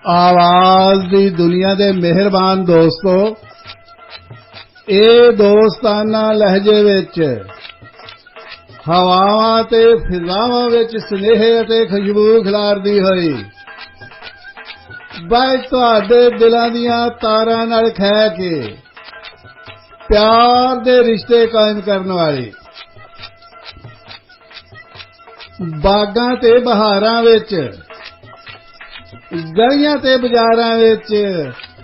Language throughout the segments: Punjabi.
आवाज दी दुनिया दे मेहरबान दोस्तों, ये दोस्ताना लहजे विच हवावां ते फिजावां विच स्नेह ते खुशबू खिलारदी होई बस तुहाडे दिलां दीयां तारां नाल खह के प्यार दे रिश्ते कायम करन वाली बागां ते बहारां विच गलियां ते बाजारां विच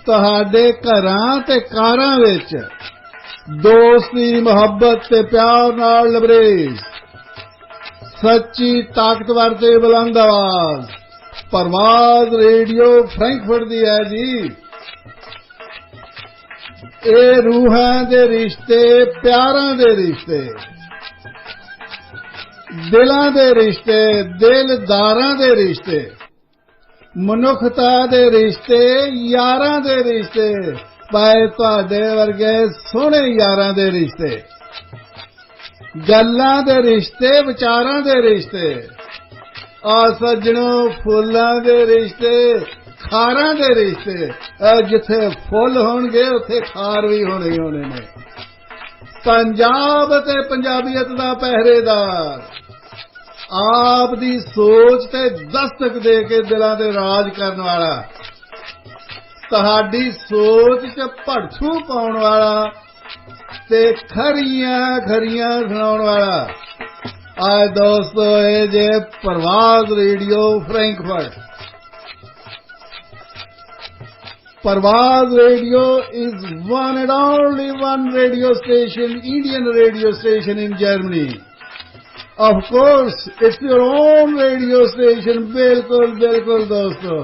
तुहाडे घरां ते कारां विच दोस्ती मुहब्बत ते प्यार नाल लबरेज सच्ची ताकतवर ते बुलंद आवाज परवाज़ रेडियो फ्रैंकफर्ट दी है जी। ए रूहां दे रिश्ते प्यारां दे रिश्ते दिलां दे रिश्ते दिलदारां दे रिश्ते मनुखता दे रिश्ते यारां दे रिश्ते पाए तुहाडे वर्गे सोहणे यारां दे रिश्ते गल्लां दे रिश्ते विचारां दे रिश्ते आ सज्जणों फुल्लां दे रिश्ते खारां दे रिश्ते जिथे फुल होणगे उत्थे खार भी होणे ही होणे ने। पंजाब ते पंजाबीयत दा पहरेदार आप दी सोच ते दस्तक दे के दिलां दे राज करन वाला तुहाडी सोच च भड़थू पाउण वाला ते खरियां खरियां सुणाउण वाला आज दोस्तों ये जे Parvaaz radio Frankfurt. Parvaaz radio is one and only one radio station, Indian radio station in Germany. Of course, it's your own radio station, bilkul bilkul dosto.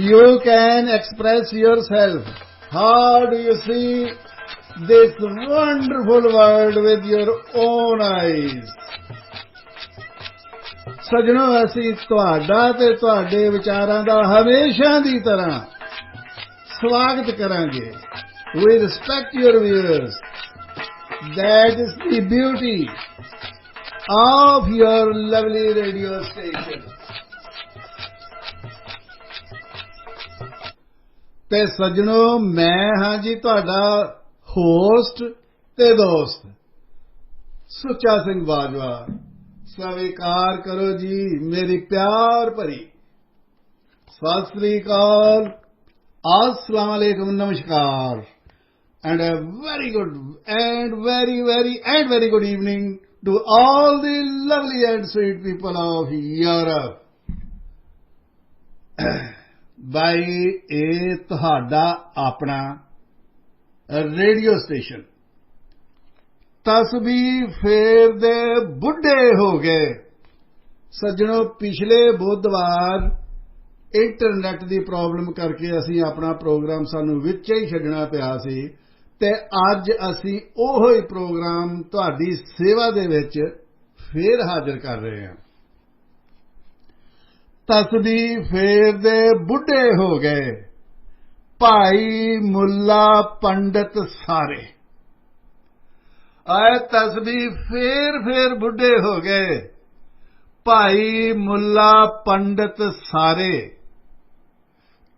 You can express yourself. How do you see this wonderful world with your own eyes? सजनों असी तुहाडा ते तुहाडे विचारां दा हमेशा दी तरह स्वागत करांगे। We respect your views. That is the beauty of your lovely radio station. ते सज्जनों मैं हाँ जी तुहाडा होस्ट ते दोस्त सुच्चा सिंह बाजवा। स्वीकार करो जी मेरी प्यार भरी सत श्री अकाल, अस्सलाम वालेकुम, नमस्कार and a very good and very good evening to all the lovely and sweet people of Europe. भाई ये तुहाडा अपना रेडियो स्टेशन तस्बीह फेर दे बुढ़े हो गए। सज्जनों पिछले बुधवार इंटरनेट की प्रॉब्लम करके असी अपना प्रोग्राम सानू विच ही छड्डना पिया सी ते अज असी ओहो ही प्रोग्राम तुहाडी सेवा दे विच फेर हाजिर कर रहे हैं। तस्बीह फेर दे बुढ़े हो गए भाई मुल्ला पंडित सारे आए तस्बीह फेर बुढ़े हो गए भाई मुल्ला पंडित सारे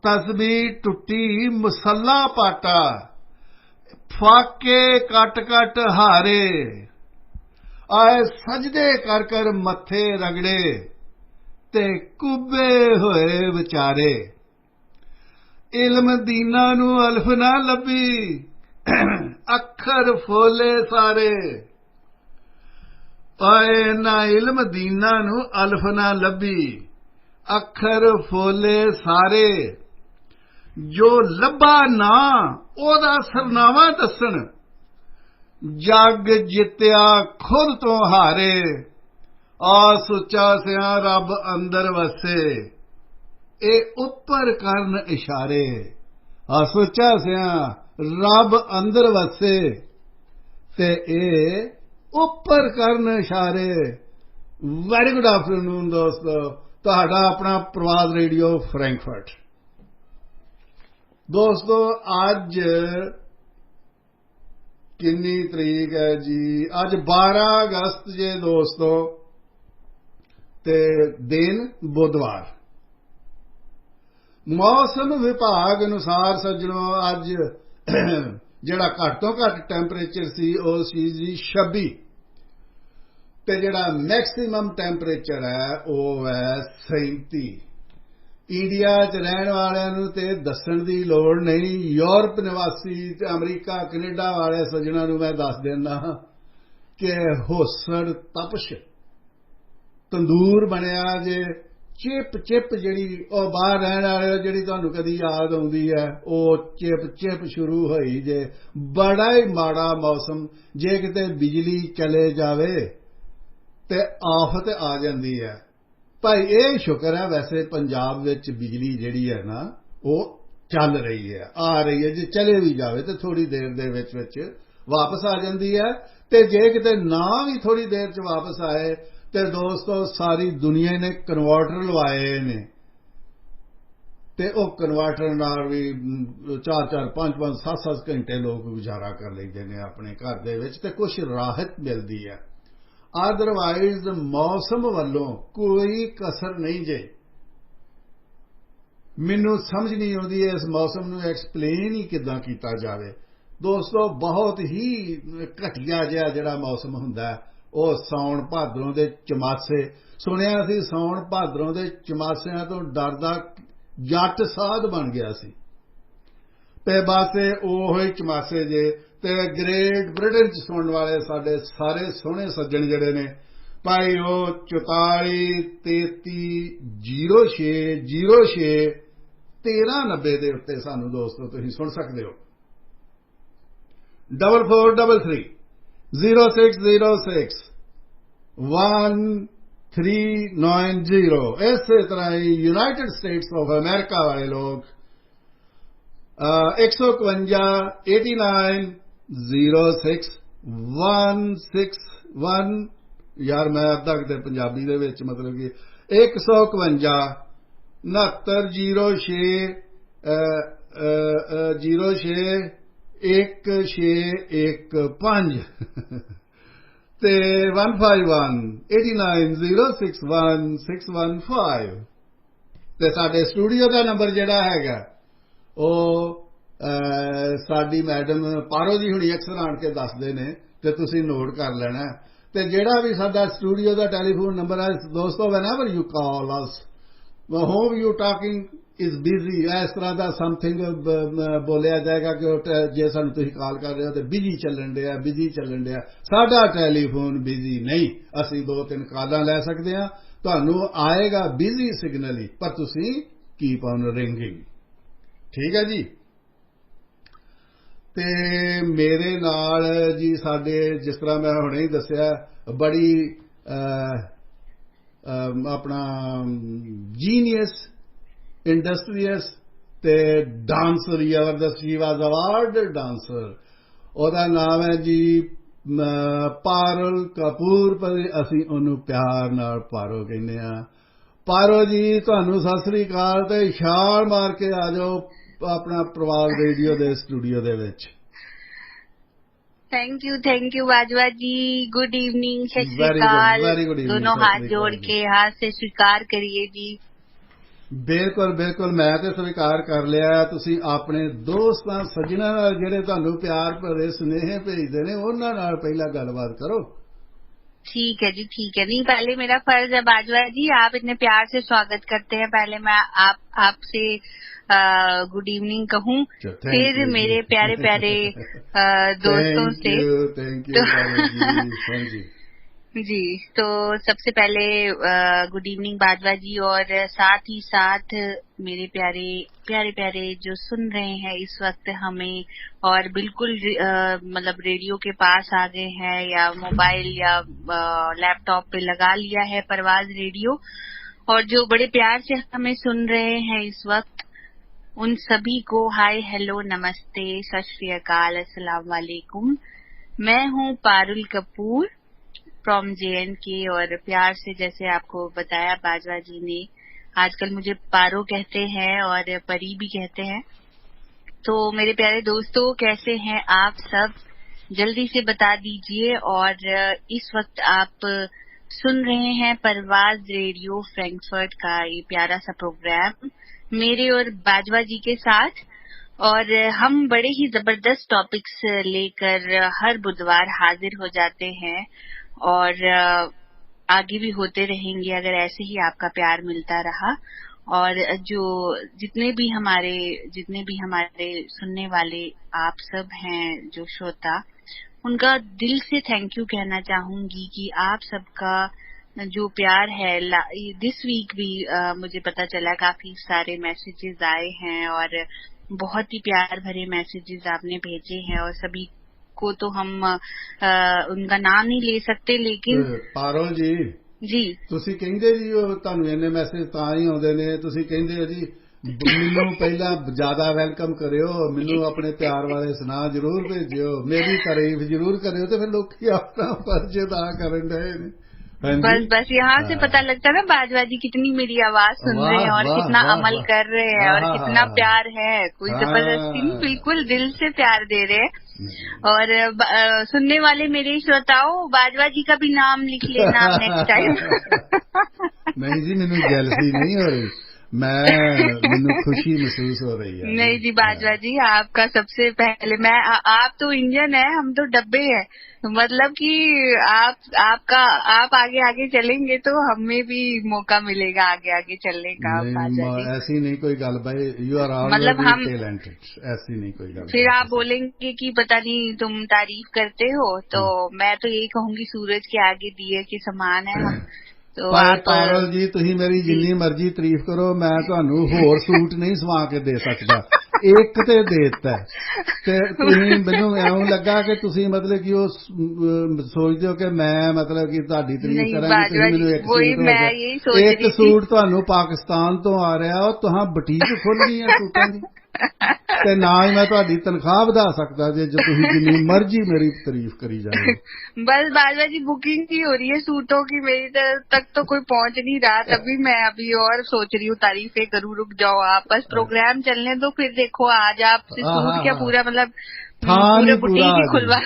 तस्बीह टुटी मुसल्ला पाटा फाके कट कट हारे आए सजदे कर कर मथे रगड़े ते कुबे होए विचारे इल्म दीना नू अल्फ ना लभी अखर फोले सारे आए ना इल्म दीना नू अल्फ ना लभी अखर फोले सारे जो लभा ना ओदा सरनावा दसन जग जित्या खुद तो हारे आ सुचा सिया रब अंदर वसे ए उपर करन इशारे आ सुचा सिया रब अंदर वसे ते ए उपर करन इशारे। वेरी गुड आफ्टरनून दोस्तों, तुहाडा अपना प्रवाज़ रेडियो फ्रैंकफर्ट। दोस्तों अज किन्नी तरीक है जी? अज 12 अगस्त जे दोस्तों ते दिन बुधवार। मौसम विभाग अनुसार सज्जनों अज जिहड़ा घट तो घट टैंपरेचर सी वो सी जी 26 ते जिहड़ा मैक्सिमम टैंपरेचर है वो है 37। इंडिया च रहने वालियां नूं ते दस्सण दी लोड़ नहीं, यूरोप निवासी ते अमरीका कनेडा वाले सज्जनां नूं मैं दस देना कि होसड़ तपश तंदूर बनया जे। चिप चिप जिहड़ी ओह बाहर रहने वाले जिहड़ी तुहानूं कदी याद आउंदी है ओह चिप चिप शुरू होई जे। बड़ा ही माड़ा मौसम, जे किते बिजली चले जावे ते आफत आ जांदी है। भाई ये शुक्र है वैसे पंजाब विच बिजली जिहड़ी है ना वो चल रही है, आ रही है, जे चले भी जावे तो थोड़ी देर दे विच वापस आ जांदी है। ते जे किते ना भी थोड़ी देर च वापस आए ते दोस्तों सारी दुनिया ने कन्वर्टर लवाए ने ते ओ कन्वर्टर नाल भी 4-4 5-5 7-7 घंटे लोग गुजारा कर लेंदे ने अपने घर दे विच ते कुछ राहत मिलदी है। अदरवाइज मौसम वालों कोई कसर नहीं जे। मैनू समझ नहीं आती इस मौसम नूं एक्सप्लेन ही किदां कीता जावे। दोस्तों बहुत ही घटिया जिहा जिहड़ा मौसम हुंदा है ਉਹ साउण भादरों ਦੇ चमासे। सुनिया सी साउण भादरों ਦੇ चमासिਆਂ ਤੋਂ डरदा जट साध बन गया सी ते बस ओह ही चमासे जे। ते ग्रेट ब्रिटेन च सुनने वाले साडे सारे सोहणे सज्जण जिहड़े ने भाई ਉਹ 44 33 06 06 1390 ਦੇ ਉੱਤੇ ਸਾਨੂੰ ਦੋਸਤੋ ਤੁਸੀਂ ਸੁਣ ਸਕਦੇ ਹੋ। 4433 0606 1390। इस तरह ही यूनाइटेड स्टेट्स ऑफ अमेरिका वाले लोग 151 89 06 161। यार मैं अद्धा किते पंजाबी दे विच मतलब कि 151 69 06 1615 ਤੇ 151 89 061 615 ਤੇ ਸਾਡੇ ਸਟੂਡੀਓ ਦਾ ਨੰਬਰ ਜਿਹੜਾ ਹੈਗਾ ਉਹ ਸਾਡੀ ਮੈਡਮ ਪਾਰੋ ਜੀ ਹੁਣੀ ਅਕਸਰ ਆਣ ਕੇ ਦੱਸਦੇ ਨੇ ਤੇ ਤੁਸੀਂ ਨੋਟ ਕਰ ਲੈਣਾ। ਤੇ ਜਿਹੜਾ ਵੀ ਸਾਡਾ ਸਟੂਡੀਓ ਦਾ ਟੈਲੀਫੋਨ ਨੰਬਰ ਹੈ ਦੋਸਤੋ whenever you call us whom you talking is busy ਇਸ ਤਰ੍ਹਾਂ ਦਾ ਸਮਥਿੰਗ ਬੋਲਿਆ ਜਾਏਗਾ ਕਿ ਜੇ ਸਾਨੂੰ ਤੁਸੀਂ ਕਾਲ ਕਰ ਰਹੇ ਹੋ ਤੇ ਬਿਜੀ ਚੱਲਣ ਡਿਆ ਬਿਜੀ ਚੱਲਣ ਡਿਆ। ਸਾਡਾ ਟੈਲੀਫੋਨ ਬਿਜੀ ਨਹੀਂ, ਅਸੀਂ 2-3 ਕਾਲਾਂ ਲੈ ਸਕਦੇ ਹਾਂ, ਤੁਹਾਨੂੰ ਆਏਗਾ ਬਿਜੀ ਸਿਗਨਲ ਹੀ, ਪਰ ਤੁਸੀਂ ਕੀਪ ਔਨ ਰਿੰਗਿੰਗ। ਠੀਕ ਹੈ ਜੀ। ਤੇ ਮੇਰੇ ਨਾਲ ਜੀ ਸਾਡੇ ਜਿਸ ਤਰ੍ਹਾਂ ਮੈਂ ਹੁਣੇ ਹੀ ਦੱਸਿਆ ਬੜੀ ਆਪਣਾ ਜੀਨੀਅਸ इंडस्ट्रीयस ते डांसर जबरदस्त शी वाज अवार्ड डांसर। ਉਹਦਾ नाम है जी पारुल कपूर, पर ਅਸੀਂ ਉਹਨੂੰ प्यार नाल पारो ਕਹਿੰਦੇ ਆ। पारो जी ਤੁਹਾਨੂੰ ਸਤਿ ਸ੍ਰੀ ਅਕਾਲ ਤੇ ਛਾਲ ਮਾਰ ਕੇ ਆ ਜਾਓ ਆਪਣਾ ਪ੍ਰਵਾਲ ਰੇਡੀਓ ਦੇ ਸਟੂਡੀਓ ਦੇ ਵਿੱਚ। Thank you Bajwa ji. Good evening, Sat Sri अकाल। दोनों हाथ जोड़ के हाथ से स्वीकार करिए जी। बिल्कुल बिल्कुल मैं तो स्वीकार कर लिया। तुसी अपने दोस्तां सज्जनां नाल जिहड़े तुहानूं प्यार भरे सुनेहे भेजदे ने उन्हां नाल पहला गलबात करो। ठीक है जी, ठीक है। नहीं, पहले मेरा फर्ज है बाजवा जी, आप इतने प्यार से स्वागत करते हैं, पहले मैं आपसे गुड इवनिंग कहूँ, फिर मेरे प्यारे प्यारे दोस्तों से थैंक यू जी। तो सबसे पहले गुड इवनिंग बाजवा जी, और साथ ही साथ मेरे प्यारे प्यारे प्यारे जो सुन रहे हैं इस वक्त हमें, और बिल्कुल मतलब रेडियो के पास आ गए हैं या मोबाइल या लैपटॉप पे लगा लिया है परवाज रेडियो, और जो बड़े प्यार से हमें सुन रहे हैं इस वक्त, उन सभी को हाय हेलो नमस्ते सत श्री अकाल अस्सलाम वालेकुम। मैं हूँ पारुल कपूर फ्रॉम JNK, और प्यार से जैसे आपको बताया बाजवा जी ने, आजकल मुझे पारो कहते हैं और परी भी कहते हैं। तो मेरे प्यारे दोस्तों, कैसे हैं आप सब? जल्दी से बता दीजिए। और इस वक्त आप सुन रहे हैं परवाज रेडियो फ्रैंकफर्ट का ये प्यारा सा प्रोग्राम, मेरे और बाजवा जी के साथ। और हम बड़े ही जबरदस्त टॉपिक्स लेकर हर बुधवार हाजिर हो जाते हैं और आगे भी होते रहेंगे अगर ऐसे ही आपका प्यार मिलता रहा। और जो जितने भी हमारे सुनने वाले आप सब हैं जो श्रोता, उनका दिल से थैंक यू कहना चाहूंगी कि आप सबका जो प्यार है। दिस वीक भी मुझे पता चला काफी सारे मैसेजेस आए हैं और बहुत ही प्यार भरे मैसेजेस आपने भेजे हैं और सभी को तो हम उनका नाम नहीं ले सकते, लेकिन ਪਾਰੋ जी ਤੁਸੀਂ ਕਹਿੰਦੇ ਜੀ ਉਹ ਤੁਹਾਨੂੰ ਇੰਨੇ ਮੈਸੇਜ ਤਾਂ ਹੀ ਆਉਂਦੇ ਨੇ, ਤੁਸੀਂ ਕਹਿੰਦੇ ਹੋ ਜੀ ਮੈਨੂੰ ਪਹਿਲਾਂ ਜ਼ਿਆਦਾ ਵੈਲਕਮ ਕਰਿਓ, ਮੈਨੂੰ ਆਪਣੇ ਪਿਆਰ ਵਾਲੇ ਸੁਨਾ ਜ਼ਰੂਰ ਭੇਜਿਓ, ਮੇਰੀ ਤਾਰੀਫ ਜ਼ਰੂਰ ਕਰਿਓ, ਤੇ ਫਿਰ ਲੋਕੀ ਆਪਣਾ ਫਰਜ਼ ਅਦਾ ਕਰਨ ਡਏ ਨੇ। बस यहाँ से पता लगता है ना बाजवा जी कितनी मेरी आवाज सुन रहे हैं और कितना अमल कर रहे हैं और कितना प्यार है। कोई जबरदस्ती नहीं, बिल्कुल दिल से प्यार दे रहे हैं। और सुनने वाले मेरे श्रोताओं, बाजवा जी का भी नाम लिख लेना नेक्स्ट टाइम। नहीं जी, मैंने जेलसी नहीं हो रही, मैंने खुशी महसूस हो रही है। नहीं जी बाजवा जी, आपका सबसे पहले आप तो इंजन है, हम तो डब्बे हैं। मतलब कि आप आगे आगे चलेंगे तो हमें भी मौका मिलेगा आगे आगे चलने का। ऐसी नहीं कोई गल भाई, यू आर मतलब हम टैलेंटेड, ऐसी नहीं कोई गल। फिर आप बोलेंगे कि पता नहीं तुम तारीफ करते हो, तो मैं तो यही कहूंगी सूरज के आगे दिए के समान है हम। तो आप पारुल जी, तुसी मेरी जिन्नी मर्जी तारीफ करो, मैं तुहानू होर सूट नहीं सवा के दे सकदा, एक ते देता ते तुसी मैनू इउं लगा कि तुसी मतलब कि वो सोचदे हो कि मैं मतलब कि तुहाडी तारीफ करांगी, तुसी मैनू एक सूट तुहानू पाकिस्तान तो आ रहा, और तुहां बुटीक खुल गई है सूटां दी, ਤੇ ਨਾ ਹੀ मैं ਤੁਹਾਡੀ तनख्वाह ਵਧਾ सकता जे जो तुसी जिन्नी मर्जी मेरी तारीफ करी जाओ। बस बाजवा जी बुकिंग ही हो रही है सूटों की, मेरी तक तो कोई पहुंच नहीं रहा, तभी मैं अभी और सोच रही हूँ तारीफें करूँ। रुक जाओ आप, बस प्रोग्राम चलने दो, फिर देखो आज आप सूट क्या पूरा मतलब पूरे बुटीक ही खुलवा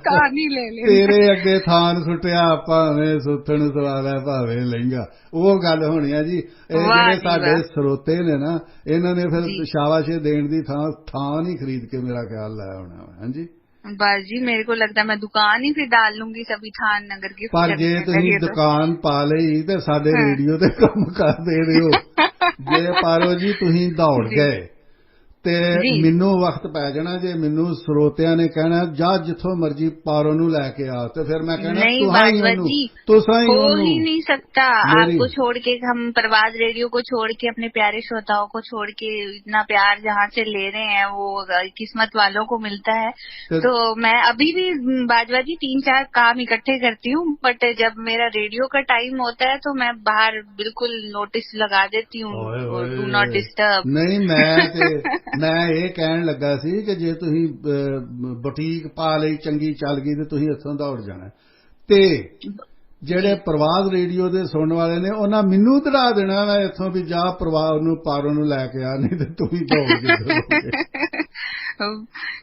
थान ही ले ले। तेरे अगे थान सुटिया भावें सुथन सवाला भावें लहंगा, वो गल होनी है जी। जेडे साडे सरोते ने ना, इन्होंने फिर शाबाशी देण दी थान ही खरीद के मेरा ख्याल लाया होना। हाँ जी बस जी, मेरे को लगता है मैं दुकान ही फिर डाल लूंगी सभी थान नगर की। पर जे तुसीं दुकान पा लई ते साडे रेडियो ते काम कर दे रहे हो। जे पारो जी तुसीं दौड़ गए ਤੇ ਮੈਨੂੰ ਵਕਤ ਪੈ ਜਾਣਾ, ਜੇ ਮੈਨੂੰ ਸਰੋਤਿਆਂ ਨੇ ਕਹਿਣਾ ਜਾ ਜਿੱਥੋਂ ਮਰਜੀ पारो ਨੂੰ ਲੈ के आ, तो फिर मैं कहना हो ही नहीं सकता। आपको छोड़ के, हम प्रवास रेडियो को छोड़ के, अपने प्यारे श्रोताओं को छोड़ के इतना प्यार जहाँ से ले रहे हैं वो किस्मत वालों को मिलता है। तो मैं अभी भी बाजवा जी 3-4 काम इकट्ठे करती हूँ, बट जब मेरा रेडियो का टाइम होता है तो मैं बाहर बिल्कुल नोटिस लगा देती हूँ, डू नॉट डिस्टर्ब। नहीं मैं ये कहन लगा सी कि जे तुसीं बुटीक पा लई चंगी चल गई तो तुसीं इत्थों दौड़ जाना, ते ਜਿਹੜੇ ਪ੍ਰਵਾਜ਼ ਰੇਡੀਓ ਦੇ ਸੁਣਨ वाले ने ਉਹਨਾਂ ਮੈਨੂੰ ਦੜਾ ਦੇਣਾ ਵਾ ਇੱਥੋਂ ਵੀ ਜਾ ਪ੍ਰਵਾਜ਼ ਨੂੰ पारो ਨੂੰ ਲੈ ਕੇ ਆ, नहीं तो तू ही दौड़ जिधर।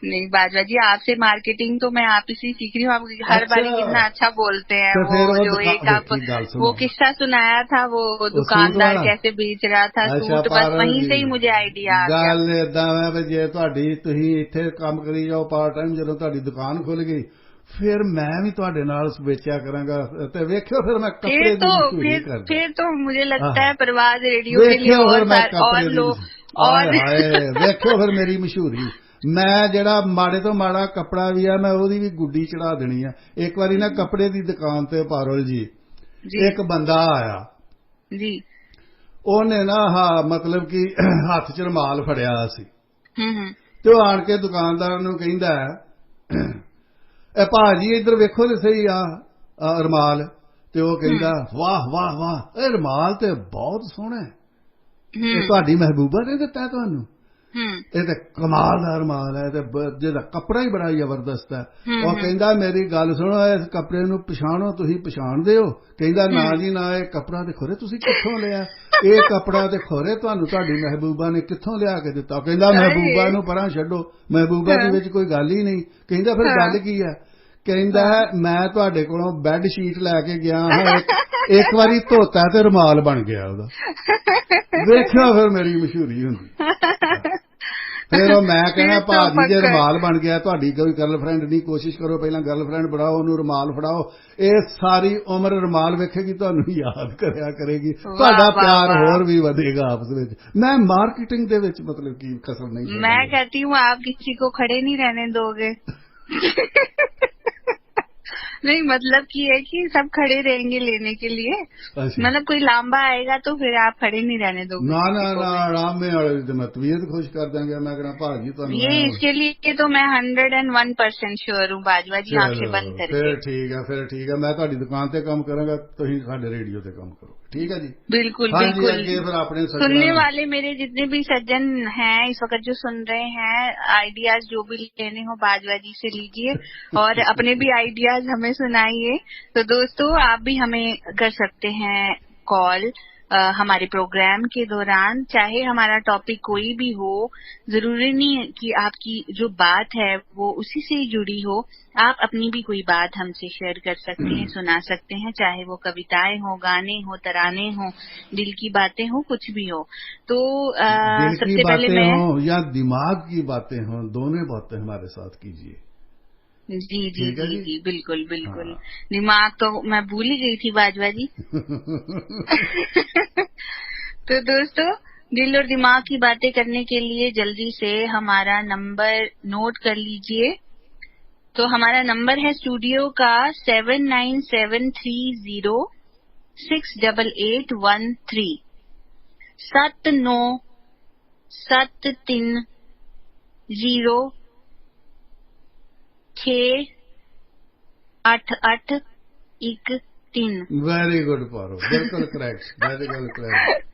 नहीं बाजवा जी, आपसे मार्केटिंग तो मैं आप ही से सीख रही हूँ। आप हर बारी कितना अच्छा बोलते हैं। तो वो जो एक आप वो किस्सा सुनाया था, वो दुकानदार कैसे बेच रहा था सूट, बस वहीं से ही मुझे आइडिया आ गया। गल इदां है जे तुहाडी तुसीं इत्थे काम करी जाओ पार्ट टाइम, जदों तुहाडी दुकान खुल गई फिर मैं भी तुहाडे नाल बेचा करांगा, ते वेखियो फिर मैं कपड़े दी मशहूरी करदा। फिर तो मुझे लगता है प्रवास रेडियो के लिए और लोग और वेखियो फिर मेरी मशहूरी। मैं जेड़ा माड़े तो माड़ा कपड़ा भी है, मैं ओदी भी गुड्डी चढ़ा देनी है। एक बारी ना कपड़े दी दुकान ते पारुल जी एक बंदा आया जी, ओने ना मतलब कि हथ च रुमाल फड़िया सी, ते आण के दुकानदार नूं कहिंदा ए भाजी इधर वेखो ते सही आ रुमाल, ते ओह कहिंदा वाह वाह वाह, ए रुमाल ते बहुत सोहना है, तुहाडी महबूबा ने दित्ता तुहानूं, ਇਹ ਤੇ ਕਮਾਲ ਦਾ ਰੁਮਾਲ ਹੈ, ਤੇ ਜਿਹਦਾ ਕੱਪੜਾ ਹੀ ਬੜਾ ਜ਼ਬਰਦਸਤ ਹੈ। ਉਹ ਕਹਿੰਦਾ ਮੇਰੀ ਗੱਲ ਸੁਣੋ, ਇਸ ਕੱਪੜੇ ਨੂੰ ਪਛਾਣੋ, ਤੁਸੀਂ ਪਛਾਣਦੇ ਹੋ? ਕਹਿੰਦਾ ਨਾ ਜੀ ਨਾ, ਇਹ ਕੱਪੜਾ ਤੇ ਖੋਰੇ ਤੁਸੀਂ ਕਿੱਥੋਂ ਲਿਆ, ਇਹ ਕੱਪੜਾ ਤੇ ਖੋਰੇ ਤੁਹਾਨੂੰ ਤੁਹਾਡੀ ਮਹਿਬੂਬਾ ਨੇ ਕਿੱਥੋਂ ਲਿਆ ਕੇ ਦਿੱਤਾ? ਕਹਿੰਦਾ ਮਹਿਬੂਬਾ ਨੂੰ ਪਰਾਂ ਛੱਡੋ, ਮਹਿਬੂਬਾ ਦੇ ਵਿੱਚ ਕੋਈ ਗੱਲ ਹੀ ਨਹੀਂ। ਕਹਿੰਦਾ ਫਿਰ ਗੱਲ ਕੀ ਹੈ? ਕਹਿੰਦਾ ਮੈਂ ਤੁਹਾਡੇ ਕੋਲੋਂ ਬੈੱਡ ਸ਼ੀਟ ਲੈ ਕੇ ਗਿਆ ਹਾਂ एक बारी धोता ते रुमाल बन गया ਉਹਦਾ ਵੇਖਿਓ ਫਿਰ ਮੇਰੀ ਮਸ਼ਹੂਰੀ ਹੁੰਦੀ ਫਿਰ ਉਹ ਮੈਂ ਕਹਿਣਾ ਭਾਜੀ ਜੇ ਰੁਮਾਲ ਬਣ ਗਿਆ ਤੁਹਾਡੀ ਕੋਈ ਗਰਲਫ੍ਰੈਂਡ ਨਹੀਂ ਕੋਸ਼ਿਸ਼ ਕਰੋ ਪਹਿਲਾਂ ਗਰਲਫ੍ਰੈਂਡ ਬਣਾਓ ਉਹਨੂੰ ਰੁਮਾਲ ਫੜਾਓ ਇਹ ਸਾਰੀ ਉਮਰ ਰੁਮਾਲ ਵੇਖੇਗੀ ਤੁਹਾਨੂੰ ਯਾਦ ਕਰਿਆ ਕਰੇਗੀ ਤੁਹਾਡਾ ਪਿਆਰ ਹੋਰ ਵੀ ਵਧੇਗਾ ਆਪਸ ਵਿੱਚ ਮੈਂ ਮਾਰਕੀਟਿੰਗ ਦੇ ਵਿੱਚ मतलब की कसर नहीं मैं कहती हूँ आप किसी को खड़े नहीं रहने दोगे नहीं मतलब कि है कि सब खड़े रहेंगे लेने के लिए मतलब कोई लांबा आएगा तो फिर आप खड़े नहीं रहने दोगे ना ना ना आराम में मैं तबीयत खुश कर देंगे मैं कहना भाजी तो ये इसके लिए तो मैं 101% श्योर हूँ बाजवा जी आंखें बंद करके फिर ठीक है मैं ਤੁਹਾਡੀ ਦੁਕਾਨ ਤੇ ਕੰਮ ਕਰਾਂਗਾ ਤੁਸੀਂ ਸਾਡੇ ਰੇਡੀਓ ਤੇ ਕੰਮ ਕਰੋ ठीक है जी बिल्कुल बिल्कुल फिर अपने सुनने वाले मेरे जितने भी सज्जन हैं इस वक्त जो सुन रहे हैं आइडियाज जो भी लेने हो बाजवा जी से लीजिए और अपने भी आइडियाज हमें सुनाइए तो दोस्तों आप भी हमें कर सकते हैं कॉल हमारे प्रोग्राम के दौरान चाहे हमारा टॉपिक कोई भी हो जरूरी नहीं है कि आपकी जो बात है वो उसी से ही जुड़ी हो आप अपनी भी कोई बात हमसे शेयर कर सकते हैं सुना सकते हैं चाहे वो कविताएं हो गाने हो तराने हो दिल की बातें हो कुछ भी हो तो सबसे पहले मैं हो या दिमाग की बातें हो दोनों बातें हमारे साथ कीजिए जी जी जी जी बिल्कुल बिल्कुल दिमाग तो मैं भूल ही गई थी बाजवा जी तो दोस्तों दिल और दिमाग की बातें करने के लिए जल्दी से हमारा नंबर नोट कर लीजिए तो हमारा नंबर है स्टूडियो का 7973068813 7973068813 वेरी गुड पारो बिल्कुल करेक्ट बिल्कुल करेक्ट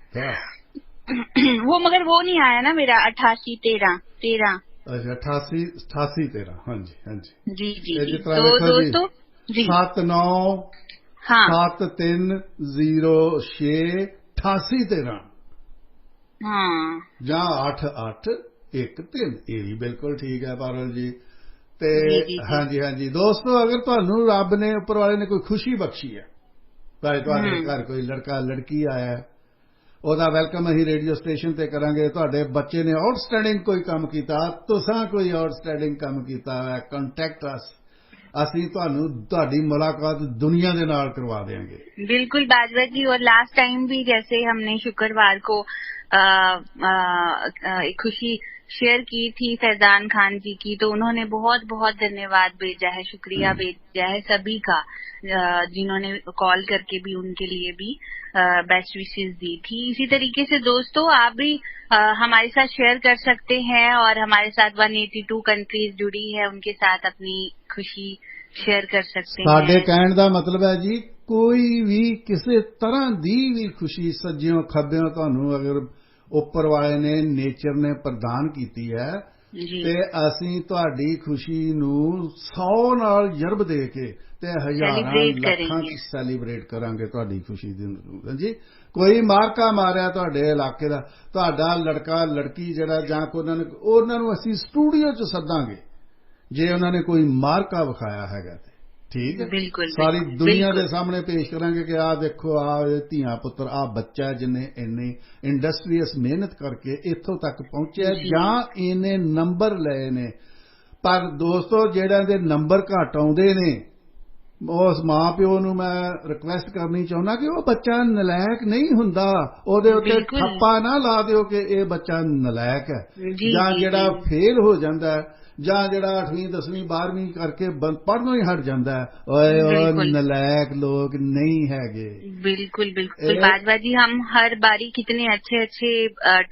वो मगर वो नहीं आया ना मेरा 8813 अच्छा 8813 हाँ जी जी जी जी तो दोस्तों जी 7973068813 हाँ ਜਾਂ 8813 ਇਹ ਵੀ ਬਿਲਕੁਲ ਠੀਕ ਹੈ ਪਾਰਲ ਜੀ ਤੇ ਹਾਂਜੀ ਦੋਸਤੋ ਅਗਰ ਤੁਹਾਨੂੰ ਰੱਬ ਨੇ ਉੱਪਰ ਵਾਲੇ ਨੇ ਕੋਈ ਖੁਸ਼ੀ ਬਖਸ਼ੀ ਹੈ ਭਾਵੇਂ ਤੁਹਾਡੇ ਘਰ ਕੋਈ ਲੜਕਾ ਲੜਕੀ ਆਇਆ ਉਹਦਾ ਵੈਲਕਮ ਅਸੀਂ ਰੇਡੀਓ ਸਟੇਸ਼ਨ ਤੇ ਕਰਾਂਗੇ ਤੁਹਾਡੇ ਬੱਚੇ ਨੇ ਆਊਟਸਟੈਂਡਿੰਗ ਕੋਈ ਕੰਮ ਕੀਤਾ ਤੁਸੀਂ ਕੋਈ ਆਊਟਸਟੈਂਡਿੰਗ ਕੰਮ ਕੀਤਾ ਹੈ ਕੰਟੈਕਟ ਅਸ ਅਸੀਂ ਤੁਹਾਨੂੰ ਤੁਹਾਡੀ ਮੁਲਾਕਾਤ ਦੁਨੀਆ ਦੇ ਨਾਲ ਕਰਵਾ देंगे बिल्कुल बाजवा जी और लास्ट टाइम भी जैसे हमने शुक्रवार को एक खुशी शेयर की थी फैजान खान जी की तो उन्होंने बहुत बहुत धन्यवाद भेजा है शुक्रिया भेजा है सभी का जिन्होंने कॉल करके भी उनके लिए भी बेस्ट विशेस दी थी इसी तरीके से दोस्तों आप भी हमारे साथ शेयर कर सकते हैं और हमारे साथ 182 कंट्रीज जुड़ी है उनके साथ अपनी खुशी शेयर कर सकते हैं ਸਾਡੇ ਕਹਿਣ ਦਾ ਮਤਲਬ ਹੈ ਜੀ ਕੋਈ ਵੀ ਕਿਸੇ ਤਰ੍ਹਾਂ ਦੀ ਵੀ ਖੁਸ਼ੀ ਸੱਜਿਓਂ ਖੱਬਿਓਂ ਤੁਹਾਨੂੰ ਅਗਰ ਉੱਪਰ ਵਾਲੇ ਨੇ ਨੇਚਰ ਨੇ ਪ੍ਰਦਾਨ ਕੀਤੀ ਹੈ ਤੇ ਅਸੀਂ ਤੁਹਾਡੀ ਖੁਸ਼ੀ ਨੂੰ 100 ਨਾਲ ਜਰਬ ਦੇ ਕੇ ਤੇ ਹਜ਼ਾਰਾਂ ਲੱਖਾਂ ਚ ਸੈਲੀਬ੍ਰੇਟ ਕਰਾਂਗੇ ਤੁਹਾਡੀ ਖੁਸ਼ੀ ਦੀ ਜੀ ਕੋਈ ਮਾਰਕਾ ਮਾਰਿਆ ਤੁਹਾਡੇ ਇਲਾਕੇ ਦਾ ਤੁਹਾਡਾ ਲੜਕਾ ਲੜਕੀ ਜਿਹੜਾ ਜਾਂ ਉਹਨਾਂ ਨੂੰ ਅਸੀਂ ਸਟੂਡੀਓ ਚ ਸੱਦਾਂਗੇ ਜੇ ਉਹਨਾਂ ਨੇ ਕੋਈ ਮਾਰਕਾ ਵਿਖਾਇਆ ਹੈਗਾ ठीक है सारी दुनिया के सामने पेश करेंगे कि आ देखो आ धियां पुत्र आ बच्चा जिन्हें इन्नी इंडस्ट्रीयस मेहनत करके इत्थों तक पहुंचे जां इन्हें नंबर लए ने पर दोस्तों जेड़ा दे नंबर घट आउंदे ने उस मां प्यो नूं मैं रिक्वेस्ट करनी चाहुंदा कि वो बच्चा नलायक नहीं हुंदा ओदे उत्ते ठप्पा ना ला दिओ कि ये बच्चा नलायक है जां जेड़ा फेल हो जांदा है ਜਾਂ ਜਿਹੜਾ 8ਵੀਂ 10ਵੀਂ 12ਵੀਂ ਕਰਕੇ ਪੜ੍ਹਨੋਂ ਹੀ ਹਟ ਜਾਂਦਾ ਹੈ ਓਏ ਉਹ ਨਲਾਇਕ ਲੋग नहीं हैगे बिल्कुल बिल्कुल बाजवा जी हम हर बारी कितने अच्छे अच्छे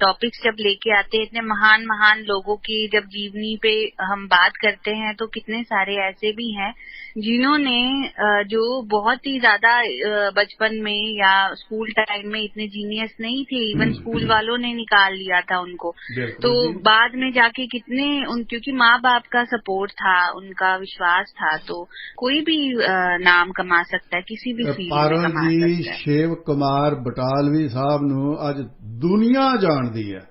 टॉपिक्स जब लेके आते हैं इतने महान महान लोगों की जब जीवनी पे हम बात करते हैं तो कितने सारे ऐसे भी हैं जिन्होंने जो बहुत ही ज्यादा बचपन में या स्कूल टाइम में इतने जीनियस नहीं थे इवन स्कूल वालों ने निकाल लिया था उनको तो बाद में जाके कितने क्योंकि माँ बाप का सपोर्ट था उनका विश्वास था तो कोई भी नाम कमा सकता है किसी भी फील्ड में कमा सकता है शिव कुमार बटालवी साहब ਨੂੰ ਅੱਜ ਦੁਨੀਆ ਜਾਣਦੀ ਹੈ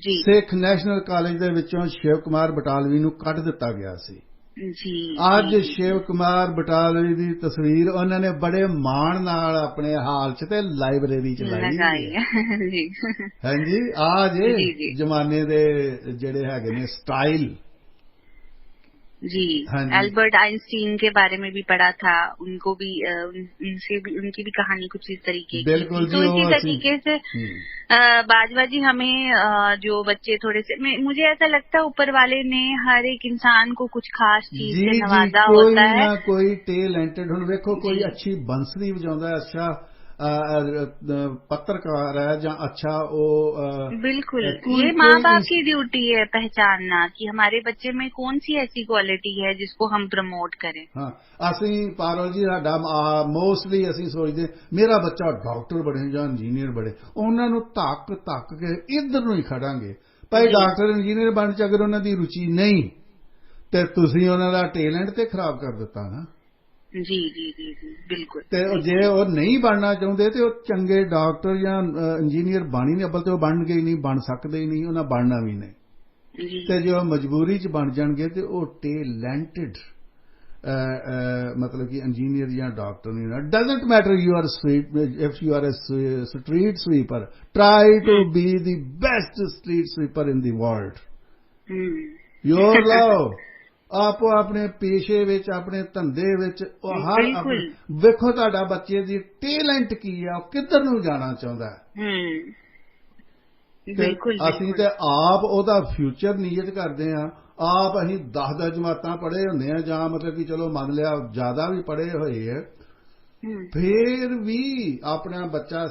जी ਸਿੱਖ ਨੈਸ਼ਨਲ ਕਾਲਜ ਦੇ ਵਿੱਚੋਂ शिव कुमार बटालवी ਨੂੰ ਕੱਢ ਦਿੱਤਾ ਗਿਆ ਸੀ जी ਅੱਜ जी जी ਸ਼ਿਵ ਕੁਮਾਰ ਬਟਾਲਵੀ ਦੀ ਤਸਵੀਰ ਉਹਨਾਂ ਨੇ ਬੜੇ ਮਾਣ ਨਾਲ ਆਪਣੇ ਹਾਲ 'ਚ ਤੇ ਲਾਇਬ੍ਰੇਰੀ 'ਚ ਲਾਈ ਹੋਈ लगाई ਹੈ। है जी ਹਾਂਜੀ ਆ ਜੇ जी जी ਜ਼ਮਾਨੇ ਦੇ ਜਿਹੜੇ ਹੈਗੇ ਨੇ ਸਟਾइल। जी। ਹਾਂਜੀ एल्बर्ट आइंस्टीन के बारे में भी पढ़ा था, उनको भी उनसे भी उनकी भी कहानी कुछ इस तरीके की थी। ਬਿਲਕੁਲ जी तो ਉਹ इसी ਅਸੀਂ तरीके से बाजवा जी हमें जो बच्चे थोड़े से मुझे ऐसा लगता है ऊपर वाले ने हर एक इंसान को कुछ खास चीज जी से जी नवाजा होता ਕੋਈ है। ਨਾ ਕੋਈ ਟੈਲੈਂਟਡ ਹੁਣ ਵੇਖੋ जी ਕੋਈ ਅੱਛੀ ਬੰਸਰੀ ਵਜਾਉਂਦਾ ਹੈ, ਅੱਛਾ ਪੱਤਰਕਾਰ ਹੈ ਜਾਂ ਅੱਛਾ ਉਹ बिल्कुल, ਕੋਈ ये माँ ਕੋਈ बाप की ड्यूटी है पहचानना कि हमारे बच्चे में कौन सी ऐसी क्वालिटी है जिसको हम प्रमोट करें। ਹਾਂ ਅਸੀਂ ਪਾਰੋ ਜੀ ਸਾਡਾ ਮੋਸਟਲੀ ਅਸੀਂ ਸੋਚਦੇ ਮੇਰਾ ਬੱਚਾ ਡਾਕਟਰ ਬਣੇ ਜਾਂ ਇੰਜੀਨੀਅਰ ਬਣੇ, ਉਹਨਾਂ ਨੂੰ ਧੱਕ ਧੱਕ ਕੇ ਇੱਧਰ ਨੂੰ ਹੀ ਖੜਾਂਗੇ ਭਾਈ। जी ਡਾਕਟਰ ਇੰਜੀਨੀਅਰ ਬਣ ਚ ਅਗਰ ਉਹਨਾਂ ਦੀ ਰੁਚੀ ਨਹੀਂ ਤੇ ਤੁਸੀਂ ਉਹਨਾਂ ਦਾ ਟੈਲੈਂਟ ਤੇ ਖਰਾਬ ਕਰ ਦਿੱਤਾ ਨਾ। जी जी जी जी बिल्कुल ਤੇ ਜੇ बिल्कुल ਉਹ ਨਹੀਂ ਬਣਨਾ ਚਾਹੁੰਦੇ ਤੇ ਉਹ ਚੰਗੇ ਡਾਕਟਰ ਜਾਂ ਇੰਜੀਨੀਅਰ ਬਣ ਹੀ ਨਹੀਂ, ਅੱਬਲ ਤੇ ਉਹ ਬਣਨਗੇ ਹੀ ਨਹੀਂ, ਬਣ ਸਕਦੇ ਹੀ ਨਹੀਂ, ਉਹਨਾਂ ਬਣਨਾ ਵੀ ਨਹੀਂ। जी ਤੇ ਜੇ ਉਹ ਮਜਬੂਰੀ ਚ ਬਣ ਜਾਣਗੇ ਤੇ ਉਹ ਟੈਲੈਂਟਡ मतलब कि इंजीनियर या डॉक्टर नहीं ना। Doesn't matter you are sweet, if you are a street sweeper, try to be the best street sweeper in the world. Your love ਆਪੋ ਆਪਣੇ ਪੇਸ਼ੇ ਵਿੱਚ ਆਪਣੇ ਧੰਦੇ ਵਿੱਚ ਉਹ ਹਰ ਆਪਣੇ बिल्कुल ਵੇਖੋ ਤੁਹਾਡਾ ਬੱਚੇ ਦੀ ਟੈਲੈਂਟ ਕੀ ਹੈ, ਉਹ ਕਿੱਧਰ ਨੂੰ ਜਾਣਾ ਚਾਹੁੰਦਾ ਹੈ ਤੇ बिल्कुल ਅਸੀਂ बिल्कुल ਤੇ ਆਪ ਉਹਦਾ ਫਿਊਚਰ ਨਿਯਤ ਕਰਦੇ ਹਾਂ। ਆਪ ਅਸੀਂ 10 ਜਮਾਤਾਂ ਪੜ੍ਹੇ ਹੁੰਦੇ ਆ ਜਾਂ ਮਤਲਬ ਕਿ ਚਲੋ ਮੰਨ ਲਿਆ ਜ਼ਿਆਦਾ ਵੀ ਪੜ੍ਹੇ ਹੋਏ ਹੈ, ਫੇਰ ਵੀ ਆਪਣਾ ਬੱਚਾ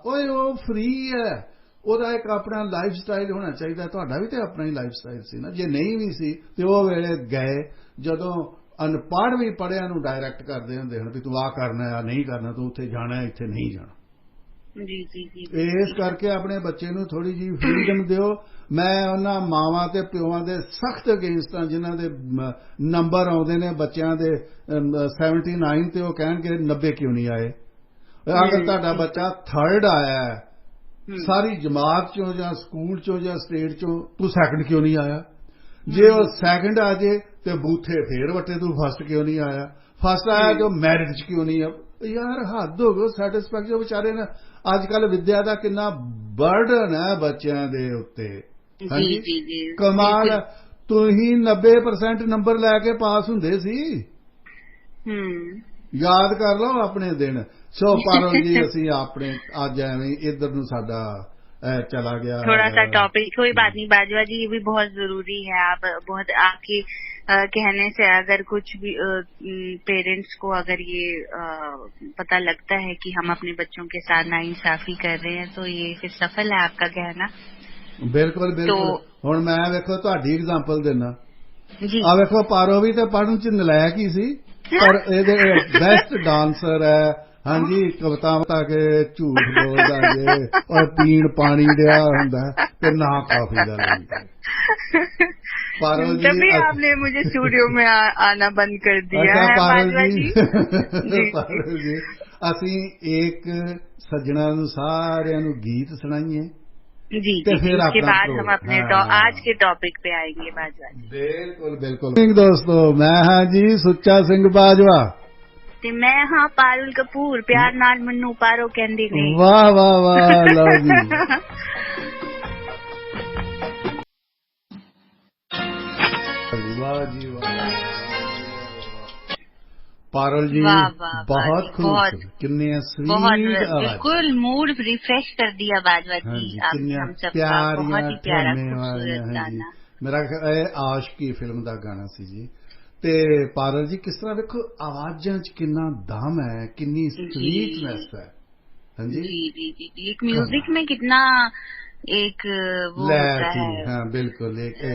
ਓਏ ਉਹ ਫ੍ਰੀ ਹੈ, ਉਹਦਾ ਇੱਕ ਆਪਣਾ ਲਾਈਫ ਸਟਾਈਲ ਹੋਣਾ ਚਾਹੀਦਾ। ਤੁਹਾਡਾ ਵੀ ਤੇ ਆਪਣਾ ਹੀ ਲਾਈਫ ਸਟਾਈਲ ਸੀ ਨਾ, ਜੇ ਨਹੀਂ ਵੀ ਸੀ ਤੇ ਉਹ ਵੇਲੇ ਗਏ ਜਦੋਂ ਅਨਪੜ੍ਹ ਵੀ ਪੜ੍ਹਿਆਂ ਨੂੰ ਡਾਇਰੈਕਟ ਕਰਦੇ ਹੁੰਦੇ ਹਨ ਵੀ ਤੂੰ ਆਹ ਕਰਨਾ ਆ, ਨਹੀਂ ਕਰਨਾ, ਤੂੰ ਉੱਥੇ ਜਾਣਾ ਇੱਥੇ ਨਹੀਂ ਜਾਣਾ। जी जी जी ਇਸ ਕਰਕੇ ਆਪਣੇ ਬੱਚੇ ਨੂੰ ਥੋੜੀ ਜਿਹੀ ਫਰੀडम ਦਿਓ। ਮੈਂ ਉਹਨਾਂ ਮਾਵਾਂ ਤੇ ਪਿਓਾਂ ਦੇ ਸਖਤ ਅਗੇਂਸਟ ਹਾਂ ਜਿਨ੍ਹਾਂ ਦੇ ਨੰਬਰ ਆਉਂਦੇ ਨੇ ਬੱਚਿਆਂ ਦੇ 79 ਤੇ ਉਹ ਕਹਿਣਗੇ 90 ਕਿਉਂ ਨਹੀਂ ਆਏ। ਅਗਰ ਤੁਹਾਡਾ ਬੱਚਾ 3rd ਆਇਆ ਹੈ ਸਾਰੀ ਜਮਾਤ ਚੋਂ ਜਾਂ ਸਕੂਲ ਚੋਂ ਜਾਂ ਸਟੇਟ ਚੋਂ, ਤੂੰ 2nd ਕਿਉਂ ਨਹੀਂ ਆਇਆ। ਜੇ ਉਹ 2nd ਆ ਜੇ ਤੇ ਬੂਥੇ ਫੇਰ ਵੱਟੇ ਤੂੰ 1st ਕਿਉਂ ਨਹੀਂ ਆਇਆ। 1st ਆਇਆ ਜੋ ਮੈਰਿਟ ਚ ਕਿਉਂ ਨਹੀਂ ਆ। ਯਾਰ ਹੱਦ ਹੋ ਗਈ। ਸੈਟਿਸਫੈਕਸ਼ਨ ਵਿਚਾਰੇ ਨੇ ਅੱਜ ਕੱਲ ਵਿਦਿਆ ਦਾ ਕਿੰਨਾ ਬਰਡਨ ਹੈ ਬੱਚਿਆਂ ਦੇ ਉੱਤੇ। ਹਾਂਜੀ जी जी ਕਮਾਲ। ਤੁਸੀਂ 90% ਨੰਬਰ ਲੈ ਕੇ ਪਾਸ ਹੁੰਦੇ ਸੀ, ਯਾਦ ਕਰ ਲਓ ਆਪਣੇ ਦਿਨ। ਸੋ ਪਾਰੋ ਜੀ ਅਸੀਂ ਆਪਣੇ ਅੱਜ ਐਵੇਂ इधर ਨੂੰ ਸਾਡਾ चला गया थोड़ा सा टॉपिक, कोई बात नहीं बाजवा जी, ये भी बहुत जरूरी है। आप बहुत आपके कहने से अगर कुछ भी पेरेंट्स को अगर ये पता लगता है कि हम अपने बच्चों के साथ नाइंसाफी कर रहे हैं तो ये फिर सफल है आपका कहना। बिल्कुल बिल्कुल। हुण मैं वेखो तुहाडी एग्जांपल देना जी। आ वेखो पारो भी तो पढ़न च नलायक ही सी, पर ਇਹਦੇ बेस्ट डांसर है। हाँ जी कवितावां के झूठ बोलदा जे और पीण पानी दिया हुंदा ते ना काफी दा लैंदा। पारो जी तभी आपने मुझे स्टूडियो में आना बंद कर दिया अच्छा है पारो बाजवा जी, जी। पारो जी ਅਸੀਂ एक सज्जणा ਨੂੰ ਸਾਰਿਆਂ ਨੂੰ गीत सुनाइए जी जी जी उसके बाद हम अपने आज के टॉपिक पे आएंगे बाजवा जी। बिल्कुल बिल्कुल। दोस्तों मैं हाँ जी सुच्चा सिंह बाजवा ਤੇ ਮੈਂ ਹਾਂ ਪਾਰੁਲ ਕਪੂਰ, ਪਿਆਰ ਨਾਲ ਮੈਨੂੰ ਪਾਰੋ ਕਹਿੰਦੇ ਨੇ। ਵਾਹ ਵਾਹ ਵਾਹ ਲਓ ਜੀ। ਵਾਹ ਜੀ ਵਾਹ। पारुल जी वाह वाह बहुत खूबसूरत, कितने स्वीट आवाज, बिल्कुल मूड रिफ्रेश कर दिया बाजवा हाँ जी। जी हम सबका बहुत ही प्यारा खूबसूरत गाना। मेरा आशिकी फिल्म का गाना सी जी। ਤੇ ਪਾਰਲ ਜੀ ਕਿਸ ਤਰ੍ਹਾਂ ਵੇਖੋ ਆਵਾਜ਼ਾਂ 'ਚ ਕਿੰਨਾ ਦਮ ਹੈ, ਕਿੰਨੀ ਸਵੀਟਨੈਸ है। हाँ जी जी जी जी जी। एक म्यूजिक में कितना एक वो होता है। हाँ बिल्कुल एक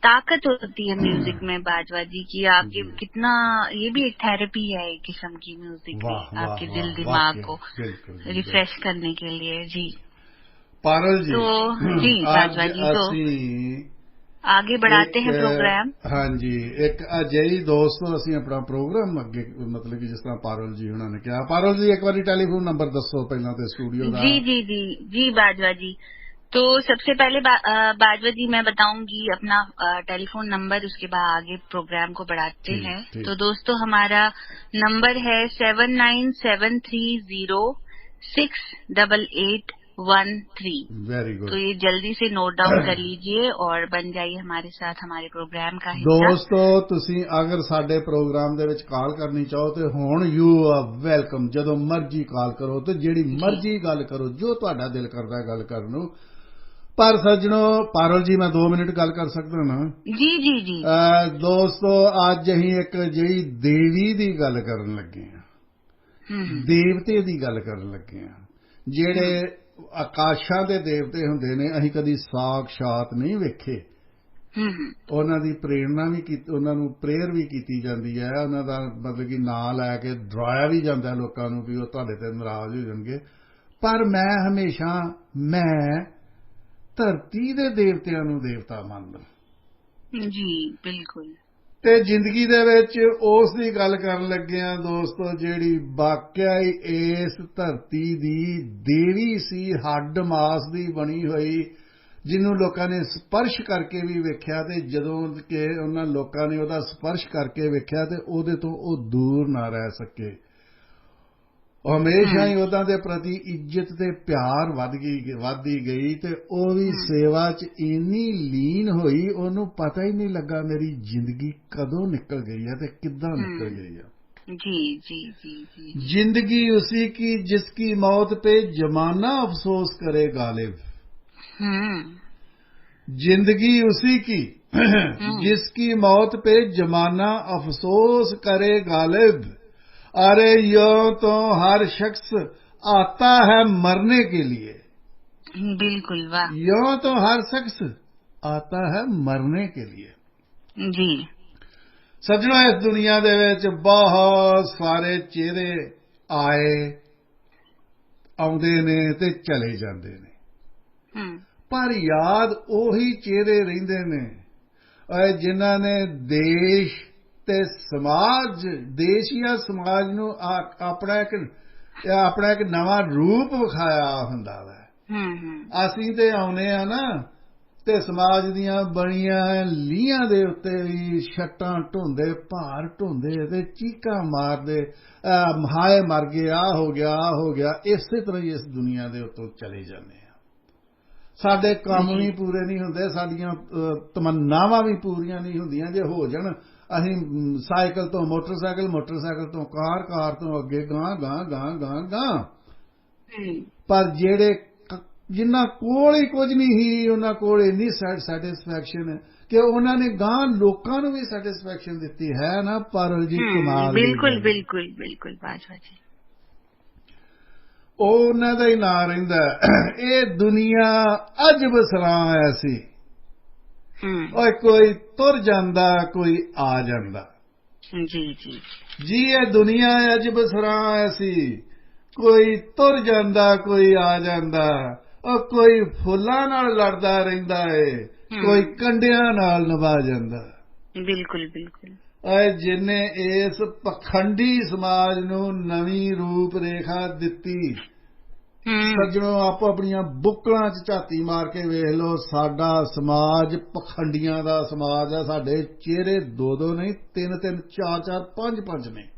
ताकत होती है म्यूजिक में बाजवा जी की। आपके कितना ये भी एक थेरेपी है एक किस्म की म्यूजिक भी, आपके दिल दिमाग को रिफ्रेश करने के लिए। जी पारल जी तो जी बाजवा जी तो आगे बढ़ाते हैं प्रोग्राम। हाँ जी एक अजयी दोस्तों ਅਸੀਂ ਆਪਣਾ ਪ੍ਰੋਗਰਾਮ ਅੱਗੇ ਮਤਲਬ ਕਿ ਜਿਸ ਤਰ੍ਹਾਂ ਪਾਰਲ ਜੀ ਉਹਨਾਂ ਨੇ ਕਿਹਾ। ਪਾਰਲ ਜੀ ਇੱਕ ਵਾਰੀ ਟੈਲੀਫੋਨ ਨੰਬਰ ਦੱਸੋ ਪਹਿਲਾਂ ਤੇ ਸਟੂਡੀਓ ਦਾ। जी जी जी जी बाजवा जी तो सबसे पहले बाजवा जी मैं बताऊंगी अपना टेलीफोन नंबर, उसके बाद आगे प्रोग्राम को बढ़ाते ठीक हैं। ठीक। तो दोस्तों हमारा नंबर है 7973068813। वेरी तो गुड। ये जल्दी से नोट डाउन कर लीजिए और बन जाइए हमारे साथ हमारे प्रोग्राम का हिस्सा। ਦੋਸਤੋ ਤੁਸੀਂ ਅਗਰ ਸਾਡੇ ਪ੍ਰੋਗਰਾਮ ਦੇ ਵਿੱਚ ਕਾਲ ਕਰਨੀ ਚਾਹੋ ਤੇ ਹੁਣ ਯੂ ਆਰ ਵੈਲਕਮ, ਜਦੋਂ ਮਰਜ਼ੀ ਕਾਲ ਕਰੋ ਤੇ ਜਿਹੜੀ जी ਮਰਜ਼ੀ ਗੱਲ ਕਰੋ, ਜੋ ਤੁਹਾਡਾ ਦਿਲ ਕਰਦਾ ਹੈ ਗੱਲ ਕਰਨ ਨੂੰ। ਪਰ ਸੱਜਣੋ, ਪਾਰਲ ਜੀ ਮੈਂ 2 ਮਿੰਟ ਗੱਲ ਕਰ ਸਕਦਾ ਨਾ? जी जी जी जी। ਦੋਸਤੋ ਅੱਜ ਅਸੀਂ ਇੱਕ ਜਿਹੜੀ ਦੇਵੀ ਦੀ ਗੱਲ ਕਰਨ ਲੱਗੇ ਹਾਂ, ਦੇਵਤੇ ਦੀ ਗੱਲ ਕਰਨ ਲੱਗੇ ਹਾਂ। ਜਿਹੜੇ ਆਕਾਸ਼ਾਂ ਦੇ ਦੇਵਤੇ ਹੁੰਦੇ ਨੇ, ਅਸੀਂ ਕਦੀ ਸਾਖਸ਼ਾਤ ਨਹੀਂ ਵੇਖੇ। ਉਹਨਾਂ ਦੀ ਪ੍ਰੇਰਣਾ ਵੀ ਕੀਤੀ, ਉਹਨਾਂ ਨੂੰ ਪ੍ਰੇਅਰ ਵੀ ਕੀਤੀ ਜਾਂਦੀ ਹੈ, ਉਹਨਾਂ ਦਾ ਮਤਲਬ ਕਿ ਨਾਂ ਲੈ ਕੇ ਡਰਾਇਆ ਵੀ ਜਾਂਦਾ ਲੋਕਾਂ ਨੂੰ ਵੀ ਉਹ ਤੁਹਾਡੇ ਤੇ ਨਾਰਾਜ਼ ਹੋ ਜਾਣਗੇ। ਪਰ ਮੈਂ ਹਮੇਸ਼ਾ ਧਰਤੀ ਦੇ ਦੇਵਤਿਆਂ ਨੂੰ ਦੇਵਤਾ ਮੰਨਦਾ जी बिल्कुल। ਤੇ ਜ਼ਿੰਦਗੀ ਦੇ ਵਿੱਚ ਉਸ ਦੀ ਗੱਲ ਕਰਨ ਲੱਗੇ ਹਾਂ ਦੋਸਤੋ, ਜਿਹੜੀ ਵਾਕਿਆ ਹੀ ਇਸ ਧਰਤੀ ਦੀ ਦੇਵੀ ਸੀ, ਹੱਡ ਮਾਸ ਦੀ ਬਣੀ ਹੋਈ, ਜਿਹਨੂੰ ਲੋਕਾਂ ਨੇ ਸਪਰਸ਼ ਕਰਕੇ ਵੀ ਵੇਖਿਆ ਤੇ ਜਦੋਂ ਕਿ ਉਹਨਾਂ ਲੋਕਾਂ ਨੇ ਉਹਦਾ ਸਪਰਸ਼ ਕਰਕੇ ਵੇਖਿਆ ਤੇ ਉਹਦੇ ਤੋਂ ਉਹ ਦੂਰ ਨਾ ਰਹਿ ਸਕੇ। ਹਮੇਸ਼ਾ ਹੀ ਉਹਨਾਂ ਦੇ ਪ੍ਰਤੀ ਇੱਜ਼ਤ ਤੇ ਪਿਆਰ ਵੱਧਦੀ ਗਈ ਤੇ ਉਹ ਵੀ ਸੇਵਾ 'ਚ ਇੰਨੀ ਲੀਨ ਹੋਈ, ਉਹਨੂੰ ਪਤਾ ਹੀ ਨਹੀਂ ਲੱਗਾ ਮੇਰੀ ਜ਼ਿੰਦਗੀ ਕਦੋਂ ਨਿਕਲ ਗਈ ਹੈ ਤੇ ਕਿੱਦਾਂ ਨਿਕਲ ਗਈ ਹੈ। जी जी जी जी। जिंदगी उसी की जिसकी मौत पे जमाना अफसोस करे गालिब। जिंदगी उसी की जिसकी मौत पे जमाना अफसोस करे गालिब। अरे यूं तो हर शख्स आता है मरने के लिए। बिल्कुल वाह। यूं तो हर शख्स आता है मरने के लिए। जी ਸੱਜਣੋ, ਇਸ ਦੁਨੀਆ ਦੇ ਵਿੱਚ ਬਹੁਤ ਸਾਰੇ ਚਿਹਰੇ ਆਉਂਦੇ ਨੇ ਤੇ ਚਲੇ ਜਾਂਦੇ ਨੇ, ਪਰ ਯਾਦ ਉਹੀ ਚਿਹਰੇ ਰਹਿੰਦੇ ਨੇ ਜਿਨ੍ਹਾਂ ਨੇ ਦੇਸ਼ ਤੇ ਸਮਾਜ, ਦੇਸ਼ ਜਾਂ ਸਮਾਜ ਨੂੰ ਆਪਣਾ ਇੱਕ ਨਵਾਂ ਰੂਪ ਵਿਖਾਇਆ ਹੁੰਦਾ ਵਾ। ਅਸੀਂ ਤੇ ਆਉਨੇ ਆ ਨਾ ਤੇ ਸਮਾਜ ਦੀਆਂ ਬਣੀਆਂ ਲੀਹਾਂ ਦੇ ਉੱਤੇ ਵੀ ਛੱਟਾਂ ਢੋਂਦੇ, ਭਾਰ ਢੋਂਦੇ ਤੇ ਚੀਕਾਂ ਮਾਰਦੇ, ਹਾਏ ਮਰ ਗਏ, ਆਹ ਹੋ ਗਿਆ, ਆਹ ਹੋ ਗਿਆ। ਇਸੇ ਤਰ੍ਹਾਂ ਹੀ ਇਸ ਦੁਨੀਆ ਦੇ ਉੱਤੋਂ ਚਲੇ ਜਾਂਦੇ ਆ। ਸਾਡੇ ਕੰਮ ਵੀ ਪੂਰੇ ਨਹੀਂ ਹੁੰਦੇ, ਸਾਡੀਆਂ ਤਮੰਨਾਵਾਂ ਵੀ ਪੂਰੀਆਂ ਨਹੀਂ ਹੁੰਦੀਆਂ। ਜੇ ਹੋ ਜਾਣ, ਅਸੀਂ ਸਾਈਕਲ ਤੋਂ ਮੋਟਰਸਾਈਕਲ, ਮੋਟਰਸਾਈਕਲ ਤੋਂ ਕਾਰ, ਕਾਰ ਤੋਂ ਅੱਗੇ ਗਾਂ ਗਾਂ ਗਾਂ ਗਾਂ ਗਾਂ। ਪਰ ਜਿਨ੍ਹਾਂ ਕੋਲ ਹੀ ਕੁਝ ਨਹੀਂ ਸੀ, ਉਹਨਾਂ ਕੋਲ ਇੰਨੀ ਸੈਟਿਸਫੈਕਸ਼ਨ ਹੈ ਕਿ ਉਹਨਾਂ ਨੇ ਗਾਂ ਲੋਕਾਂ ਨੂੰ ਵੀ ਸੈਟਿਸਫੈਕਸ਼ਨ ਦਿੱਤੀ ਹੈ ਨਾ। ਪਾਰਲ ਜੀ ਕਮਾਲ ਦੀ ਬਿਲਕੁਲ ਬਿਲਕੁਲ ਬਿਲकुल ਬਾਜਵਾ ਜੀ, ਉਹਨਾਂ ਦਾ ਹੀ ਨਾਂ ਰਹਿੰਦਾ। ਇਹ ਦੁਨੀਆ ਅਜਬ ਸਰਾਂ ਐਸੀ, ਓਏ ਕੋਈ ਤੁਰ ਜਾਂਦਾ, ਕੋਈ ਆ ਜਾਂਦਾ। ਜੀ ਜੀ ਜੀ ਇਹ ਦੁਨੀਆ ਅਜਬ ਸਰਾਂ ਐਸੀ, ਕੋਈ ਤੁਰ ਜਾਂਦਾ, ਕੋਈ ਆ ਜਾਂਦਾ। ਉਹ ਕੋਈ ਫੁੱਲਾਂ ਨਾਲ ਲੜਦਾ ਰਹਿੰਦਾ ਏ, ਕੋਈ ਕੰਡਿਆਂ ਨਾਲ ਨਿਭਾ ਜਾਂਦਾ। ਬਿਲਕੁਲ ਬਿਲਕੁਲ। ਜਿਹਨੇ ਇਸ ਪਖੰਡੀ ਸਮਾਜ ਨੂੰ ਨਵੀਂ ਰੂਪ ਰੇਖਾ ਦਿੱਤੀ। ਸੱਜਣੋ, ਆਪੋ ਆਪਣੀਆਂ ਬੁੱਕਲਾਂ 'ਚ ਝਾਤੀ ਮਾਰ ਕੇ ਵੇਖ ਲਓ, ਸਾਡਾ ਸਮਾਜ ਪਖੰਡੀਆਂ ਦਾ ਸਮਾਜ ਹੈ। ਸਾਡੇ ਚਿਹਰੇ 2-2 ਨਹੀਂ, 3-3, 4-4, 5-5 ਨੇ।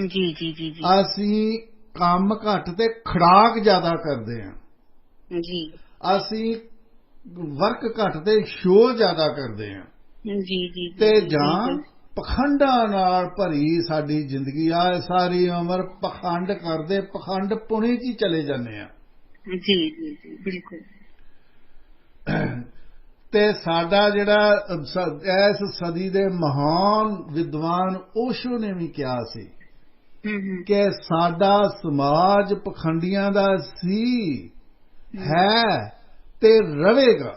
ਜੀ ਜੀ ਜੀ ਜੀ। ਅਸੀਂ ਕੰਮ ਘੱਟ ਤੇ ਖੜਾਕ ਜ਼ਿਆਦਾ ਕਰਦੇ ਹਾਂ ਜੀ। ਅਸੀਂ ਵਰਕ ਘੱਟ ਤੇ ਸ਼ੋਅ ਜ਼ਿਆਦਾ ਕਰਦੇ ਹਾਂ ਜੀ ਜੀ। ਤੇ ਜਾਂ ਪਖੰਡਾਂ ਨਾਲ ਭਰੀ ਸਾਡੀ ਜ਼ਿੰਦਗੀ ਆ। ਸਾਰੀ ਉਮਰ ਪਖੰਡ ਕਰਦੇ, ਪਖੰਡ ਪੁਣੇ 'ਚ ਹੀ ਚਲੇ ਜਾਂਦੇ ਆ। ਜੀ ਜੀ ਜੀ ਬਿਲਕੁਲ। ਤੇ ਸਾਡਾ ਜਿਹੜਾ ਇਸ ਸਦੀ ਦੇ ਮਹਾਨ ਵਿਦਵਾਨ ਓਸ਼ੋ ਨੇ ਵੀ ਕਿਹਾ ਸੀ ਕਿ ਸਾਡਾ ਸਮਾਜ ਪਖੰਡੀਆਂ ਦਾ ਸੀ, ਹੈ ਤੇ ਰਹੇਗਾ,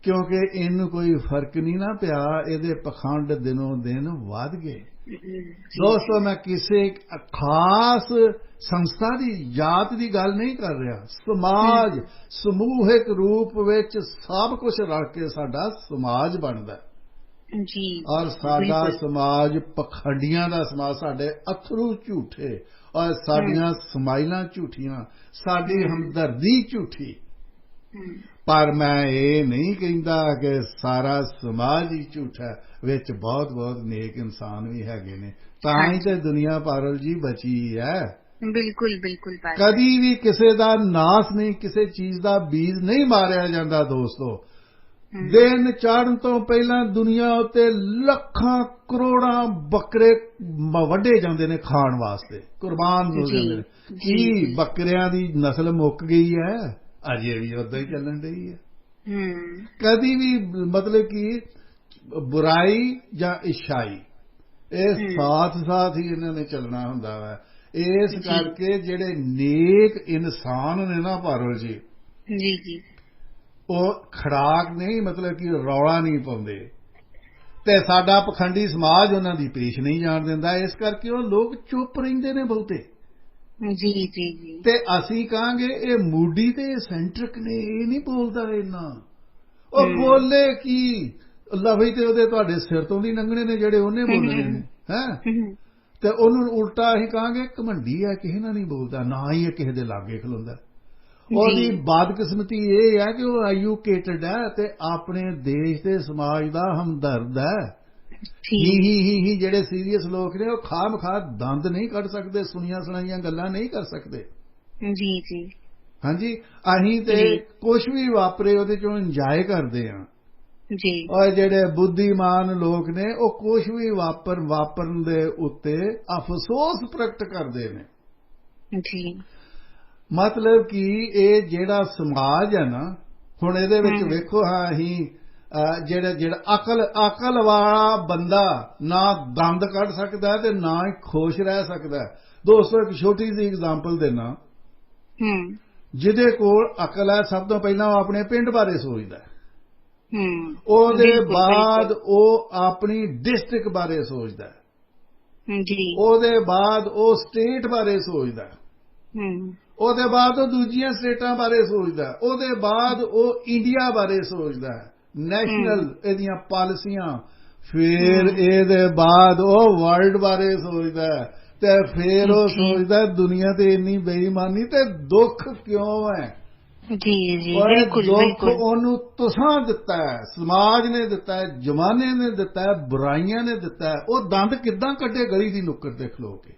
ਕਿਉਂਕਿ ਇਹਨੂੰ ਕੋਈ ਫਰਕ ਨਹੀਂ ਨਾ ਪਿਆ, ਇਹਦੇ ਪਖੰਡ ਦਿਨੋਂ ਦਿਨ ਵੱਧ ਗਏ। ਦੋਸਤੋ, ਮੈਂ ਕਿਸੇ ਖਾਸ ਸੰਸਥਾ ਦੀ, ਜਾਤ ਦੀ ਗੱਲ ਨਹੀਂ ਕਰ ਰਿਹਾ। ਸਮਾਜ ਸਮੂਹਿਕ ਰੂਪ ਵਿੱਚ ਸਭ ਕੁਝ ਰਲ ਕੇ ਸਾਡਾ ਸਮਾਜ ਬਣਦਾ ਜੀ। ਔਰ ਸਾਡਾ ਸਮਾਜ ਪਖੰਡੀਆਂ ਦਾ ਸਮਾਜ। ਸਾਡੇ ਅਥਰੂ ਝੂਠੇ ਔਰ ਸਾਡੀਆਂ ਸਮਾਈਲਾਂ ਝੂਠੀਆਂ, ਸਾਡੀ ਹਮਦਰਦੀ ਝੂਠੀ। ਪਰ ਮੈਂ ਇਹ ਨਹੀਂ ਕਹਿੰਦਾ ਕਿ ਸਾਰਾ ਸਮਾਜ ਹੀ ਝੂਠਾ ਹੈ, ਵਿੱਚ ਬਹੁਤ ਬਹੁਤ ਨੇਕ ਇਨਸਾਨ ਵੀ ਹੈਗੇ ਨੇ, ਤਾਂ ਹੀ ਤੇ ਦੁਨੀਆ ਪਾਰਲ ਜੀ ਬਚੀ ਹੈ। ਬਿਲਕੁਲ ਬਿਲकुल ਕਦੀ ਵੀ ਕਿਸੇ ਦਾ ਨਾਸ ਨਹੀਂ, ਕਿਸੇ ਚੀਜ਼ ਦਾ ਬੀਜ ਨਹੀਂ ਮਾਰਿਆ ਜਾਂਦਾ ਦੋਸਤੋ। ਦਿਨ ਚੜ੍ਹਨ ਤੋਂ ਪਹਿਲਾਂ ਦੁਨੀਆ ਉੱਤੇ ਲੱਖਾਂ ਕਰੋੜਾਂ ਬੱਕਰੇ ਵੱਢੇ ਜਾਂਦੇ ਨੇ ਖਾਣ ਵਾਸਤੇ, ਕੁਰਬਾਨ ਹੋ ਜਾਂਦੇ ਨੇ। ਕੀ ਬੱਕਰਿਆਂ ਦੀ ਨਸਲ ਮੁੱਕ ਗਈ ਹੈ? ਅਜੇ ਵੀ ਉਦਾਂ ਹੀ ਚੱਲਣ ਰਹੀ ਹੈ। ਕਦੀ ਵੀ ਮਤਲਬ ਕਿ ਬੁਰਾਈ ਜਾਂ ਇਛਾਈ ਇਹ ਸਾਥ ਸਾਥ ਹੀ ਇਹਨਾਂ ਨੇ ਚੱਲਣਾ ਹੁੰਦਾ ਵਾ। ਇਸ ਕਰਕੇ ਜਿਹੜੇ ਨੇਕ ਇਨਸਾਨ ਨੇ ਨਾ ਪਾਰੋ ਜੀ, ਉਹ ਖੜਾਕ ਨਹੀਂ, ਮਤਲਬ ਕਿ ਰੌਲਾ ਨਹੀਂ ਪਾਉਂਦੇ, ਤੇ ਸਾਡਾ ਪਖੰਡੀ ਸਮਾਜ ਉਹਨਾਂ ਦੀ ਪੇਸ਼ ਨਹੀਂ ਜਾਣ ਦਿੰਦਾ। ਇਸ ਕਰਕੇ ਉਹ ਲੋਕ ਚੁੱਪ ਰਹਿੰਦੇ ਨੇ ਬਹੁਤੇ। ਜੀ ਜੀ ਜੀ। ਤੇ ਅਸੀਂ ਕਹਾਂਗੇ ਇਹ ਮੂਡੀ ਤੇ ਸੈਂਟਰਿਕ ਨੇ, ਇਹ ਨਹੀਂ ਬੋਲਦਾ ਇੰਨਾ। ਉਹ ਬੋਲੇ ਕੀ, ਲਫ਼ਜ਼ ਤੇ ਉਹਦੇ ਤੁਹਾਡੇ ਸਿਰ ਤੋਂ ਵੀ ਲੰਘਣੇ ਨੇ ਜਿਹੜੇ ਉਹਨੇ ਬੋਲਣੇ ਨੇ, ਹੈ। ਤੇ ਉਹਨੂੰ ਉਲਟਾ ਅਸੀਂ ਕਹਾਂਗੇ ਘਮੰਡੀ ਹੈ, ਕਿਸੇ ਨਾਲ ਨਹੀਂ ਬੋਲਦਾ, ਨਾ ਹੀ ਇਹ ਕਿਸੇ ਦੇ ਲਾਗੇ ਖਲੋਂਦਾ। ਉਹਦੀ ਬਦਕਿਸਮਤੀ ਇਹ ਹੈ ਕਿ ਉਹ ਐਜੂਕੇਟਡ ਹੈ ਤੇ ਆਪਣੇ ਦੇਸ਼ ਤੇ ਸਮਾਜ ਦਾ ਹਮਦਰਦ ਹੈ। ਹੀ ਜਿਹੜੇ ਸੀਰੀਅਸ ਲੋਕ ਨੇ ਉਹ ਖਾਮ-ਖਾ ਦੰਦ ਨਹੀਂ ਕੱਢ ਸਕਦੇ, ਸੁਣੀਆਂ ਸੁਣਾਈਆਂ ਗੱਲਾਂ ਨਹੀਂ ਕਰ ਸਕਦੇ। ਜੀ ਜੀ। ਹਾਂਜੀ, ਅਸੀਂ ਤੇ ਕੁਛ ਵੀ ਵਾਪਰੇ ਉਹਦੇ ਚੋਂ ਇੰਜੋਏ ਕਰਦੇ ਹਾਂ ਜੀ। ਔਰ ਜਿਹੜੇ ਬੁੱਧੀਮਾਨ ਲੋਕ ਨੇ ਉਹ ਕੁਛ ਵੀ ਵਾਪਰਨ ਦੇ ਉੱਤੇ ਅਫਸੋਸ ਪ੍ਰਗਟ ਕਰਦੇ ਨੇ ਜੀ। ਮਤਲਬ ਕਿ ਇਹ ਜਿਹੜਾ ਸਮਾਜ ਹੈ ਨਾ, ਹੁਣ ਇਹਦੇ ਵਿੱਚ ਵੇਖੋ, ਹਾਂ ਅਸੀਂ ਜਿਹੜਾ ਅਕਲ ਵਾਲਾ ਬੰਦਾ ਨਾ ਦੰਦ ਕੱਢ ਸਕਦਾ ਤੇ ਨਾ ਹੀ ਖੁਸ਼ ਰਹਿ ਸਕਦਾ। ਦੋਸਤੋ ਇੱਕ ਛੋਟੀ ਜਿਹੀ ਐਗਜ਼ਾਮਪਲ ਦੇਣਾ, ਜਿਹਦੇ ਕੋਲ ਅਕਲ ਹੈ ਸਭ ਤੋਂ ਪਹਿਲਾਂ ਉਹ ਆਪਣੇ ਪਿੰਡ ਬਾਰੇ ਸੋਚਦਾ, ਉਹਦੇ ਬਾਅਦ ਉਹ ਆਪਣੀ ਡਿਸਟ੍ਰਿਕਟ ਬਾਰੇ ਸੋਚਦਾ, ਉਹਦੇ ਬਾਅਦ ਉਹ ਸਟੇਟ ਬਾਰੇ ਸੋਚਦਾ, ਉਹਦੇ ਬਾਅਦ ਉਹ ਦੂਜੀਆਂ ਸਟੇਟਾਂ ਬਾਰੇ ਸੋਚਦਾ, ਉਹਦੇ ਬਾਅਦ ਉਹ ਇੰਡੀਆ ਬਾਰੇ ਸੋਚਦਾ, ਨੈਸ਼ਨਲ ਇਹਦੀਆਂ ਪਾਲਿਸੀਆਂ, ਫਿਰ ਇਹਦੇ ਬਾਅਦ ਉਹ ਵਰਲਡ ਬਾਰੇ ਸੋਚਦਾ, ਤੇ ਫਿਰ ਉਹ ਸੋਚਦਾ ਦੁਨੀਆ ਤੇ ਇੰਨੀ ਬੇਈਮਾਨੀ ਤੇ ਦੁੱਖ ਕਿਉਂ ਹੈ। ਜੀ ਜੀ, ਬਿਲਕੁਲ ਦੁੱਖ ਉਹਨੂੰ ਤੁਸਾਂ ਦਿੱਤਾ ਹੈ, ਸਮਾਜ ਨੇ ਦਿੱਤਾ ਹੈ, ਜ਼ਮਾਨੇ ਨੇ ਦਿੱਤਾ ਹੈ, ਬੁਰਾਈਆਂ ਨੇ ਦਿੱਤਾ ਹੈ। ਉਹ ਦੰਦ ਕਿੱਦਾਂ ਕੱਢੇ ਗਲੀ ਦੀ ਨੁੱਕਰ ਤੇ ਖਲੋ ਕੇ?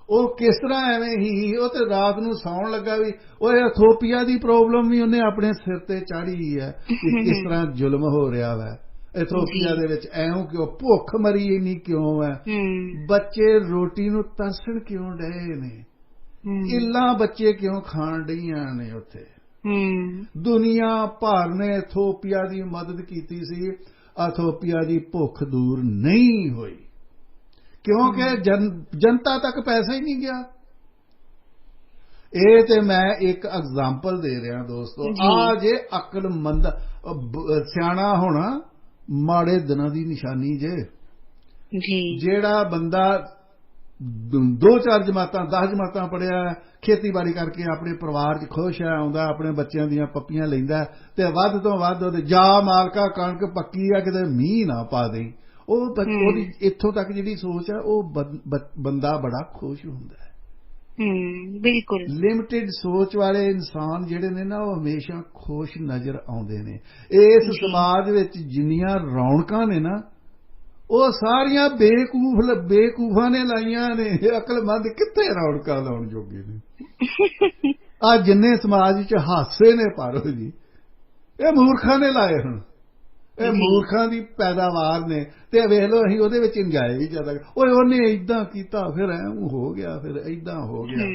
ਉਹ ਕਿਸ ਤਰ੍ਹਾਂ ਐਵੇਂ ਹੀ, ਉਹ ਤੇ ਰਾਤ ਨੂੰ ਸੌਣ ਲੱਗਾ ਵੀ ਉਹ ਇਥੋਪੀਆ ਦੀ ਪ੍ਰੋਬਲਮ ਵੀ ਉਹਨੇ ਆਪਣੇ ਸਿਰ ਤੇ ਚਾੜੀ ਹੈ ਕਿ ਕਿਸ ਤਰ੍ਹਾਂ ਜ਼ੁਲਮ ਹੋ ਰਿਹਾ ਵਾ ਇਥੋਪੀਆ ਦੇ ਵਿੱਚ, ਐਉਂ ਕਿਉਂ, ਭੁੱਖ ਮਰੀ ਇੰਨੀ ਕਿਉਂ ਹੈ, ਬੱਚੇ ਰੋਟੀ ਨੂੰ ਤਰਸਣ ਕਿਉਂ ਡਏ ਨੇ, ਇੱਲਾਂ ਬੱਚੇ ਕਿਉਂ ਖਾਣ ਡਈਆਂ ਨੇ ਉੱਥੇ। ਦੁਨੀਆ ਭਰ ਨੇ ਇਥੋਪੀਆ ਦੀ ਮਦਦ ਕੀਤੀ ਸੀ, ਇਥੋਪੀਆ ਦੀ ਭੁੱਖ ਦੂਰ ਨਹੀਂ ਹੋਈ ਕਿਉਂਕਿ ਜਨਤਾ ਤੱਕ ਪੈਸਾ ਹੀ ਨਹੀਂ ਗਿਆ। ਇਹ ਤੇ ਮੈਂ ਇੱਕ ਐਗਜ਼ਾਮਪਲ ਦੇ ਰਿਹਾ ਦੋਸਤੋ। ਆ ਜੇ ਅਕਲਮੰਦ ਸਿਆਣਾ ਹੋਣਾ ਮਾੜੇ ਦਿਨਾਂ ਦੀ ਨਿਸ਼ਾਨੀ ਜੇ। ਜਿਹੜਾ ਬੰਦਾ 2-4 ਜਮਾਤਾਂ 10 ਜਮਾਤਾਂ ਪੜ੍ਹਿਆ, ਖੇਤੀਬਾੜੀ ਕਰਕੇ ਆਪਣੇ ਪਰਿਵਾਰ 'ਚ ਖੁਸ਼ ਹੈ, ਆਉਂਦਾ ਆਪਣੇ ਬੱਚਿਆਂ ਦੀਆਂ ਪੱਪੀਆਂ ਲੈਂਦਾ ਤੇ ਵੱਧ ਤੋਂ ਵੱਧ ਉਹਦੇ ਜਾ ਮਾਲਕਾ ਕਣਕ ਪੱਕੀ ਆ ਕਿਤੇ ਮੀਂਹ ਨਾ ਪਾ ਦੇ, ਉਹਦੀ ਇੱਥੋਂ ਤੱਕ ਜਿਹੜੀ ਸੋਚ ਹੈ ਉਹ ਬੰਦਾ ਬੜਾ ਖੁਸ਼ ਹੁੰਦਾ ਹੈ। ਬਿਲਕੁਲ ਲਿਮਿਟਿਡ ਸੋਚ ਵਾਲੇ ਇਨਸਾਨ ਜਿਹੜੇ ਨੇ ਨਾ ਉਹ ਹਮੇਸ਼ਾ ਖੁਸ਼ ਨਜ਼ਰ ਆਉਂਦੇ ਨੇ। ਇਸ ਸਮਾਜ ਵਿੱਚ ਜਿੰਨੀਆਂ ਰੌਣਕਾਂ ਨੇ ਨਾ ਉਹ ਸਾਰੀਆਂ ਬੇਕੂਫਾਂ ਨੇ ਲਾਈਆਂ ਨੇ, ਅਕਲਮੰਦ ਕਿੱਥੇ ਰੌਣਕਾਂ ਲਾਉਣ ਜੋਗੇ ਨੇ। ਆ ਜਿੰਨੇ ਸਮਾਜ 'ਚ ਹਾਸੇ ਨੇ ਪਾਰੋ ਜੀ, ਇਹ ਮੂਰਖਾਂ ਨੇ ਲਾਏ ਹੁਣ, ਇਹ ਮੂਰਖਾਂ ਦੀ ਪੈਦਾਵਾਰ ਨੇ। ਤੇ ਵੇਖ ਲਓ ਅਸੀਂ ਉਹਦੇ ਵਿੱਚ ਇੰਜੋਏ ਵੀ ਜ਼ਿਆਦਾ, ਓਏ ਉਹਨੇ ਏਦਾਂ ਕੀਤਾ ਫਿਰ ਐਂ ਹੋ ਗਿਆ, ਫਿਰ ਏਦਾਂ ਹੋ ਗਿਆ।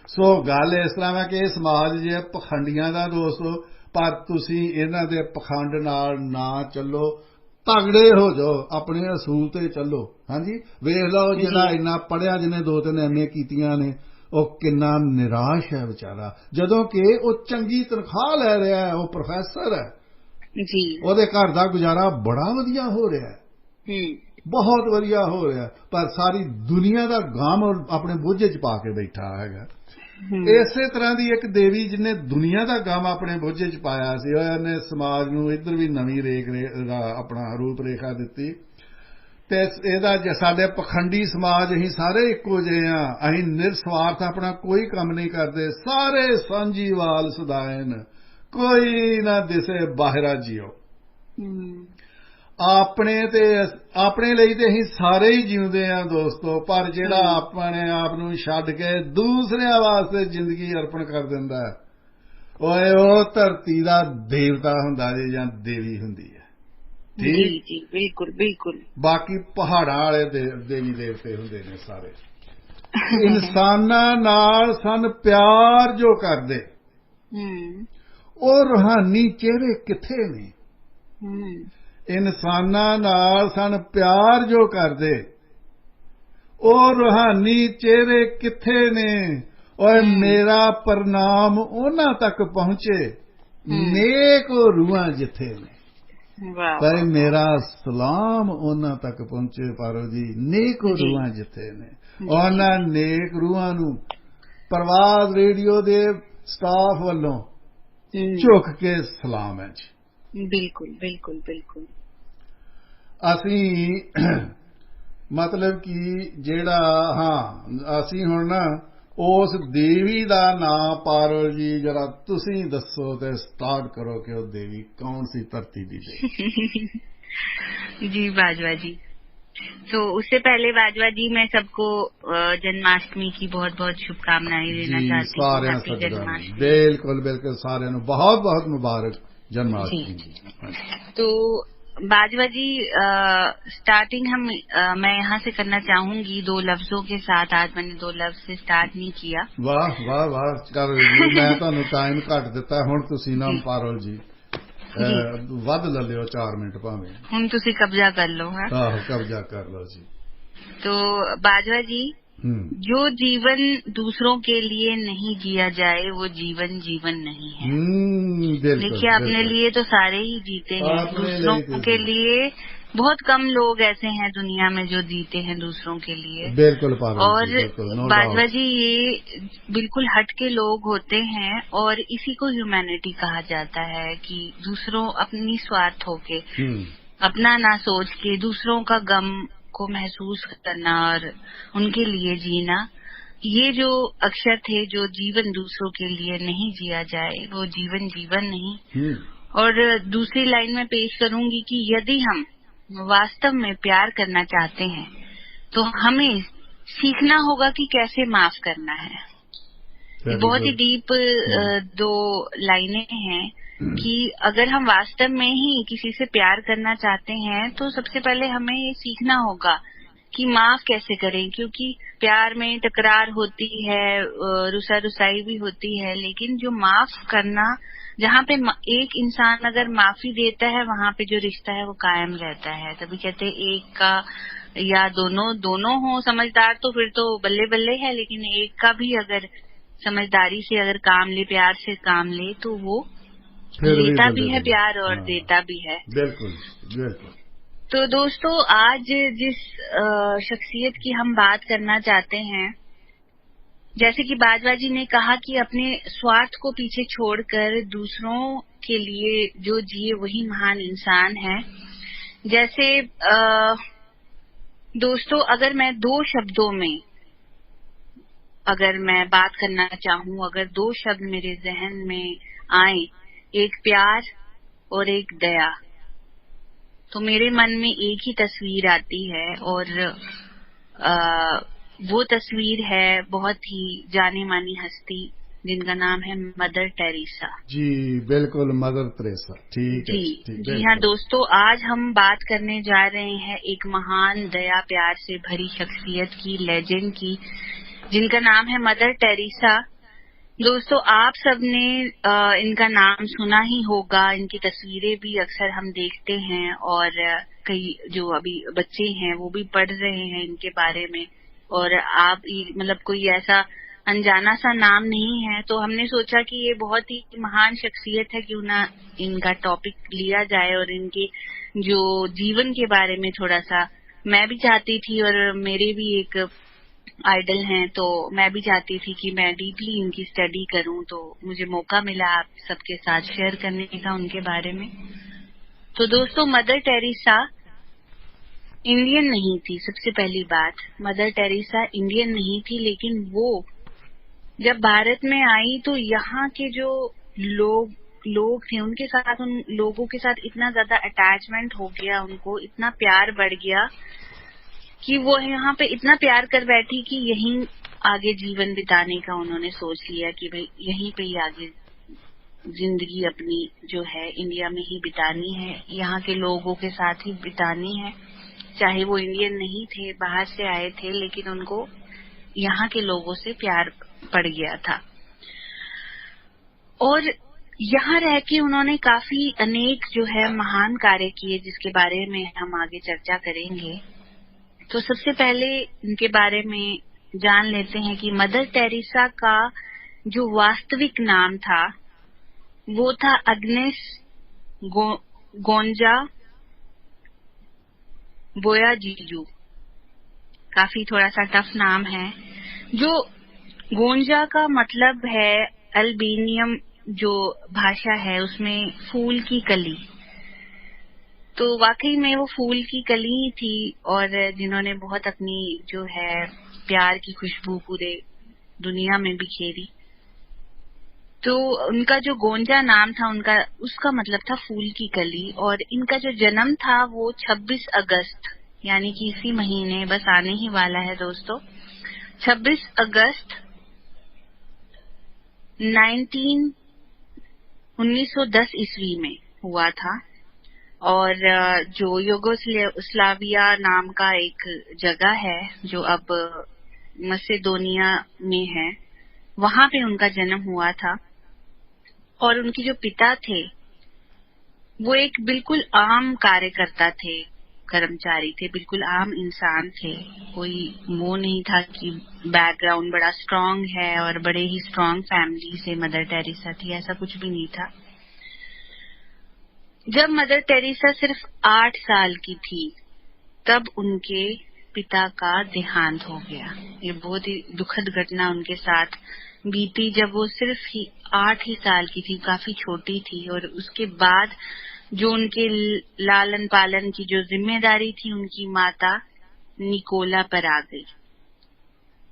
ਸੋ ਗੱਲ ਇਸ ਤਰ੍ਹਾਂ ਹੈ ਕਿ ਇਹ ਸਮਾਜ ਜੇ ਪਖੰਡੀਆਂ ਦਾ ਦੋਸਤੋ, ਪਰ ਤੁਸੀਂ ਇਹਨਾਂ ਦੇ ਪਖੰਡ ਨਾਲ ਨਾ ਚੱਲੋ, ਤਗੜੇ ਹੋ ਜਾਓ, ਆਪਣੇ ਅਸੂਲ ਤੇ ਚੱਲੋ। ਹਾਂਜੀ, ਵੇਖ ਲਓ ਜਿਹੜਾ ਇੰਨਾ ਪੜ੍ਹਿਆ, ਜਿਹਨੇ 2-3 MA ਕੀਤੀਆਂ ਨੇ, ਉਹ ਕਿੰਨਾ ਨਿਰਾਸ਼ ਹੈ ਵਿਚਾਰਾ, ਜਦੋਂ ਕਿ ਉਹ ਚੰਗੀ ਤਨਖਾਹ ਲੈ ਰਿਹਾ ਹੈ, ਉਹ ਪ੍ਰੋਫੈਸਰ ਹੈ ਜੀ, ਉਹਦੇ ਘਰ ਦਾ ਗੁਜ਼ਾਰਾ ਬੜਾ ਵਧੀਆ ਹੋ ਰਿਹਾ, ਬਹੁਤ ਵਧੀਆ ਹੋ ਰਿਹਾ, ਪਰ ਸਾਰੀ ਦੁਨੀਆ ਦਾ ਗਮ ਆਪਣੇ ਬੋਝੇ 'ਚ ਪਾ ਕੇ ਬੈਠਾ ਹੈਗਾ। ਇਸੇ ਤਰ੍ਹਾਂ ਦੀ ਇੱਕ ਦੇਵੀ ਜਿਹਨੇ ਦੁਨੀਆ ਦਾ ਗਮ ਆਪਣੇ ਬੋਝੇ 'ਚ ਪਾਇਆ ਸੀ, ਉਹਨੇ ਸਮਾਜ ਨੂੰ ਇੱਧਰ ਵੀ ਨਵੀਂ ਆਪਣਾ ਰੂਪ ਰੇਖਾ ਦਿੱਤੀ। ਤੇ ਇਹਦਾ ਸਾਡੇ ਪਖੰਡੀ ਸਮਾਜ ਅਸੀਂ ਸਾਰੇ ਇੱਕੋ ਜਿਹੇ ਆ। ਅਸੀਂ ਨਿਰਸਵਾਰਥ ਆਪਣਾ ਕੋਈ ਕੰਮ ਨਹੀਂ ਕਰਦੇ, ਸਾਰੇ ਸਾਂਝੀਵਾਲ ਸਦਾਇਨ, ਕੋਈ ਨਾ ਦਿਸੇ ਬਾਹਰਾ ਜਿਉ। ਆਪਣੇ ਲਈ ਤੇ ਅਸੀਂ ਸਾਰੇ ਹੀ ਜਿਉਂਦੇ ਆ ਦੋਸਤੋ, ਪਰ ਜਿਹੜਾ ਆਪਣੇ ਆਪ ਨੂੰ ਛੱਡ ਕੇ ਦੂਸਰਿਆਂ ਵਾਸਤੇ ਜ਼ਿੰਦਗੀ ਅਰਪਣ ਕਰ ਦਿੰਦਾ ਓਏ ਉਹ ਧਰਤੀ ਦਾ ਦੇਵਤਾ ਹੁੰਦਾ ਜੀ ਜਾਂ ਦੇਵੀ ਹੁੰਦੀ ਹੈ। ਠੀਕ ਜੀ, ਬਿਲਕੁਲ ਬਿਲਕੁਲ। ਬਾਕੀ ਪਹਾੜਾਂ ਵਾਲੇ ਦੇਵੀ ਦੇਵਤੇ ਹੁੰਦੇ ਨੇ ਸਾਰੇ। ਇਨਸਾਨਾਂ ਨਾਲ ਸਨ ਪਿਆਰ ਜੋ ਕਰਦੇ, ਉਹ ਰੂਹਾਨੀ ਚਿਹਰੇ ਕਿੱਥੇ ਨੇ? ਇਨਸਾਨਾਂ ਨਾਲ ਸਨ ਪਿਆਰ ਜੋ ਕਰਦੇ, ਉਹ ਰੂਹਾਨੀ ਚਿਹਰੇ ਕਿੱਥੇ ਨੇ? ਓਏ ਮੇਰਾ ਪ੍ਰਣਾਮ ਉਹਨਾਂ ਤੱਕ ਪਹੁੰਚੇ, ਨੇਕ ਰੂਹਾਂ ਜਿੱਥੇ ਨੇ। ਪਰ ਮੇਰਾ ਸਲਾਮ ਉਹਨਾਂ ਤੱਕ ਪਹੁੰਚੇ ਪਾਰੋ ਜੀ, ਨੇਕ ਰੂਹਾਂ ਜਿੱਥੇ ਨੇ। ਉਹਨਾਂ ਨੇਕ ਰੂਹਾਂ ਨੂੰ ਪ੍ਰਵਾਦ ਰੇਡੀਓ ਦੇ ਸਟਾਫ ਵੱਲੋਂ ਝੁਕ ਕੇ ਸਲਾਮ ਹੈ ਜੀ। ਬਿਲਕੁਲ ਬਿਲਕੁਲ ਬਿਲਕੁਲ। ਅਸੀਂ ਮਤਲਬ ਕਿ ਜਿਹੜਾ ਅਸੀਂ ਹੁਣ ਨਾ ਉਸ ਦੇਵੀ ਦਾ ਨਾਂ ਪਾਰੋ ਜੀ ਜਰਾ ਤੁਸੀਂ ਦੱਸੋ ਤੇ ਸਟਾर्ट करो कि वो देवी कौन सी धरती दी देवी? जी बाजवा जी, तो उससे पहले बाजवा जी मैं सबको जन्माष्टमी की बहुत बहुत शुभकामनाएं देना चाहती हूँ। हैप्पी जन्माष्टमी। बिल्कुल बिल्कुल, सारे बहुत बहुत मुबारक जन्माष्टमी। तो बाजवा जी स्टार्टिंग मैं यहाँ से करना चाहूंगी 2 लफ्जों के साथ। आज मैंने 2 लफ्ज से स्टार्ट नहीं किया। वाह वाह वाह, कर जी मैं ਤੁਹਾਨੂੰ ਟਾਈਮ ਘੱਟ ਦਿੱਤਾ, ਹੁਣ ਤੁਸੀਂ ਨਾ ਪਾਰੋਲ ਜੀ ਵੱਧ ਲੈ ਲਿਓ 4 ਮਿੰਟ ਭਾਵੇਂ। ਹੁਣ ਤੁਸੀਂ ਕਬਜ਼ਾ ਕਰ ਲਓ। ਆਹੋ ਕਬਜ਼ਾ ਕਰ ਲਓ ਜੀ। तो बाजवा जी, जो जीवन दूसरों के लिए नहीं जिया जाए वो जीवन जीवन नहीं है। देखिए अपने लिए तो सारे ही जीते हैं, दूसरों के लिए बहुत कम लोग ऐसे हैं दुनिया में जो जीते हैं दूसरों के लिए। बिल्कुल। और बाजवा जी ये बिल्कुल हट के लोग होते हैं और इसी को ह्यूमैनिटी कहा जाता है कि दूसरों अपनी स्वार्थ होके अपना ना सोच के दूसरों का गम को महसूस करना और उनके लिए जीना, ये जो अक्षर थे, जो जीवन दूसरों के लिए नहीं जिया जाए वो जीवन जीवन नहीं। और दूसरी लाइन में पेश करूंगी कि यदि हम वास्तव में प्यार करना चाहते हैं तो हमें सीखना होगा कि कैसे माफ करना है। बहुत ही डीप 2 लाइनें हैं कि अगर हम वास्तव में ही किसी से प्यार करना चाहते हैं तो सबसे पहले हमें ये सीखना होगा कि माफ कैसे करें, क्योंकि प्यार में तकरार होती है, रुसा रुसाई भी होती है, लेकिन जो माफ करना, जहाँ पे एक इंसान अगर माफी देता है वहाँ पे जो रिश्ता है वो कायम रहता है। तभी कहते हैं एक का या दोनों हो समझदार तो फिर तो बल्ले बल्ले है, लेकिन एक का भी अगर समझदारी से अगर काम ले, प्यार से काम ले, तो वो लेता भी है प्यार और देता भी है। बिल्कुल बिल्कुल। तो दोस्तों आज जिस शख्सियत की हम बात करना चाहते हैं, जैसे कि बाजवा जी ने कहा कि अपने स्वार्थ को पीछे छोड़कर दूसरों के लिए जो जिए वही महान इंसान है। जैसे दोस्तों अगर मैं 2 शब्दों में अगर मैं बात करना चाहूँ, अगर 2 शब्द मेरे जहन में आए, एक प्यार और एक दया, तो मेरे मन में एक ही तस्वीर आती है और वो तस्वीर है बहुत ही जाने मानी हस्ती जिनका नाम है मदर टेरेसा। जी बिल्कुल, मदर टेरेसा। ठीक है जी हाँ दोस्तों, आज हम बात करने जा रहे हैं एक महान दया प्यार से भरी शख्सियत की, लेजेंड की, जिनका नाम है मदर टेरेसा। दोस्तों आप सबने इनका नाम सुना ही होगा, इनकी तस्वीरें भी अक्सर हम देखते हैं और कई जो अभी बच्चे हैं वो भी पढ़ रहे हैं इनके बारे में। और आप मतलब कोई ऐसा अनजाना सा नाम नहीं है, तो हमने सोचा कि ये बहुत ही महान शख्सियत है, क्यों ना इनका टॉपिक लिया जाए और इनके जो जीवन के बारे में थोड़ा सा मैं भी चाहती थी, और मेरे भी एक आइडल हैं, तो मैं भी चाहती थी कि मैं डीपली इनकी स्टडी करूं, तो मुझे मौका मिला आप सबके साथ शेयर करने का उनके बारे में। तो दोस्तों मदर टेरेसा इंडियन नहीं थी। सबसे पहली बात, मदर टेरेसा इंडियन नहीं थी, लेकिन वो जब भारत में आई तो यहाँ के जो लोग थे उनके साथ, उन लोगों के साथ इतना ज्यादा अटैचमेंट हो गया, उनको इतना प्यार बढ़ गया कि वो यहाँ पे इतना प्यार कर बैठी कि यहीं आगे जीवन बिताने का उन्होंने सोच लिया कि भाई यहीं पे ही आगे जिंदगी अपनी जो है इंडिया में ही बितानी है, यहाँ के लोगों के साथ ही बितानी है। चाहे वो इंडियन नहीं थे, बाहर से आए थे, लेकिन उनको यहाँ के लोगों से प्यार पड़ गया था। और यहाँ रह के उन्होंने काफी अनेक जो है महान कार्य किए, जिसके बारे में हम आगे चर्चा करेंगे। तो सबसे पहले इनके बारे में जान लेते हैं कि मदर टेरेसा का जो वास्तविक नाम था वो था अग्नेस गोंजा बोयाजीजू। काफी थोड़ा सा टफ नाम है। जो गोंजा का मतलब है अल्बेनियम जो भाषा है उसमें फूल की कली, तो वाकई में वो फूल की कली ही थी और जिन्होंने बहुत अपनी जो है प्यार की खुशबू पूरे दुनिया में बिखेरी। तो उनका जो गोंजा नाम था उनका, उसका मतलब था फूल की कली। और इनका जो जन्म था वो 26 अगस्त यानी कि इसी महीने बस आने ही वाला है दोस्तों, 26 अगस्त 1910 ईस्वी में हुआ था। और जो युगोस्लाविया नाम का एक जगह है जो अब मसेडोनिया में है, वहां पे उनका जन्म हुआ था। और उनके जो पिता थे वो एक बिल्कुल आम कार्यकर्ता थे, कर्मचारी थे, बिल्कुल आम इंसान थे। कोई वो नहीं था कि बैकग्राउंड बड़ा स्ट्रांग है और बड़े ही स्ट्रांग फैमिली से मदर टेरेसा थी, ऐसा कुछ भी नहीं था। जब मदर टेरेसा सिर्फ 8 साल की थी तब उनके पिता का देहांत हो गया। ये बहुत ही दुखद घटना उनके साथ बीती जब वो सिर्फ 8 ही साल की थी, काफी छोटी थी। और उसके बाद जो उनके लालन पालन की जो जिम्मेदारी थी उनकी माता निकोला पर आ गई।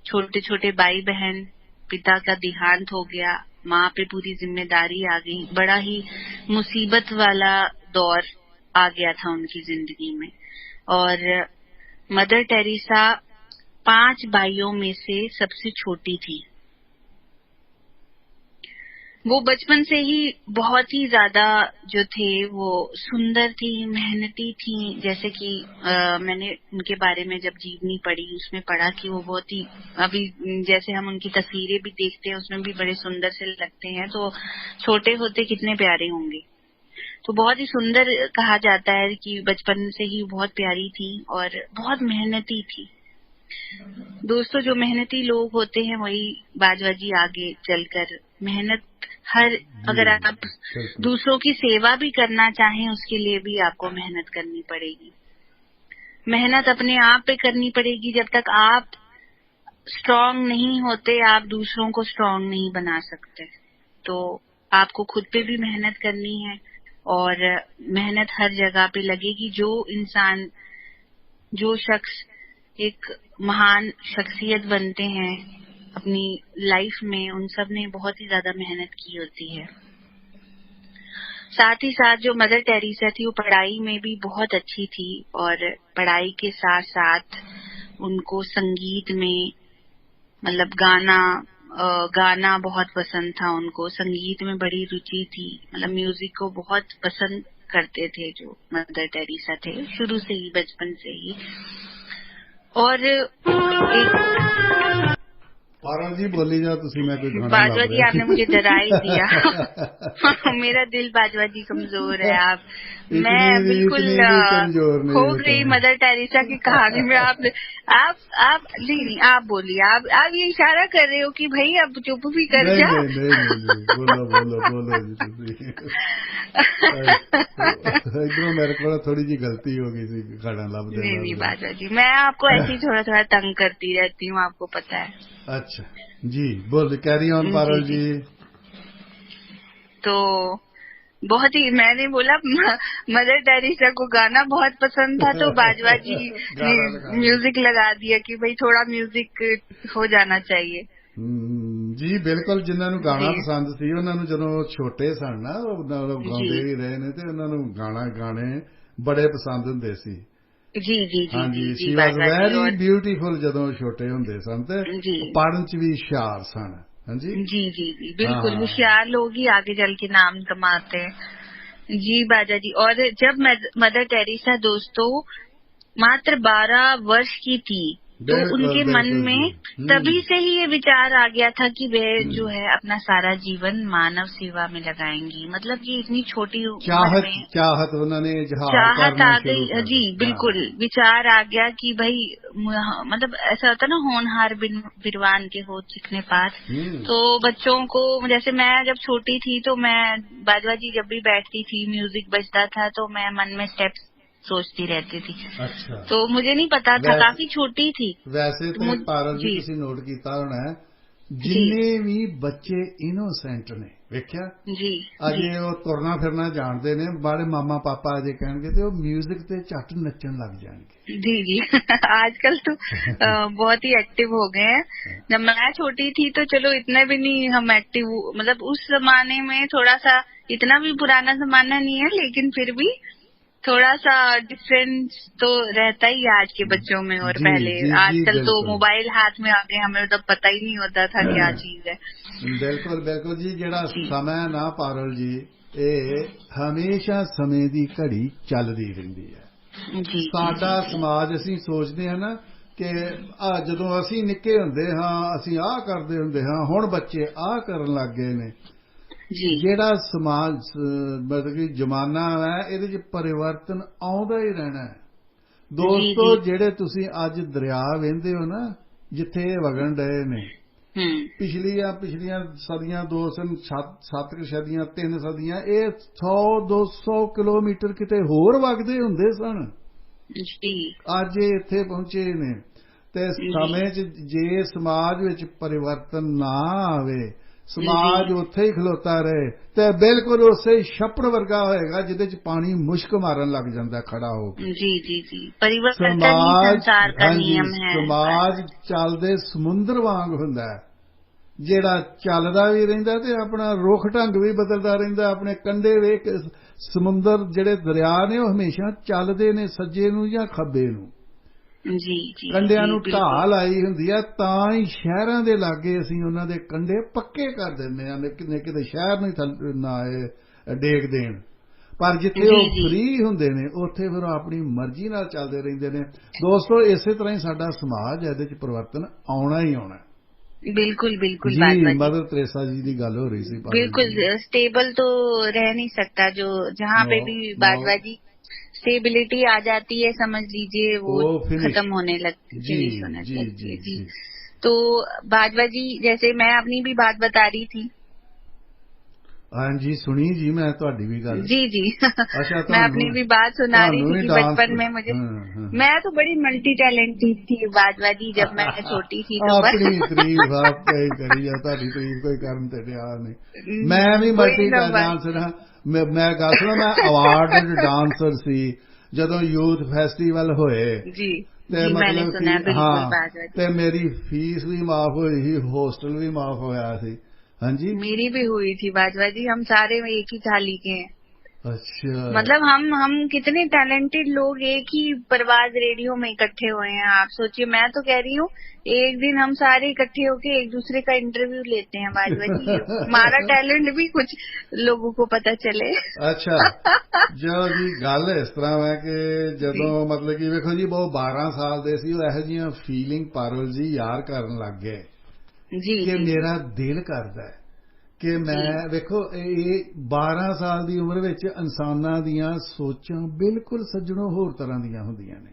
छोटे छोटे भाई बहन, पिता का देहांत हो गया, माँ पे पूरी जिम्मेदारी आ गई। बड़ा ही मुसीबत वाला दौर आ गया था उनकी जिंदगी में। और मदर टेरेसा 5 भाइयों में से सबसे छोटी थी। वो बचपन से ही बहुत ही ज्यादा जो थे वो सुंदर थी, मेहनती थी। जैसे कि मैंने उनके बारे में जब जीवनी पढ़ी उसमें पढ़ा कि वो बहुत ही, अभी जैसे हम उनकी तस्वीरें भी देखते हैं उसमें भी बड़े सुंदर से लगते हैं, तो छोटे होते कितने प्यारे होंगे। तो बहुत ही सुंदर कहा जाता है कि बचपन से ही बहुत प्यारी थी और बहुत मेहनती थी। दोस्तों, जो मेहनती लोग होते हैं वही बाजवाजी आगे चलकर मेहनत अगर आप दूसरों की सेवा भी करना चाहें उसके लिए भी आपको मेहनत करनी पड़ेगी। मेहनत अपने आप पे करनी पड़ेगी। जब तक आप स्ट्रांग नहीं होते आप दूसरों को स्ट्रांग नहीं बना सकते। तो आपको खुद पे भी मेहनत करनी है और मेहनत हर जगह पे लगेगी। जो शख्स एक महान शख्सियत बनते हैं अपनी लाइफ में, उन सब ने बहुत ही ज्यादा मेहनत की होती है। साथ ही साथ जो मदर टेरेसा थी वो पढ़ाई में भी बहुत अच्छी थी और पढ़ाई के साथ साथ उनको संगीत में, मतलब गाना बहुत पसंद था उनको, संगीत में बड़ी रुचि थी, मतलब म्यूजिक को बहुत पसंद करते थे जो मदर टेरेसा थे शुरू से ही, बचपन से ही। और एक पारण जी बोली जाओ तुसी, मैं कोई गाना बाजवा लब जी रहा आपने मुझे डरा ही दिया। मेरा दिल बाजवा जी कमजोर है। मैं बिल्कुल इतनी भी कमजोर खो नहीं है गई तुम। मदर टेरेसा की कहानी में। आप नहीं आप बोलिए। आप ये इशारा कर रहे हो कि भाई अब चुप भी कर नहीं जा। नहीं नहीं नहीं नहीं, बोलो बोलो बोलो जी तुसी। इधरों मेरे को थोड़ी जी गलती हो गई थी, गाना लब नहीं नहीं देना। बाजवा जी, मैं आपको ऐसे ही थोड़ा थोड़ा तंग करती रहती हूँ, आपको पता है। अच्छा जी, बोल कैरी ऑन पारुल जी जी। तो बहुत ही, मैंने बोला मदर टेरेसा को गाना बहुत पसंद था तो बाजवा जी ने गाना लगा दिया। म्यूजिक लगा दिया कि भाई थोड़ा म्यूजिक हो जाना चाहिए। ਜੀ ਬਿਲਕੁਲ, ਜਿਨ੍ਹਾਂ ਨੂੰ ਗਾਣਾ जी ਪਸੰਦ ਸੀ ਉਹਨਾਂ ਨੂੰ ਜਦੋਂ ਛੋਟੇ ਸਨ ਨਾ ਉਹ जी ਗਾਉਂਦੇ ਵੀ ਰਹੇ ਨੇ ਤੇ ਉਹਨਾਂ ਨੂੰ ਗਾਣੇ ਬੜੇ ਪਸੰਦ ਹੁੰਦੇ ਸੀ। जी जी जी ਹਾਂਜੀ, जी जी ਸ਼ੀ ਵਾਜ਼ बाजवा जी। ਵੈਰੀ और ਬਿਊਟੀਫੁਲ ਜਦੋਂ ਛੋਟੇ ਹੁੰਦੇ ਸਨ ਤੇ जी ਪੜ੍ਹਨ ਚ ਵੀ ਹੁਸ਼ਿਆਰ ਸਨ। ਹਾਂਜੀ, जी जी जी ਹਾਂ बिल्कुल, ਹਾਂ होशियार लोग ही आगे चल के नाम कमाते हैं। जी बाजा जी, और जब मदर टेरेसा दोस्तों मात्र 12 वर्ष की थी तो बिल्कुल उनके मन बिल्कुल जी। में तभी से ही ये विचार आ गया था कि वे जो है अपना सारा जीवन मानव सेवा में लगाएंगी। मतलब कि इतनी छोटी उम्र चाहत में चाहत उन्होंने इजहार चाहत करना आ शुरू गई। कर जी दिया। हाँ बिल्कुल, विचार आ गया कि भाई मतलब ऐसा होता ना, होनहार बिरवान के हो चिकने पास। तो बच्चों को, जैसे मैं जब छोटी थी तो मैं, बाजवा जी जब भी बैठती थी म्यूजिक बजता था तो मैं मन में स्टेप्स सोचती रहती थी। अच्छा, तो मुझे नहीं पता था, वैसे काफी छोटी थी। ਵੈਸੇ तो ਤੇ ਪਾਰਲ ਜੀ जी ਤੁਸੀਂ ਨੋਟ ਕੀਤਾ ਹੋਣਾ ਹੈ, जी ਜਿੰਨੇ ਵੀ ਬੱਚੇ ਇਨੋਸੈਂਟ ਨੇ ਵੇਖਿਆ जी जी ਅਜੇ ਉਹ ਤੁਰਨਾ ਫਿਰਨਾ ਜਾਣਦੇ ਨੇ, ਬਾਰੇ ਮਾਮਾ ਪਾਪਾ ਅਜੇ ਕਹਿਣਗੇ ਤੇ ਉਹ ਮਿਊਜ਼ਿਕ ਤੇ ਝੱਟ ਨੱਚਣ ਲੱਗ ਜਾਣਗੇ। जी जी आजकल तो बहुत ही एक्टिव हो गए हैं। जब मैं छोटी थी तो चलो इतने भी नहीं हम एक्टिव, मतलब उस जमाने में थोड़ा सा, इतना भी पुराना जमाना नहीं है लेकिन फिर भी थोड़ा सा डिफरेंस तो रहता ही है आज के बच्चों में और जी पहले। जी जी आजकल तो बिल्कुल मोबाइल हाथ में आ गए, हमें तो पता ही नहीं होता था क्या चीज है। ਬਿਲਕੁਲ ਬਿਲਕੁਲ ਜੀ। ਜਿਹੜਾ जी ਸਮਾਂ ਨਾ ਪਾਰਲ ਜੀ, ਇਹ ਹਮੇਸ਼ਾ ਸਮੇਂ ਦੀ ਘੜੀ ਚੱਲਦੀ ਰਹਿੰਦੀ ਹੈ। जी जी ਸਾਡਾ जी जी ਸਮਾਜ, ਅਸੀਂ ਸੋਚਦੇ ਹਾਂ ਨਾ ਕਿ ਜਦੋਂ ਅਸੀਂ ਨਿੱਕੇ ਹੁੰਦੇ ਹਾਂ ਅਸੀਂ ਆਹ ਕਰਦੇ ਹੁੰਦੇ ਹਾਂ, ਹੁਣ ਬੱਚੇ ਆਹ ਕਰਨ ਲੱਗ ਗਏ ਨੇ। जी ਜਿਹੜਾ ਸਮਾਜ ਮਤਲਬ ਕਿ ਜ਼ਮਾਨਾ ਹੈ ਇਹਦੇ 'ਚ ਪਰਿਵਰਤਨ ਆਉਂਦਾ ਹੀ ਰਹਿਣਾ ਹੈ। जी ਦੋਸਤੋ, जी ਜਿਹੜੇ ਤੁਸੀਂ ਅੱਜ ਦਰਿਆ ਵਹਿੰਦੇ ਹੋ ਨਾ, ਜਿੱਥੇ ਇਹ ਵਗਣ ਡਏ ਨੇ, ਪਿਛਲੀਆਂ ਸਦੀਆਂ, 7 ਸਦੀਆਂ, 3 ਸਦੀਆਂ, ਇਹ 100-200 ਕਿਲੋਮੀਟਰ ਕਿਤੇ ਹੋਰ ਵਗਦੇ ਹੁੰਦੇ ਸਨ। जी ਅੱਜ ਇਹ ਇੱਥੇ ਪਹੁੰਚੇ ਨੇ ਤੇ जी ਸਮੇਂ 'ਚ ਜੇ ਸਮਾਜ ਵਿੱਚ ਪਰਿਵਰਤਨ ਨਾ ਆਵੇ, जी ਸਮਾਜ ਉੱਥੇ ਹੀ ਖਲੋਤਾ ਰਹੇ ਤੇ ਬਿਲਕੁਲ ਉਸੇ ਛੱਪੜ ਵਰਗਾ ਹੋਏਗਾ ਜਿਹਦੇ 'ਚ ਪਾਣੀ ਮੁਸ਼ਕ ਮਾਰਨ ਲੱਗ ਜਾਂਦਾ ਖੜਾ ਹੋ ਕੇ। जी जी जी परिवर्तन ही ਸਮਾਜ, संसार का ਹਾਂਜੀ, नियम है। ਸਮਾਜ ਚੱਲਦੇ ਸਮੁੰਦਰ ਵਾਂਗ ਹੁੰਦਾ ਹੈ, ਜਿਹੜਾ ਚੱਲਦਾ ਵੀ ਰਹਿੰਦਾ ਤੇ ਆਪਣਾ ਰੁਖ ਢੰਗ ਵੀ ਬਦਲਦਾ ਰਹਿੰਦਾ। ਆਪਣੇ ਕੰਢੇ ਵੇਖ, ਸਮੁੰਦਰ ਜਿਹੜੇ ਦਰਿਆ ਨੇ ਉਹ ਹਮੇਸ਼ਾ ਚੱਲਦੇ ਨੇ ਸੱਜੇ ਨੂੰ ਜਾਂ ਖੱਬੇ ਨੂੰ। जी जी ਕੰਢਿਆਂ जी ਨੂੰ बिल्कुल ਢਾਲ ਆਈ ਹੁੰਦੀ ਹੈ, ਤਾਂ ਹੀ ਸ਼ਹਿਰਾਂ ਦੇ ਲਾਗੇ ਅਸੀਂ ਉਹਨਾਂ ਦੇ ਕੰਢੇ ਪੱਕੇ ਕਰ ਦਿੰਦੇ ਹਾਂ, ਕਿਤੇ ਸ਼ਹਿਰ ਨੂੰ ਨਾ ਡੇਗ ਦੇਣ। ਪਰ ਜਿੱਥੇ जी ਉਹ जी ਫ੍ਰੀ ਹੁੰਦੇ ਨੇ ਉੱਥੇ ਫਿਰ ਉਹ ਆਪਣੀ ਮਰਜ਼ੀ ਨਾਲ ਚੱਲਦੇ ਰਹਿੰਦੇ ਨੇ। ਦੋਸਤੋ, ਇਸੇ ਤਰ੍ਹਾਂ ਹੀ ਸਾਡਾ ਸਮਾਜ ਹੈ, ਇਹਦੇ 'ਚ ਪਰਿਵਰਤਨ ਆਉਣਾ ਹੀ ਆਉਣਾ। बिल्कुल बिल्कुल ਜੀ, बाजवा जी, ਮਦਰ ਤਰੇਸਾ जी ਦੀ ਗੱਲ ਹੋ ਰਹੀ ਸੀ ਪਾਰਲ बिल्कुल जी। स्टेबल तो रह नहीं सकता। जो जहाँ नो पे भी नो, बाजवा जी स्टेबिलिटी आ जाती है, समझ लीजिए वो वो फिनिश। खत्म होने जी फिनिश होने जी लगती जी है। जी जी। तो बाजवा जी, जैसे मैं अपनी भी बात बता रही थी। ਹਾਂਜੀ, ਸੁਣੀ ਜੀ ਮੈਂ ਤੁਹਾਡੀ ਵੀ ਗੱਲ। जी जी ਅੱਛਾ, मैं अपनी भी बात सुना रही ਤੁਹਾਨੂੰ थी ਵੀ कि ਡਾਂਸ। बचपन में मुझे, ਹਾਂ मैं तो बड़ी मल्टी टैलेंटेड थी बाजवा जी जब मैं छोटी थी तो ਆਪਣੀ ਤਾਰੀਫ ਆਪੇ ਹੀ ਕਰੀ ਜਾ, ਤੁਹਾਡੀ ਤਾਰੀਫ ਕੋਈ ਕਰਨ ਤੇ ਡਿਆ ਨਹੀਂ। ਮੈਂ ਵੀ वही ਮਲਟੀ ना बात। ਡਾਂਸਰ ਹਾਂ। ਮੈਂ ਗੱਲ ਸੁਣਾ, ਮੈਂ ਅਵਾਰਡਡ ਡਾਂਸਰ ਸੀ ਜਦੋਂ ਯੂਥ ਫੈਸਟੀਵਲ ਹੋਏ जी ਤੇ जी मैंने ਮਤਲਬ सुना ਕਿ है, बिल्कुल ਹਾਂ, बाजवा जी। ਤੇ ਮੇਰੀ ਫੀਸ ਵੀ ਮਾਫ ਹੋਈ ਸੀ, ਹੋਸਟਲ ਵੀ ਮਾਫ ਹੋਇਆ ਸੀ। ਹਾਂਜੀ, मेरी भी हुई थी बाजवा जी, हम सारे एक ही थाली के हैं। अच्छा, मतलब हम कितने टैलेंटेड लोग एक ही परवाज रेडियो में इकट्ठे हुए हैं। आप सोचिए, मैं तो कह रही हूँ एक दिन हम सारे इकट्ठे होके एक दूसरे का इंटरव्यू लेते हैं बाजवा जी, हमारा टैलेंट भी कुछ लोगों को पता चले। ਅੱਛਾ। ਜੋ ਜੀ ਗੱਲ ਇਸ ਤਰ੍ਹਾਂ ਹੈ ਕਿ जी ਜਦੋਂ ਮਤਲਬ ਕਿ ਵੇਖੋ ਜੀ ਉਹ 12 ਸਾਲ ਦੇ ਸੀ, ਉਹ ਇਹੋ ਜਿਹੀਆਂ ਫੀਲਿੰਗ ਪਾਰਲ ਜੀ ਯਾਰ ਕਰਨ ਲੱਗ ਗਏ जी ਕਿ जी ਮੇਰਾ ਦਿਲ ਕਰਦਾ ਹੈ ਕਿ जी ਮੈਂ, ਵੇਖੋ ਇਹ 12 ਸਾਲ ਦੀ ਉਮਰ ਵਿੱਚ ਇਨਸਾਨਾਂ ਦੀਆਂ ਸੋਚਾਂ ਬਿਲਕੁਲ ਸੱਜਣੋ ਹੋਰ ਤਰ੍ਹਾਂ ਦੀਆਂ ਹੁੰਦੀਆਂ ਨੇ।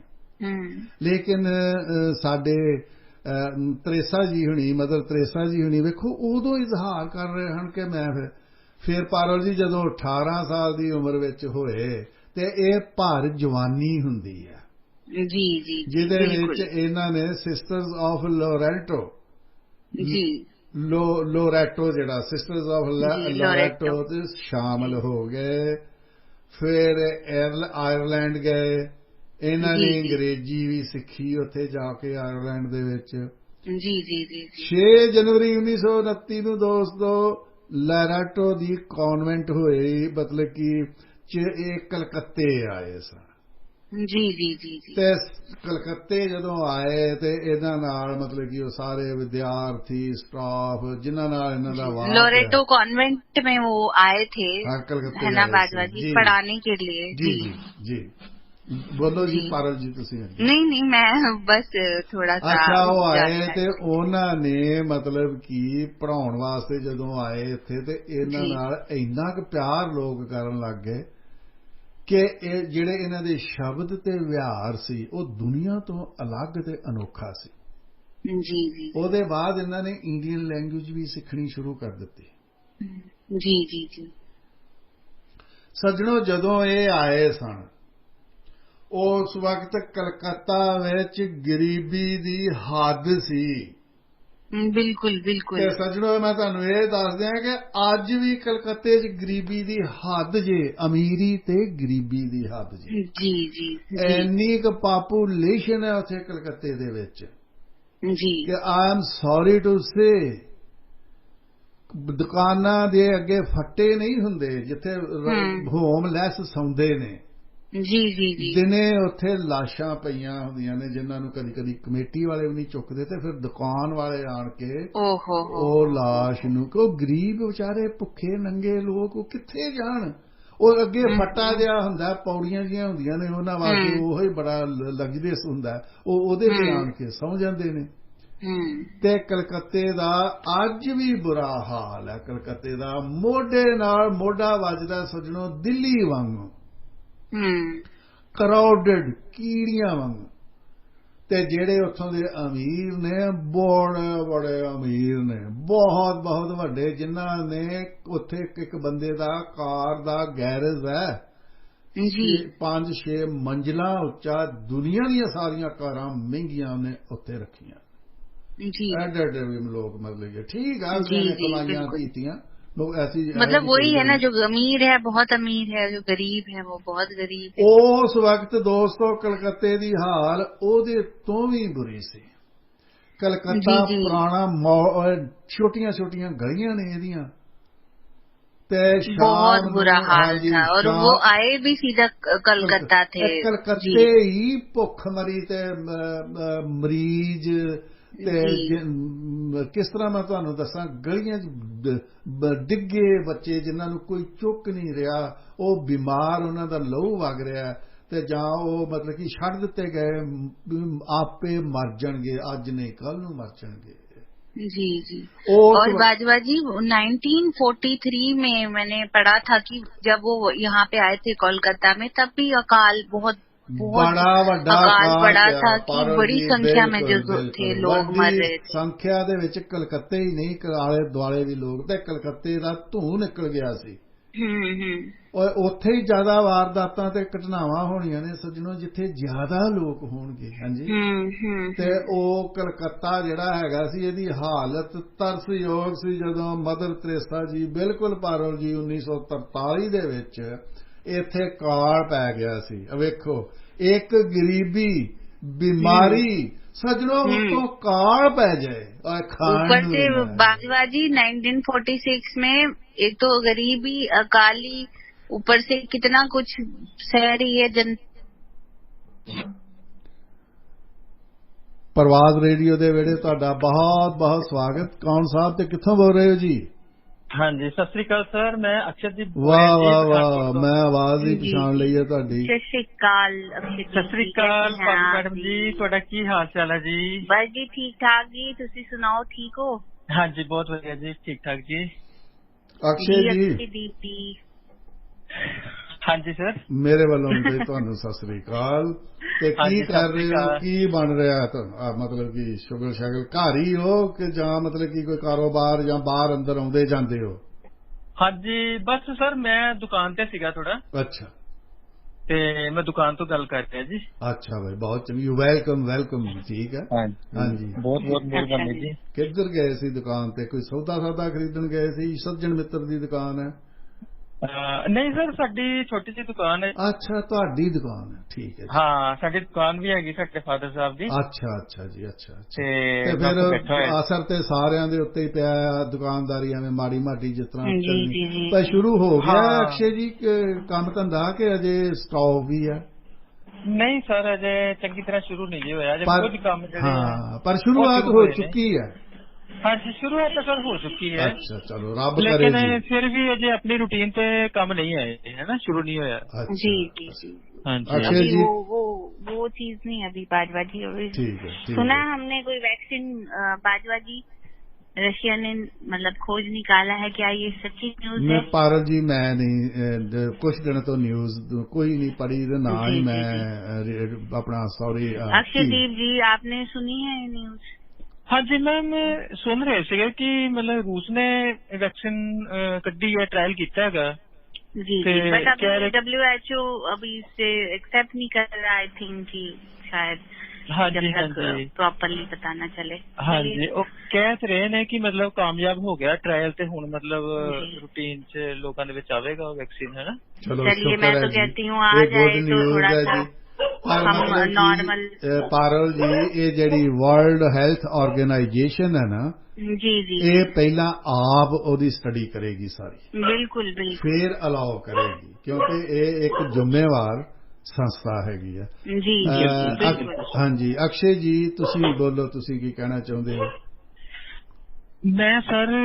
ਲੇਕਿਨ ਸਾਡੇ ਤਰੇਸਾ ਜੀ ਹੁਣੀ, ਮਦਰ ਤਰੇਸਾ ਜੀ ਹੁਣੀ, ਵੇਖੋ ਉਦੋਂ ਇਜ਼ਹਾਰ ਕਰ ਰਹੇ ਹਨ ਕਿ ਮੈਂ ਫਿਰ ਪਾਰਲ ਜੀ ਜਦੋਂ 18 ਸਾਲ ਦੀ ਉਮਰ ਵਿੱਚ ਹੋਏ ਤੇ ਇਹ ਭਰ ਜਵਾਨੀ ਹੁੰਦੀ ਹੈ जी जी ਜਿਹਦੇ ਵਿੱਚ बिल्कुल ਇਹਨਾਂ ਨੇ ਸਿਸਟਰਸ ਆਫ ਲੋਰੈਂਟੋ जी ਲੋਰੈਟੋ ਜਿਹੜਾ ਸਿਸਟਰਸ ਆਫ जी ਲੋਰੈਟੋ लोरेटो ਤੇ ਸ਼ਾਮਲ जी ਹੋ ਗਏ। ਫਿਰ ਆਇਰਲੈਂਡ ਗਏ। ਇਹਨਾਂ जी ਨੇ जी ਅੰਗਰੇਜ਼ੀ ਵੀ ਸਿੱਖੀ ਉੱਥੇ ਜਾ ਕੇ ਆਇਰਲੈਂਡ ਦੇ ਵਿੱਚ। जी जी जी जी 6 ਜਨਵਰੀ 1929 ਨੂੰ ਦੋਸਤੋ ਲੋਰੈਟੋ ਦੀ ਕਨਵੈਂਟ ਹੋਈ, ਮਤਲਬ ਕਿ ਇਹ ਕਲਕੱਤੇ ਆਏ ਸਨ। जी जी जी जी ਤੇ ਕਲਕੱਤੇ ਜਦੋਂ ਆਏ ਤੇ ਇਹਨਾਂ ਨਾਲ ਮਤਲਬ ਕਿ ਉਹ ਸਾਰੇ ਵਿਦਿਆਰਥੀ ਸਟਾਫ ਜਿਨ੍ਹਾਂ ਨਾਲ ਇਹਨਾਂ ਦਾ जी ਵਾਹ ਪਿਆ। लोरेटो कॉन्वेंट में वो आए थे, ਹਾਂ है ਕਲਕੱਤੇ ना ਆਏ बाजवा ਸੀ जी, ਜੀ पढ़ाने के लिए। ਜੀ जी ਜੀ जी ਬੋਲੋ ਜੀ जी ਪਾਰਲ ਜੀ ਤੁਸੀਂ ਅੱਗੇ। नहीं नहीं मैं बस थोड़ा सा ਅੱਛਾ ਉਹ ਆਏ जानना ਤੇ है। ਉਹਨਾਂ ਨੇ ਮਤਲਬ ਕਿ ਪੜ੍ਹਾਉਣ ਵਾਸਤੇ ਜਦੋਂ ਆਏ ਇੱਥੇ ਤੇ ਇਹਨਾਂ जी ਨਾਲ ਇੰਨਾ ਕੁ ਪਿਆਰ ਲੋਕ ਕਰਨ ਲੱਗ ਗਏ ਕਿ ਇਹ ਜਿਹੜੇ ਇਹਨਾਂ ਦੇ ਸ਼ਬਦ ਤੇ ਵਿਹਾਰ ਸੀ ਉਹ ਦੁਨੀਆ ਤੋਂ ਅਲੱਗ ਤੇ ਅਨੋਖਾ ਸੀ। जी जी ਉਹਦੇ ਬਾਅਦ ਇਹਨਾਂ ਨੇ ਇੰਡੀਅਨ ਲੈਂਗੁਏਜ ਵੀ ਸਿੱਖਣੀ ਸ਼ੁਰੂ ਕਰ ਦਿੱਤੀ। जी जी जी ਸੱਜਣੋ ਜਦੋਂ ਇਹ ਆਏ ਸਨ ਉਸ ਵਕਤ ਕਲਕੱਤਾ ਵਿੱਚ ਗਰੀਬੀ ਦੀ ਹੱਦ ਸੀ। बिल्कुल ਤੇ बिल्कुल ਸੱਜਣੋ ਮੈਂ ਤੁਹਾਨੂੰ ਇਹ ਦੱਸ ਦਿਆਂ ਕਿ ਅੱਜ ਵੀ ਕਲਕੱਤੇ 'ਚ ਗਰੀਬੀ ਦੀ ਹੱਦ ਜੇ, ਅਮੀਰੀ ਤੇ ਗਰੀਬੀ ਦੀ ਹੱਦ ਜੇ। जी जी जी ਇੰਨੀ ਕੁ ਪਾਪੂਲੇਸ਼ਨ ਹੈ ਉੱਥੇ ਕਲਕੱਤੇ ਦੇ ਵਿੱਚ जी ਕਿ I am sorry to say ਦੁਕਾਨਾਂ ਦੇ ਅੱਗੇ ਫੱਟੇ ਨਹੀਂ ਹੁੰਦੇ ਜਿੱਥੇ ਹੋਮਲੈਸ ਸੌਂਦੇ ਨੇ। जी जी जी ਦਿਨੇ ਉੱਥੇ ਲਾਸ਼ਾਂ ਪਈਆਂ ਹੁੰਦੀਆਂ ਨੇ ਜਿਨ੍ਹਾਂ ਨੂੰ ਕਦੀ ਕਦੀ ਕਮੇਟੀ ਵਾਲੇ ਵੀ ਨਹੀਂ ਚੁੱਕਦੇ ਤੇ ਫਿਰ ਦੁਕਾਨ ਵਾਲੇ ਆਣ ਕੇ ओहो ਉਹ ਲਾਸ਼ ਨੂੰ ਕਿ ਉਹ ਗਰੀਬ ਵਿਚਾਰੇ ਭੁੱਖੇ ਨੰਗੇ ਲੋਕ ਉਹ ਕਿੱਥੇ ਜਾਣ। ਉਹ ਅੱਗੇ ਫੱਟਾ ਜਿਹਾ ਹੁੰਦਾ, ਪੌੜੀਆਂ ਜਿਹੀਆਂ ਹੁੰਦੀਆਂ ਨੇ, ਉਹਨਾਂ ਵਾਸਤੇ ਉਹ ਹੀ ਬੜਾ ਲਗਜ਼ਰੀਅਸ ਹੁੰਦਾ, ਉਹ ਉਹਦੇ ਤੇ ਆਣ ਕੇ ਸੌਂ ਜਾਂਦੇ ਨੇ। ਤੇ ਕਲਕੱਤੇ ਦਾ ਅੱਜ ਵੀ ਬੁਰਾ ਹਾਲ ਹੈ। ਕਲਕੱਤੇ ਦਾ ਮੋਢੇ ਨਾਲ ਮੋਢਾ ਵੱਜਦਾ ਸੱਜਣੋ ਦਿੱਲੀ ਵਾਂਗੂ, ਕਰਾਊਡਡ ਕੀੜੀਆਂ ਵਾਂਗੂ। ਤੇ ਜਿਹੜੇ ਉੱਥੋਂ ਦੇ ਅਮੀਰ ਨੇ ਬੜੇ ਬੜੇ ਅਮੀਰ ਨੇ, ਬਹੁਤ ਬਹੁਤ ਵੱਡੇ, ਜਿਨ੍ਹਾਂ ਨੇ ਉੱਥੇ ਇੱਕ ਬੰਦੇ ਦਾ ਕਾਰ ਦਾ ਗੈਰੇਜ ਹੈ 5-6 ਮੰਜ਼ਿਲਾਂ ਉੱਚਾ, ਦੁਨੀਆ ਦੀਆਂ ਸਾਰੀਆਂ ਕਾਰਾਂ ਮਹਿੰਗੀਆਂ ਨੇ ਉੱਥੇ ਰੱਖੀਆਂ। ਐਡੇ ਵੀ ਲੋਕ ਮਤਲਬ ਠੀਕ ਆ उसने कमाइयां कीतियां लोग ऐसी मतलब वही है ना, जो अमीर है बहुत अमीर है, जो गरीब है वो बहुत गरीब है। ਉਸ ਵਕਤ ਦੋਸਤੋ ਕਲਕੱਤੇ ਦੀ ਹਾਲ ਉਹਦੇ ਤੋਂ ਵੀ ਬੁਰੀ ਸੀ। ਕਲਕੱਤਾ ਪੁਰਾਣਾ ਛੋਟੀਆਂ ਛੋਟੀਆਂ ਗਲੀਆਂ ਨੇ ਇਹਦੀਆਂ ਤੇ बहुत बुरा हाल था और वो आए भी सीधा कलकत्ता थे। ਕਲਕੱਤੇ ਹੀ ਭੁੱਖਮਰੀ ਤੇ ਮਰੀਜ਼ ਤੇ ਕਿਸ ਤਰ੍ਹਾਂ ਮੈਂ ਤੁਹਾਨੂੰ ਦੱਸਾਂ, ਗਲੀਆਂ 'ਚ ਡਿੱਗੇ ਬੱਚੇ ਜਿਨ੍ਹਾਂ ਨੂੰ ਕੋਈ ਚੁੱਕ ਨਹੀਂ ਰਿਹਾ, ਉਹ ਬਿਮਾਰ, ਉਹਨਾਂ ਦਾ ਲਹੂ ਵਗ ਰਿਹਾ ਤੇ ਜਾਂ ਉਹ ਮਤਲਬ ਕਿ ਛੱਡ ਦਿੱਤੇ ਗਏ, ਆਪੇ ਮਰ ਜਾਣਗੇ, ਅੱਜ ਨਹੀਂ ਕੱਲ ਨੂੰ ਮਰ ਜਾਣਗੇ। जी जी और बाजवा जी 1943 में मैंने पढ़ा था कि जब वो यहाँ पे आए थे कोलकाता में, तब भी अकाल बहुत बड़ा ਵੱਡਾ अकाल पड़ा था कि बड़ी संख्या में जो थे लोग मर रहे थे। ਸੰਖਿਆ ਦੇ ਵਿੱਚ ਕਲਕੱਤੇ ਹੀ ਨਹੀਂ, ਆਲੇ ਦੁਆਲੇ ਵੀ ਲੋਕ, ਤੇ ਕਲਕੱਤੇ ਦਾ ਧੂੰ ਨਿਕਲ ਗਿਆ ਸੀ। ਉੱਥੇ ਹੀ ਜ਼ਿਆਦਾ ਵਾਰਦਾਤਾਂ ਤੇ ਘਟਨਾਵਾਂ ਹੋਣੀਆਂ ਨੇ ਸੱਜਣੋ, ਜਿੱਥੇ ਜ਼ਿਆਦਾ ਲੋਕ ਹੋਣਗੇ। ਹਾਂਜੀ ਤੇ ਉਹ ਕਲਕੱਤਾ ਜਿਹੜਾ ਹੈਗਾ ਸੀ, ਇਹਦੀ ਹਾਲਤ ਤਰਸਯੋਗ ਸੀ। ਜਦੋਂ ਮਦਰ ਟੈਰੇਸਾ ਜੀ ਬਿਲਕੁਲ ਪਾਰਲ ਜੀ 1943 ਦੇ ਵਿੱਚ ਇੱਥੇ ਕਾਲ ਪੈ ਗਿਆ ਸੀ। ਵੇਖੋ, ਇੱਕ ਗਰੀਬੀ, ਬਿਮਾਰੀ सजनों तो काल पै जाए ऊपर से बाजवाजी 1946 में एक तो गरीबी, अकाली, ऊपर से कितना कुछ सह रही है जन। प्रवास रेडियो दे वेड़े तुहाडा बहुत बहुत स्वागत। कौन साहब ते कित्थों बोल रहे हो जी? हाँ जी, सत श्री अकाल सर, मैं अक्षर जी। वाह वाह वाह, मैं आवाज ही पछाण लई है तुहाडी। सत श्री अकाल सत श्री अकाल मैडम जी, तुहाडा की हाल चाल है जी? बस जी ठीक ठाक जी, तुसी सुनाओ, ठीक हो? हाँ जी, बहुत बढ़िया जी, ठीक ठाक जी। अक्षय जी हाँ जी सर, मेरे वालों ते तुहानू सत श्री अकाल। ते की कर रहे हो, की बन रहा है? मतलब कि शुगल शगल घर ही हो कि जां मतलब कि कोई कारोबार जां बाहर अंदर आउंदे जांदे हो? हाँ जी, बस सर मैं दुकान ते सीगा थोड़ा। अच्छा ਤੇ ਮੈਂ ਦੁਕਾਨ ਤੋਂ ਗੱਲ ਕਰ ਰਿਹਾ ਜੀ। ਅੱਛਾ ਭਾਈ, ਬਹੁਤ ਚੰਗੀ, ਵੈਲਕਮ ਵੈਲਕਮ। ਠੀਕ ਹੈ, ਹਾਂਜੀ, ਬਹੁਤ ਬਹੁਤ ਮਿਹਰਬਾਨੀ ਜੀ। ਕਿੱਧਰ ਗਏ ਸੀ ਦੁਕਾਨ ਤੇ? ਕੋਈ ਸੌਦਾ ਖਰੀਦਣ ਗਏ ਸੀ? ਸੱਜਣ ਮਿੱਤਰ ਦੀ ਦੁਕਾਨ ਹੈ? ਨਹੀਂ ਸਰ, ਸਾਡੀ ਛੋਟੀ ਜਿਹੀ ਦੁਕਾਨ ਹੈ। ਅੱਛਾ, ਤੁਹਾਡੀ ਦੁਕਾਨ ਹੈ, ਠੀਕ ਹੈ ਜੀ। ਹਾਂ, ਸਾਡੀ ਦੁਕਾਨ ਵੀ ਹੈਗੀ ਸਾਡੇ ਫਾਦਰ ਸਾਹਿਬ ਦੀ। ਅੱਛਾ ਅੱਛਾ ਜੀ, ਅੱਛਾ ਅੱਛਾ। ਤੇ ਫਿਰ ਅਸਰ ਤੇ ਸਾਰਿਆਂ ਦੇ ਉੱਤੇ ਹੀ ਪਿਆ, ਦੁਕਾਨਦਾਰੀ ਐਵੇਂ ਮਾੜੀ ਮਾੜੀ ਜਿਸ ਤਰ੍ਹਾਂ ਚੱਲਣੀ। ਪਰ ਸ਼ੁਰੂ ਹੋ ਗਿਆ ਅਕਸ਼ੇ ਜੀ ਕੰਮ ਧੰਦਾ ਕਿ ਅਜੇ ਸਟਾਪ ਵੀ ਹੈ? ਨਹੀਂ ਸਰ, ਅਜੇ ਚੰਗੀ ਤਰ੍ਹਾਂ ਸ਼ੁਰੂ ਨਹੀਂ ਹੋਇਆ, ਅਜੇ ਕੁਝ ਕੰਮ ਜਿਹੜੇ ਹਾਂ, ਪਰ ਸ਼ੁਰੂਆਤ ਹੋ ਚੁੱਕੀ ਹੈ। ਹਾਂਜੀ, ਸ਼ੁਰੂਆਤ ਤਾਂ ਸਰ ਹੋ ਚੁੱਕੀ ਹੈ। ਅੱਛਾ, ਚਲੋ ਰੱਬ ਕਰੇ ਲੇਕਿਨ ਜੀ। ਫਿਰ ਵੀ ਅਜੇ ਆਪਣੀ ਰੂਟੀਨ ਤੇ ਕੰਮ नहीं आए है ना, शुरू नहीं होया। जी जी जी। हाँ जी, अक्षय जी वो चीज नहीं अभी बाजवा जी। ठीक है, सुना हमने कोई वैक्सीन बाजवा जी रशिया ने मतलब खोज निकाला है, क्या ये सच्ची न्यूज है? पारल जी मैं नहीं, कुछ दिन तो न्यूज कोई नहीं पढ़ी, ना ही मैं अपना सॉरी। अक्षयदीप जी, आपने सुनी है न्यूज? हाँ जी मैम, सुन रहे थे कि मतलब रूस ने वैक्सीन कड्डी है, ट्रायल किया है जी, बट अभी WHO अभी इससे एक्सेप्ट नहीं कर रहा, आई थिंक कि शायद हाँ जब जी, हाँ तक जी प्रॉपरली पता न चले। हाँ जी, वो कह रहे ने कि मतलब कामयाब हो गया ट्रायल ते हुण मतलब रूटीन च लोगों दे विच आवेगा वैक्सीन, है ना। चलिए, मैं तो कहती हूँ आ जाए तो थोड़ा सा नॉर्मल। पारल जी, ये जेडी वर्ल्ड हेल्थ ऑर्गेनाइजेशन है ना जी जी, ये पहला आप ओदी स्टडी करेगी सारी, बिल्कुल बिल्कुल, फिर अलाउ करेगी, क्योंकि ये एक जिम्मेवार संस्था हैगी है। जी हाँ जी, अक्षय जी तुसी बोलो, तुसी की कहना चाहते हो? मैं सर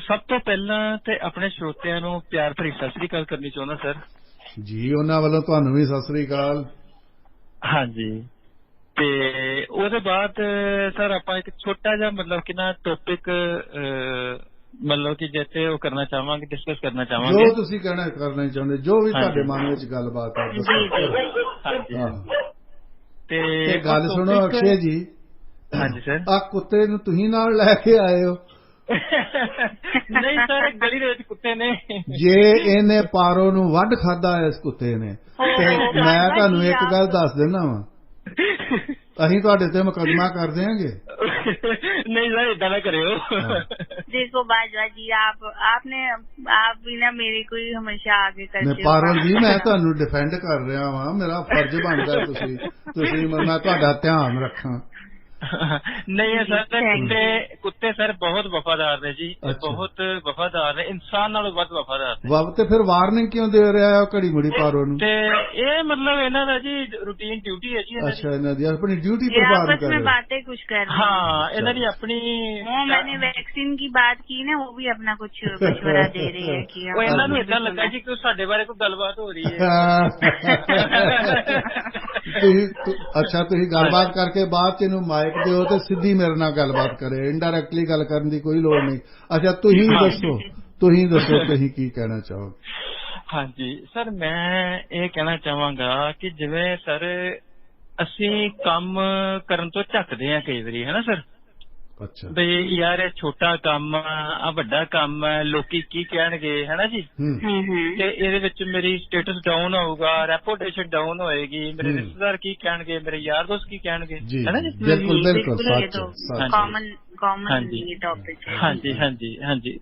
सब तो पहला ते अपने श्रोतिਆਂ ਨੂੰ ਪਿਆਰ ਭਰੀ ਸਤਿ ਸ੍ਰੀ ਅਕਾਲ ਕਰਨੀ ਚਾਹੁੰਦਾ ਸਰ ਜੀ। ਉਹਨਾਂ ਵੱਲੋਂ ਤੁਹਾਨੂੰ ਵੀ ਸਤਿ ਸ੍ਰੀ ਅਕਾਲ। ਹਾਂਜੀ, ਤੇ ਉਹਦੇ ਬਾਅਦ ਸਰ ਆਪਾਂ ਇੱਕ ਛੋਟਾ ਜਿਹਾ मतलब कि ना टॉपिक मतलब कि जैसे वो करना चाहांगे, डिस्कस करना चाहांगे, जो ਤੁਸੀਂ ਕਰਨਾ ਚਾਹੁੰਦੇ, ਜੋ ਵੀ ਤੁਹਾਡੇ ਮਨ ਵਿੱਚ ਗੱਲਬਾਤ ਹੈ ਦੱਸੋ। ਹਾਂਜੀ, ਤੇ ਗੱਲ ਸੁਣੋ ਅਕਸ਼ੇ ਜੀ। ਹਾਂਜੀ ਸਰ। ਆ ਕੁੱਤੇ ਨੂੰ ਤੁਸੀਂ ਨਾਲ ਲੈ ਕੇ ਆਏ ਹੋ? ਨਹੀਂ ਸਰ, ਗਲੀ ਦੇ ਵਿੱਚ ਕੁੱਤੇ ਨੇ। ਜੇ ਇਹਨੇ ਪਾਰੋ ਨੂੰ ਵੱਢ ਖਾਦਾ ਇਸ ਕੁੱਤੇ ਨੇ, ਤੇ ਮੈਂ ਤੁਹਾਨੂੰ ਇੱਕ ਗੱਲ ਦੱਸ ਦਿੰਦਾ ਵਾਂ, ਅਸੀਂ ਤੁਹਾਡੇ ਤੇ ਮੁਕੱਦਮਾ ਕਰ ਦੇਾਂਗੇ। नहीं सर, इतना ना करियो। देखो बाजवा जी, आप भी ना मेरे को ही हमेशा आगे करते हो। पारल जी, मैं ਤੁਹਾਨੂੰ डिफेंड कर रहा वां, मेरा फर्ज बनता ਤੁਸੀਂ मैं ਤੁਹਾਡਾ ਧਿਆਨ ਰੱਖਾਂ। नहीं है सर, कुत्ते सर बहुत वफादार ने जी। अच्छा। बहुत वफादार ने, इंसान नालों बहुत वफादार ने। ते फिर वार्निंग क्यों दे रहा है घड़ी मुड़ी पारो नूं? ये मतलब इन्हां दा जी रूटीन ड्यूटी है जी। अच्छा, इन्हां दी अपनी ड्यूटी परफॉर्म कर रहे हैं। बातें कुछ कर रहे हैं। हाँ, इन्हां दी अपनी, वो मैंने वैक्सीन की बात की ना, वो भी अपना कुछ मशवरा दे रही है कि इन्हां नूं इदां लगा जी कि साडे बारे कोई गलबात हो रही है। अच्छा, तुसीं गलबात करके बाद च इहनूं माइक ਦਿਓ ਤੇ ਸਿੱਧੀ ਮੇਰੇ ਨਾਲ ਗੱਲਬਾਤ ਕਰੇ, ਇਨਡਾਇਰੈਕਟਲੀ ਗੱਲ ਕਰਨ ਦੀ ਕੋਈ ਲੋੜ ਨਹੀਂ। ਅੱਛਾ, ਤੁਸੀਂ ਦੱਸੋ ਤੁਸੀਂ ਕੀ ਕਹਿਣਾ ਚਾਹੋਗੇ? ਹਾਂਜੀ ਸਰ, ਮੈਂ ਇਹ ਕਹਿਣਾ ਚਾਹਾਂਗਾ ਕਿ ਜਿਵੇਂ ਸਰ ਅਸੀਂ ਕੰਮ ਕਰਨ ਤੋਂ ਝੱਕਦੇ ਹਾਂ ਕਈ ਵਾਰੀ, ਹੈ ਨਾ ਸਰ। ਅੱਛਾ, ਬਈ ਯਾਰ ਇਹ ਛੋਟਾ ਕੰਮ ਆ, ਵੱਡਾ ਕੰਮ ਹੈ, ਲੋਕੀ ਕੀ ਕਹਿਣਗੇ, ਹੈ ਨਾ ਜੀ। ਤੇ ਇਹਦੇ ਵਿੱਚ ਮੇਰੀ ਸਟੇਟਸ ਡਾਊਨ ਹੋਊਗਾ, ਰੈਪੂਟੇਸ਼ਨ ਡਾਊਨ ਹੋਏਗੀ, ਮੇਰੇ ਰਿਸ਼ਤੇਦਾਰ ਕੀ ਕਹਿਣਗੇ, ਮੇਰੇ ਯਾਰ ਦੋਸਤ ਕੀ ਕਹਿਣਗੇ, ਹੈ ਨਾ ਜੀ। ਬਿਲਕੁਲ ਬਿਲਕੁਲ ਹਾਂਜੀ ਹਾਂਜੀ ਹਾਂਜੀ।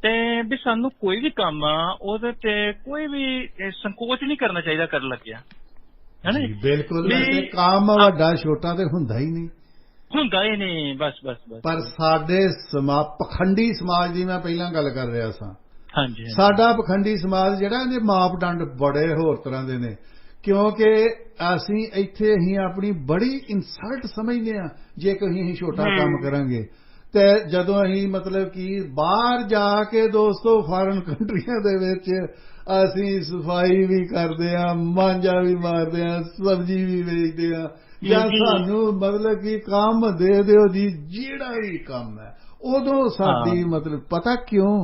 ਤੇ ਵੀ ਸਾਨੂੰ ਕੋਈ ਵੀ ਕੰਮ ਆ ਉਹਦੇ ਤੇ ਕੋਈ ਵੀ ਸੰਕੋਚ ਨਹੀਂ ਕਰਨਾ ਚਾਹੀਦਾ ਕਰਨ ਲੱਗਿਆ, ਹੈ ਨਾ ਜੀ। ਬਿਲਕੁਲ, ਕੰਮ ਵੱਡਾ ਛੋਟਾ ਤੇ ਹੁੰਦਾ ਹੀ ਨਹੀਂ, ਹੁੰਦਾ ਹੀ ਨਹੀਂ। ਬਸ ਬਸ ਬਸ। ਪਰ ਸਾਡੇ ਪਖੰਡੀ ਸਮਾਜ ਦੀ ਮੈਂ ਪਹਿਲਾਂ ਗੱਲ ਕਰ ਰਿਹਾ ਸਾਂ। ਹਾਂਜੀ, ਸਾਡਾ ਪਖੰਡੀ ਸਮਾਜ ਜਿਹੜਾ, ਇਹਦੇ ਮਾਪਦੰਡ ਬੜੇ ਹੋਰ ਤਰ੍ਹਾਂ ਦੇ ਨੇ, ਕਿਉਂਕਿ ਅਸੀਂ ਇੱਥੇ ਹੀ ਆਪਣੀ ਬੜੀ ਇਨਸਲਟ ਸਮਝਦੇ ਹਾਂ ਜੇ ਕੋਈ ਅਸੀਂ ਛੋਟਾ ਕੰਮ ਕਰਾਂਗੇ। ਤੇ ਜਦੋਂ ਅਸੀਂ ਮਤਲਬ ਕਿ ਬਾਹਰ ਜਾ ਕੇ ਦੋਸਤੋ ਫਾਰਨ ਕੰਟਰੀਆਂ ਦੇ ਵਿੱਚ ਅਸੀਂ ਸਫਾਈ ਵੀ ਕਰਦੇ ਹਾਂ, ਮਾਂਜਾ ਵੀ ਮਾਰਦੇ ਹਾਂ, ਸਬਜ਼ੀ ਵੀ ਵੇਚਦੇ ਹਾਂ, ਜਾਂ ਸਾਨੂੰ ਮਤਲਬ ਕਿ ਕੰਮ ਦੇ ਦਿਓ ਜੀ, ਜਿਹੜਾ ਵੀ ਕੰਮ ਹੈ, ਉਦੋਂ ਸਾਡੀ ਮਤਲਬ ਪਤਾ ਕਿਉਂ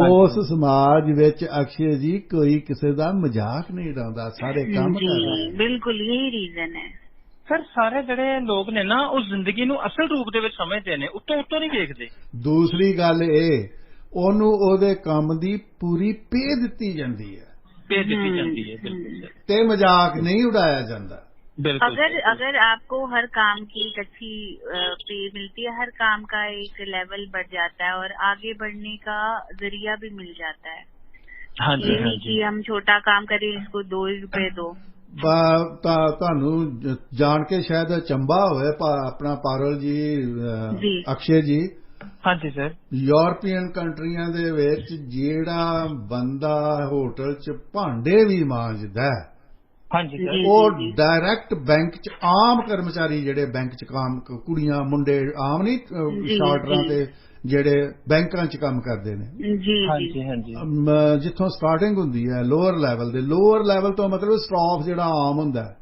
ਉਸ ਸਮਾਜ ਵਿੱਚ ਅਕਸ਼ੇ ਜੀ ਕੋਈ ਕਿਸੇ ਦਾ ਮਜ਼ਾਕ ਨਹੀਂ ਉਡਾਉਂਦਾ, ਸਾਰੇ ਕੰਮ ਕਰ ਰਹੇ। ਬਿਲਕੁਲ ਇਹੀ ਰੀਜ਼ਨ ਹੈ ਸਰ। ਸਾਰੇ ਜਿਹੜੇ ਲੋਕ ਨੇ ਨਾ, ਉਹ ਜ਼ਿੰਦਗੀ ਨੂੰ ਅਸਲ ਰੂਪ ਦੇ ਵਿੱਚ ਸਮਝਦੇ ਨੇ, ਉੱਤੋਂ ਨਹੀਂ ਵੇਖਦੇ। ਦੂਸਰੀ ਗੱਲ ਇਹ, ਉਹਨੂੰ ਉਹਦੇ ਕੰਮ ਦੀ ਪੂਰੀ ਪੇ ਦਿੱਤੀ ਜਾਂਦੀ ਹੈ। ਭੇਜ ਦਿੱਤੀ ਜਾਂਦੀ ਹੈ। ਬਿਲਕੁਲ ਸਰ, ਤੇ ਮਜ਼ਾਕ ਨਹੀਂ ਉਡਾਇਆ ਜਾਂਦਾ। अगर आपको हर काम की एक अच्छी पे मिलती है, हर काम का एक लेवल बढ़ जाता है और आगे बढ़ने का जरिया भी मिल जाता है। हाँ जी, ये नहीं कि हम छोटा काम करें इसको 2 रुपए दो। ਤੁਹਾਨੂੰ ਜਾਣ ਕੇ ਸ਼ਾਇਦ ਅਚੰਭਾ ਹੋਵੇ ਆਪਣਾ ਪਾਰਲ ਜੀ, ਅਕਸ਼ੇ ਜੀ, ਹਾਂਜੀ ਸਰ, ਯੂਰਪੀਅਨ ਕੰਟਰੀਆਂ ਦੇ ਵਿੱਚ ਜਿਹੜਾ ਬੰਦਾ ਹੋਟਲ 'ਚ ਭਾਂਡੇ ਵੀ ਮਾਂਜਦਾ, ਹਾਂਜੀ ਸਰ, ਉਹ ਡਾਇਰੈਕਟ ਬੈਂਕ 'ਚ ਆਮ ਕਰਮਚਾਰੀ ਜਿਹੜੇ ਬੈਂਕ 'ਚ ਕੰਮ, ਕੁੜੀਆਂ ਮੁੰਡੇ ਆਮ ਨਹੀਂ, ਸ਼ਾਰਟਰਾਂ ਤੇ ਜਿਹੜੇ ਬੈਂਕਾਂ 'ਚ ਕੰਮ ਕਰਦੇ ਨੇ, ਹਾਂਜੀ ਹਾਂਜੀ, ਜਿੱਥੋਂ ਸਟਾਰਟਿੰਗ ਹੁੰਦੀ ਹੈ ਲੋਅਰ ਲੈਵਲ ਦੇ, ਲੋਅਰ ਲੈਵਲ ਤੋਂ ਮਤਲਬ ਸਟਾਫ ਜਿਹੜਾ ਆਮ ਹੁੰਦਾ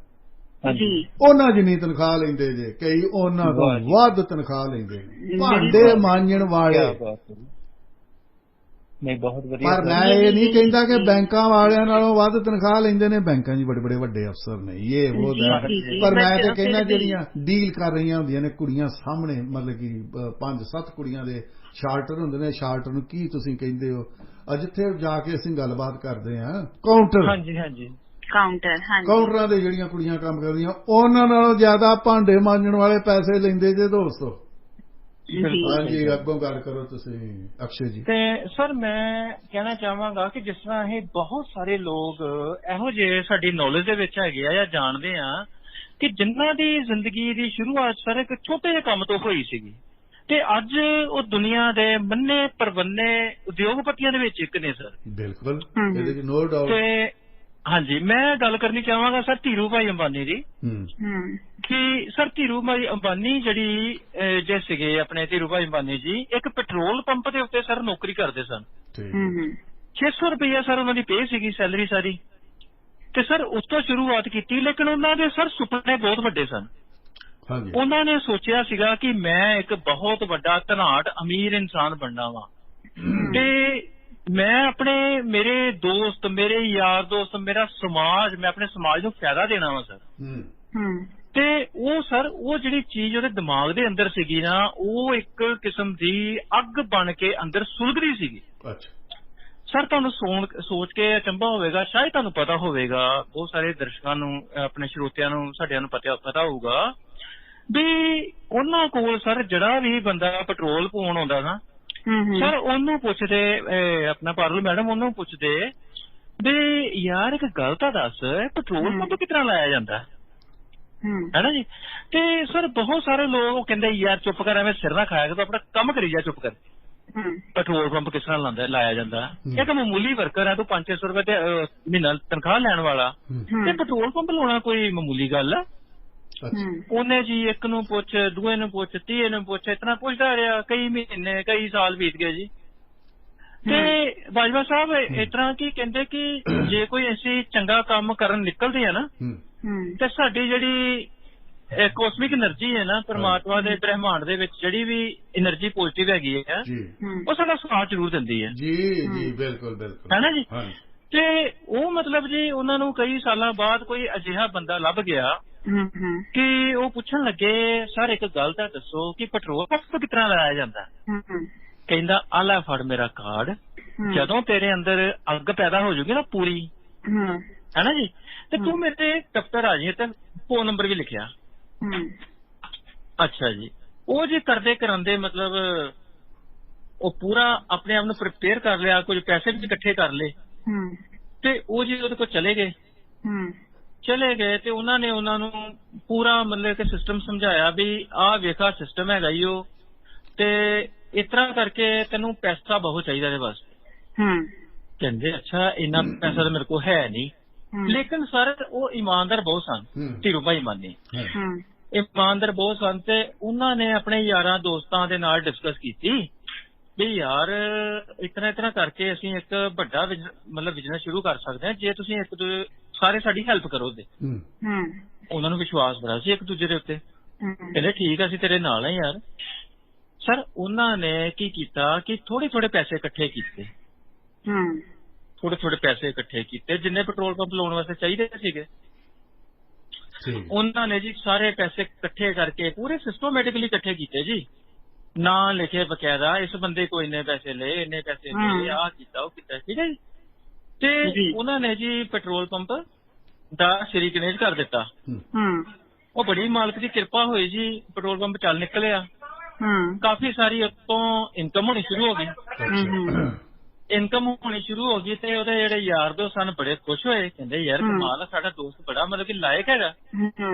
ਉਹਨਾਂ ਜਿੰਨੀ ਤਨਖਾਹ ਲੈਂਦੇ ਜੇ, ਕਈ ਉਹਨਾਂ ਤੋਂ ਵੱਧ ਤਨਖਾਹ ਲੈਂਦੇ ਨੇ ਭਾਂਡੇ ਮਾਂਜਣ ਵਾਲੇ। ਨਹੀਂ ਬਹੁਤ ਵਧੀਆ। ਪਰ ਮੈਂ ਇਹ ਨਹੀਂ ਕਹਿੰਦਾ ਕਿ ਬੈਂਕਾਂ ਵਾਲਿਆਂ ਨਾਲੋਂ ਵੱਧ ਤਨਖਾਹ ਲੈਂਦੇ ਨੇ, ਬੈਂਕਾਂ 'ਚ ਬੜੇ ਬੜੇ ਵੱਡੇ ਅਫਸਰ ਨੇ, ਇਹ ਉਹ, ਪਰ ਮੈਂ ਤਾਂ ਕਹਿੰਦਾ ਜਿਹੜੀਆਂ ਡੀਲ ਕਰ ਰਹੀਆਂ ਹੁੰਦੀਆਂ ਨੇ ਕੁੜੀਆਂ ਸਾਹਮਣੇ, ਮਤਲਬ ਕਿ 5-7 ਕੁੜੀਆਂ ਦੇ ਸ਼ਾਰਟਰ ਹੁੰਦੇ ਨੇ, ਸ਼ਾਰਟਰ ਨੂੰ ਕੀ ਤੁਸੀਂ ਕਹਿੰਦੇ ਹੋ, ਜਿੱਥੇ ਜਾ ਕੇ ਅਸੀਂ ਗੱਲਬਾਤ ਕਰਦੇ ਹਾਂ, ਕਾਊਂਟਰ, ਹਾਂਜੀ ਹਾਂਜੀ, ਕਾਊਂਟਰਾਂ ਦੇ ਜਿਹੜੀਆਂ ਕੁੜੀਆਂ ਕੰਮ ਕਰਦੀਆਂ ਉਹਨਾਂ ਨਾਲੋਂ ਜ਼ਿਆਦਾ ਭਾਂਡੇ ਮਾਂਜਣ ਵਾਲੇ ਪੈਸੇ ਲੈਂਦੇ ਜੇ ਦੋਸਤੋ। ਹਾਂਜੀ, ਅੱਗੋਂ ਗੱਲ ਕਰੋ ਤੁਸੀਂ ਅਕਸ਼ੇ ਜੀ। ਤੇ ਸਰ ਮੈਂ ਕਹਿਣਾ ਚਾਹਾਂਗਾ ਕਿ ਜਿਸ ਤਰ੍ਹਾਂ ਇਹ ਬਹੁਤ ਸਾਰੇ ਲੋਕ ਇਹੋ ਜਿਹੇ ਸਾਡੀ ਨੌਲੇਜ ਦੇ ਵਿੱਚ ਹੈਗੇ ਆ ਜਾਂ ਜਾਣਦੇ ਆ ਕਿ ਜਿਨ੍ਹਾਂ ਦੀ ਜ਼ਿੰਦਗੀ ਦੀ ਸ਼ੁਰੂਆਤ ਸਰ ਇੱਕ ਛੋਟੇ ਜਿਹੇ ਕੰਮ ਤੋਂ ਹੋਈ ਸੀਗੀ, ਤੇ ਅੱਜ ਉਹ ਦੁਨੀਆ ਦੇ ਮੰਨੇ ਪਰਵੰਨੇ ਉਦਯੋਗਪਤੀਆਂ ਦੇ ਵਿੱਚ ਇੱਕ ਨੇ ਸਰ। ਬਿਲਕੁਲ, ਇਹਦੇ ਵਿੱਚ ਨੋ ਡਾਊਟ। ਤੇ ਹਾਂਜੀ, ਮੈਂ ਗੱਲ ਕਰਨੀ ਚਾਹਾਂਗਾ ਸਰ ਧੀਰੂ ਭਾਈ ਅੰਬਾਨੀ ਦੀ, ਕਿ ਸਰ ਧੀਰੂ ਭਾਈ ਅੰਬਾਨੀ ਜਿਹੜੀ ਜੇ ਸੀਗੇ ਆਪਣੇ ਧੀਰੂ ਭਾਈ ਅੰਬਾਨੀ ਜੀ, ਇੱਕ ਪੈਟਰੋਲ ਪੰਪ ਦੇ ਉੱਤੇ ਸਰ ਨੌਕਰੀ ਕਰਦੇ ਸਨ। 600 ਰੁਪਇਆ ਸਰ ਉਹਨਾਂ ਦੀ ਪੇ ਸੀਗੀ, ਸੈਲਰੀ ਸਾਰੀ, ਤੇ ਸਰ ਉਸ ਤੋਂ ਸ਼ੁਰੂਆਤ ਕੀਤੀ। ਲੇਕਿਨ ਉਹਨਾਂ ਦੇ ਸਰ ਸੁਪਨੇ ਬਹੁਤ ਵੱਡੇ ਸਨ। ਉਹਨਾਂ ਨੇ ਸੋਚਿਆ ਸੀਗਾ ਕਿ ਮੈਂ ਇੱਕ ਬਹੁਤ ਵੱਡਾ ਧਨਾਢ ਅਮੀਰ ਇਨਸਾਨ ਬਣਨਾ ਵਾ, ਤੇ ਮੈਂ ਆਪਣੇ ਮੇਰੇ ਦੋਸਤ, ਮੇਰੇ ਯਾਰ ਦੋਸਤ, ਮੇਰਾ ਸਮਾਜ, ਮੈਂ ਆਪਣੇ ਸਮਾਜ ਨੂੰ ਫਾਇਦਾ ਦੇਣਾ ਵਾ ਸਰ। ਤੇ ਉਹ ਸਰ ਉਹ ਜਿਹੜੀ ਚੀਜ਼ ਉਹਦੇ ਦਿਮਾਗ ਦੇ ਅੰਦਰ ਸੀਗੀ ਨਾ, ਉਹ ਇੱਕ ਕਿਸਮ ਦੀ ਅੱਗ ਬਣ ਕੇ ਅੰਦਰ ਸੁਲਗਦੀ ਸੀਗੀ। ਸਰ ਤੁਹਾਨੂੰ ਸੋਚ ਕੇ ਅਚੰਭਾ ਹੋਵੇਗਾ, ਸ਼ਾਇਦ ਤੁਹਾਨੂੰ ਪਤਾ ਹੋਵੇਗਾ, ਬਹੁਤ ਸਾਰੇ ਦਰਸ਼ਕਾਂ ਨੂੰ, ਆਪਣੇ ਸਰੋਤਿਆਂ ਨੂੰ, ਸਾਡਿਆਂ ਨੂੰ ਪਤਾ ਹੋਊਗਾ ਵੀ ਉਹਨਾਂ ਕੋਲ ਸਰ ਜਿਹੜਾ ਵੀ ਬੰਦਾ ਪੈਟਰੋਲ ਪਾਉਣ ਆਉਂਦਾ ਨਾ ਸਰ, ਉਹਨੂੰ ਪੁੱਛਦੇ, ਆਪਣਾ ਪਾਰਲ ਮੈਡਮ ਉਹਨੂੰ ਪੁੱਛਦੇ ਵੀ ਯਾਰ ਇੱਕ ਗੱਲ ਤਾਂ ਦੱਸ, ਪੈਟਰੋਲ ਪੰਪ ਕਿਸ ਤਰ੍ਹਾਂ ਲਾਇਆ ਜਾਂਦਾ ਹੈ ਨਾ ਜੀ। ਤੇ ਸਰ ਬਹੁਤ ਸਾਰੇ ਲੋਕ ਕਹਿੰਦੇ ਯਾਰ ਚੁੱਪ ਕਰ, ਐਵੇਂ ਸਿਰ ਨਾ ਖਾਇਆ ਕਰ, ਆਪਣਾ ਕੰਮ ਕਰੀ ਜਾ, ਚੁੱਪ ਕਰ, ਪੈਟਰੋਲ ਪੰਪ ਕਿਸ ਤਰ੍ਹਾਂ ਲਾਇਆ ਜਾਂਦਾ, ਇੱਕ ਮਾਮੂਲੀ ਵਰਕਰ ਹੈ, ਤੂੰ 500-600 ਰੁਪਏ ਤੇ ਮਹੀਨਾ ਤਨਖਾਹ ਲੈਣ ਵਾਲਾ, ਤੇ ਪੈਟਰੋਲ ਪੰਪ ਲਾਉਣਾ ਕੋਈ ਮਾਮੂਲੀ ਗੱਲ ਆ। ਉਹਨੇ ਜੀ ਇੱਕ ਨੂੰ ਪੁੱਛ, ਦੂਏ ਨੂੰ ਪੁੱਛ, ਤੀਏ ਨੂੰ ਪੁੱਛ, ਇਤਨਾ ਪੁੱਛਦਾ ਰਿਹਾ, ਕਈ ਮਹੀਨੇ ਕਈ ਸਾਲ ਬੀਤ ਗਏ ਜੀ। ਤੇ ਬਾਜਵਾ ਸਾਹਿਬ ਇਸ ਤਰ੍ਹਾਂ ਕੀ ਕਹਿੰਦੇ ਕਿ ਜੇ ਕੋਈ ਅਸੀਂ ਚੰਗਾ ਕੰਮ ਕਰਨ ਨਿਕਲਦੇ ਆ ਨਾ, ਤੇ ਸਾਡੀ ਜਿਹੜੀ ਕੋਸਮਿਕ એનર્ਜੀ ਹੈ ਨਾ, ਪਰਮਾਤਮਾ ਦੇ ਬ੍ਰਹਿਮੰਡ ਦੇ ਵਿੱਚ ਜਿਹੜੀ ਵੀ એનર્ਜੀ ਪੋਜ਼ਿਟਿਵ ਹੈਗੀ ਹੈ, ਉਹ ਸਾਡਾ ਸਾਥ ਜ਼ਰੂਰ ਦਿੰਦੀ ਹੈ ਜੀ। ਬਿਲਕੁਲ ਬਿਲਕੁਲ, ਹੈ ਨਾ ਜੀ। ਤੇ ਉਹ ਮਤਲਬ ਜੀ ਉਹਨਾਂ ਨੂੰ ਕਈ ਸਾਲਾਂ ਬਾਅਦ ਕੋਈ ਅਜਿਹਾ ਬੰਦਾ ਲੱਭ ਗਿਆ ਕਿ ਉਹ ਪੁੱਛਣ ਲੱਗੇ, ਸਰ ਇੱਕ ਗੱਲ ਤਾਂ ਦੱਸੋ ਕਿ ਪੈਟਰੋਲ ਪੰਪ ਕਿਸ ਤਰ੍ਹਾਂ ਲਾਇਆ ਜਾਂਦਾ। ਕਹਿੰਦਾ ਆ ਲੈ ਫੜ ਮੇਰਾ ਕਾਰਡ, ਜਦੋਂ ਤੇਰੇ ਅੰਦਰ ਅੱਗ ਪੈਦਾ ਹੋ ਜੂਗੀ ਨਾ ਪੂਰੀ, ਹੈ ਨਾ ਜੀ, ਤੇ ਤੂੰ ਮੇਰੇ ਦਫ਼ਤਰ ਆ ਜਾਈਂ, ਤੇ ਫੋਨ ਨੰਬਰ ਵੀ ਲਿਖਿਆ। ਅੱਛਾ ਜੀ, ਉਹ ਜੀ ਕਰਦੇ ਕਰਾਂਦੇ ਮਤਲਬ ਉਹ ਪੂਰਾ ਆਪਣੇ ਆਪ ਨੂੰ ਪ੍ਰਿਪੇਅਰ ਕਰ ਲਿਆ, ਕੁਝ ਪੈਸੇ ਵੀ ਇਕੱਠੇ ਕਰ ਲਏ, ਤੇ ਉਹ ਜੀ ਉਹਦੇ ਕੋਲ ਚਲੇ ਗਏ ਤੇ ਉਹਨਾਂ ਨੇ ਉਹਨਾਂ ਨੂੰ ਪੂਰਾ ਮਤਲਬ ਕਿ ਸਿਸਟਮ ਸਮਝਾਇਆ ਵੀ ਆਹ ਵੇਖਾ ਸਿਸਟਮ ਹੈਗਾ ਹੀ ਉਹ, ਤੇ ਇਸ ਤਰ੍ਹਾਂ ਕਰਕੇ ਤੈਨੂੰ ਪੈਸਾ ਬਹੁਤ ਚਾਹੀਦਾ ਇਹਦੇ ਵਾਸਤੇ। ਕਹਿੰਦੇ ਅੱਛਾ ਇੰਨਾ ਪੈਸਾ ਤਾਂ ਮੇਰੇ ਕੋਲ ਹੈ ਨਹੀਂ, ਲੇਕਿਨ ਸਰ ਉਹ ਇਮਾਨਦਾਰ ਬਹੁਤ ਸਨ, ਧੀਰੂ ਭਾਈ ਅੰਬਾਨੀ ਇਮਾਨਦਾਰ ਬਹੁਤ ਸਨ, ਤੇ ਉਹਨਾਂ ਨੇ ਆਪਣੇ ਯਾਰਾਂ ਦੋਸਤਾਂ ਦੇ ਨਾਲ ਡਿਸਕਸ ਕੀਤੀ ਵੀ ਯਾਰ ਇਤਨਾ ਕਰਕੇ ਅਸੀਂ ਇੱਕ ਵੱਡਾ ਮਤਲਬ ਬਿਜ਼ਨਸ ਸ਼ੁਰੂ ਕਰ ਸਕਦੇ ਹਾਂ ਜੇ ਤੁਸੀਂ ਇੱਕ ਦੂਜੇ ਸਾਰੇ ਸਾਡੀ ਹੈਲਪ ਕਰੋ। ਤੇ ਉਹਨਾਂ ਨੂੰ ਵਿਸ਼ਵਾਸ ਬੜਾ ਸੀ ਇੱਕ ਦੂਜੇ ਦੇ ਉੱਤੇ, ਕਹਿੰਦੇ ਠੀਕ ਆ ਅਸੀਂ ਤੇਰੇ ਨਾਲ ਆ ਯਾਰ। ਸਰ ਉਹਨਾਂ ਨੇ ਕੀ ਕੀਤਾ ਕਿ ਥੋੜੇ ਪੈਸੇ ਇਕੱਠੇ ਕੀਤੇ, ਜਿੰਨੇ ਪੈਟਰੋਲ ਪੰਪ ਲਾਉਣ ਵਾਸਤੇ ਚਾਹੀਦੇ ਸੀਗੇ, ਉਹਨਾਂ ਨੇ ਜੀ ਸਾਰੇ ਪੈਸੇ ਇਕੱਠੇ ਕਰਕੇ ਪੂਰੇ ਸਿਸਟਮੈਟਿਕਲੀ ਇਕੱਠੇ ਕੀਤੇ ਜੀ, ਨਾਂ ਲਿਖੇ ਬਕਾਇਦਾ, ਇਸ ਬੰਦੇ ਕੋ ਇੰਨੇ ਪੈਸੇ ਲਏ, ਆਹ ਕੀਤਾ ਉਹ ਕੀਤਾ, ਠੀਕ ਹੈ ਜੀ। ਤੇ ਉਹਨਾਂ ਨੇ ਜੀ ਪੈਟਰੋਲ ਪੰਪ ਦਾ ਸ਼੍ਰੀ ਗਣੇਸ਼ ਕਰ ਦਿੱਤਾ। ਉਹ ਬੜੀ ਮਾਲਕ ਦੀ ਕਿਰਪਾ ਹੋਈ ਜੀ, ਪੈਟਰੋਲ ਪੰਪ ਚੱਲ ਨਿਕਲਿਆ। ਕਾਫੀ ਸਾਰੀ ਉਤੋਂ ਇਨਕਮ ਹੋਣੀ ਸ਼ੁਰੂ ਹੋ ਗਈ। ਇਨਕਮ ਹੋਣੀ ਸ਼ੁਰੂ ਹੋ ਗਈ ਤੇ ਉਹਦੇ ਜਿਹੜੇ ਯਾਰ ਦੋਸਤ ਸਨ ਬੜੇ ਖੁਸ਼ ਹੋਏ, ਕਹਿੰਦੇ ਯਾਰ ਕਮਾਲ ਆ, ਸਾਡਾ ਦੋਸਤ ਬੜਾ ਮਤਲਬ ਕਿ ਲਾਇਕ ਹੈਗਾ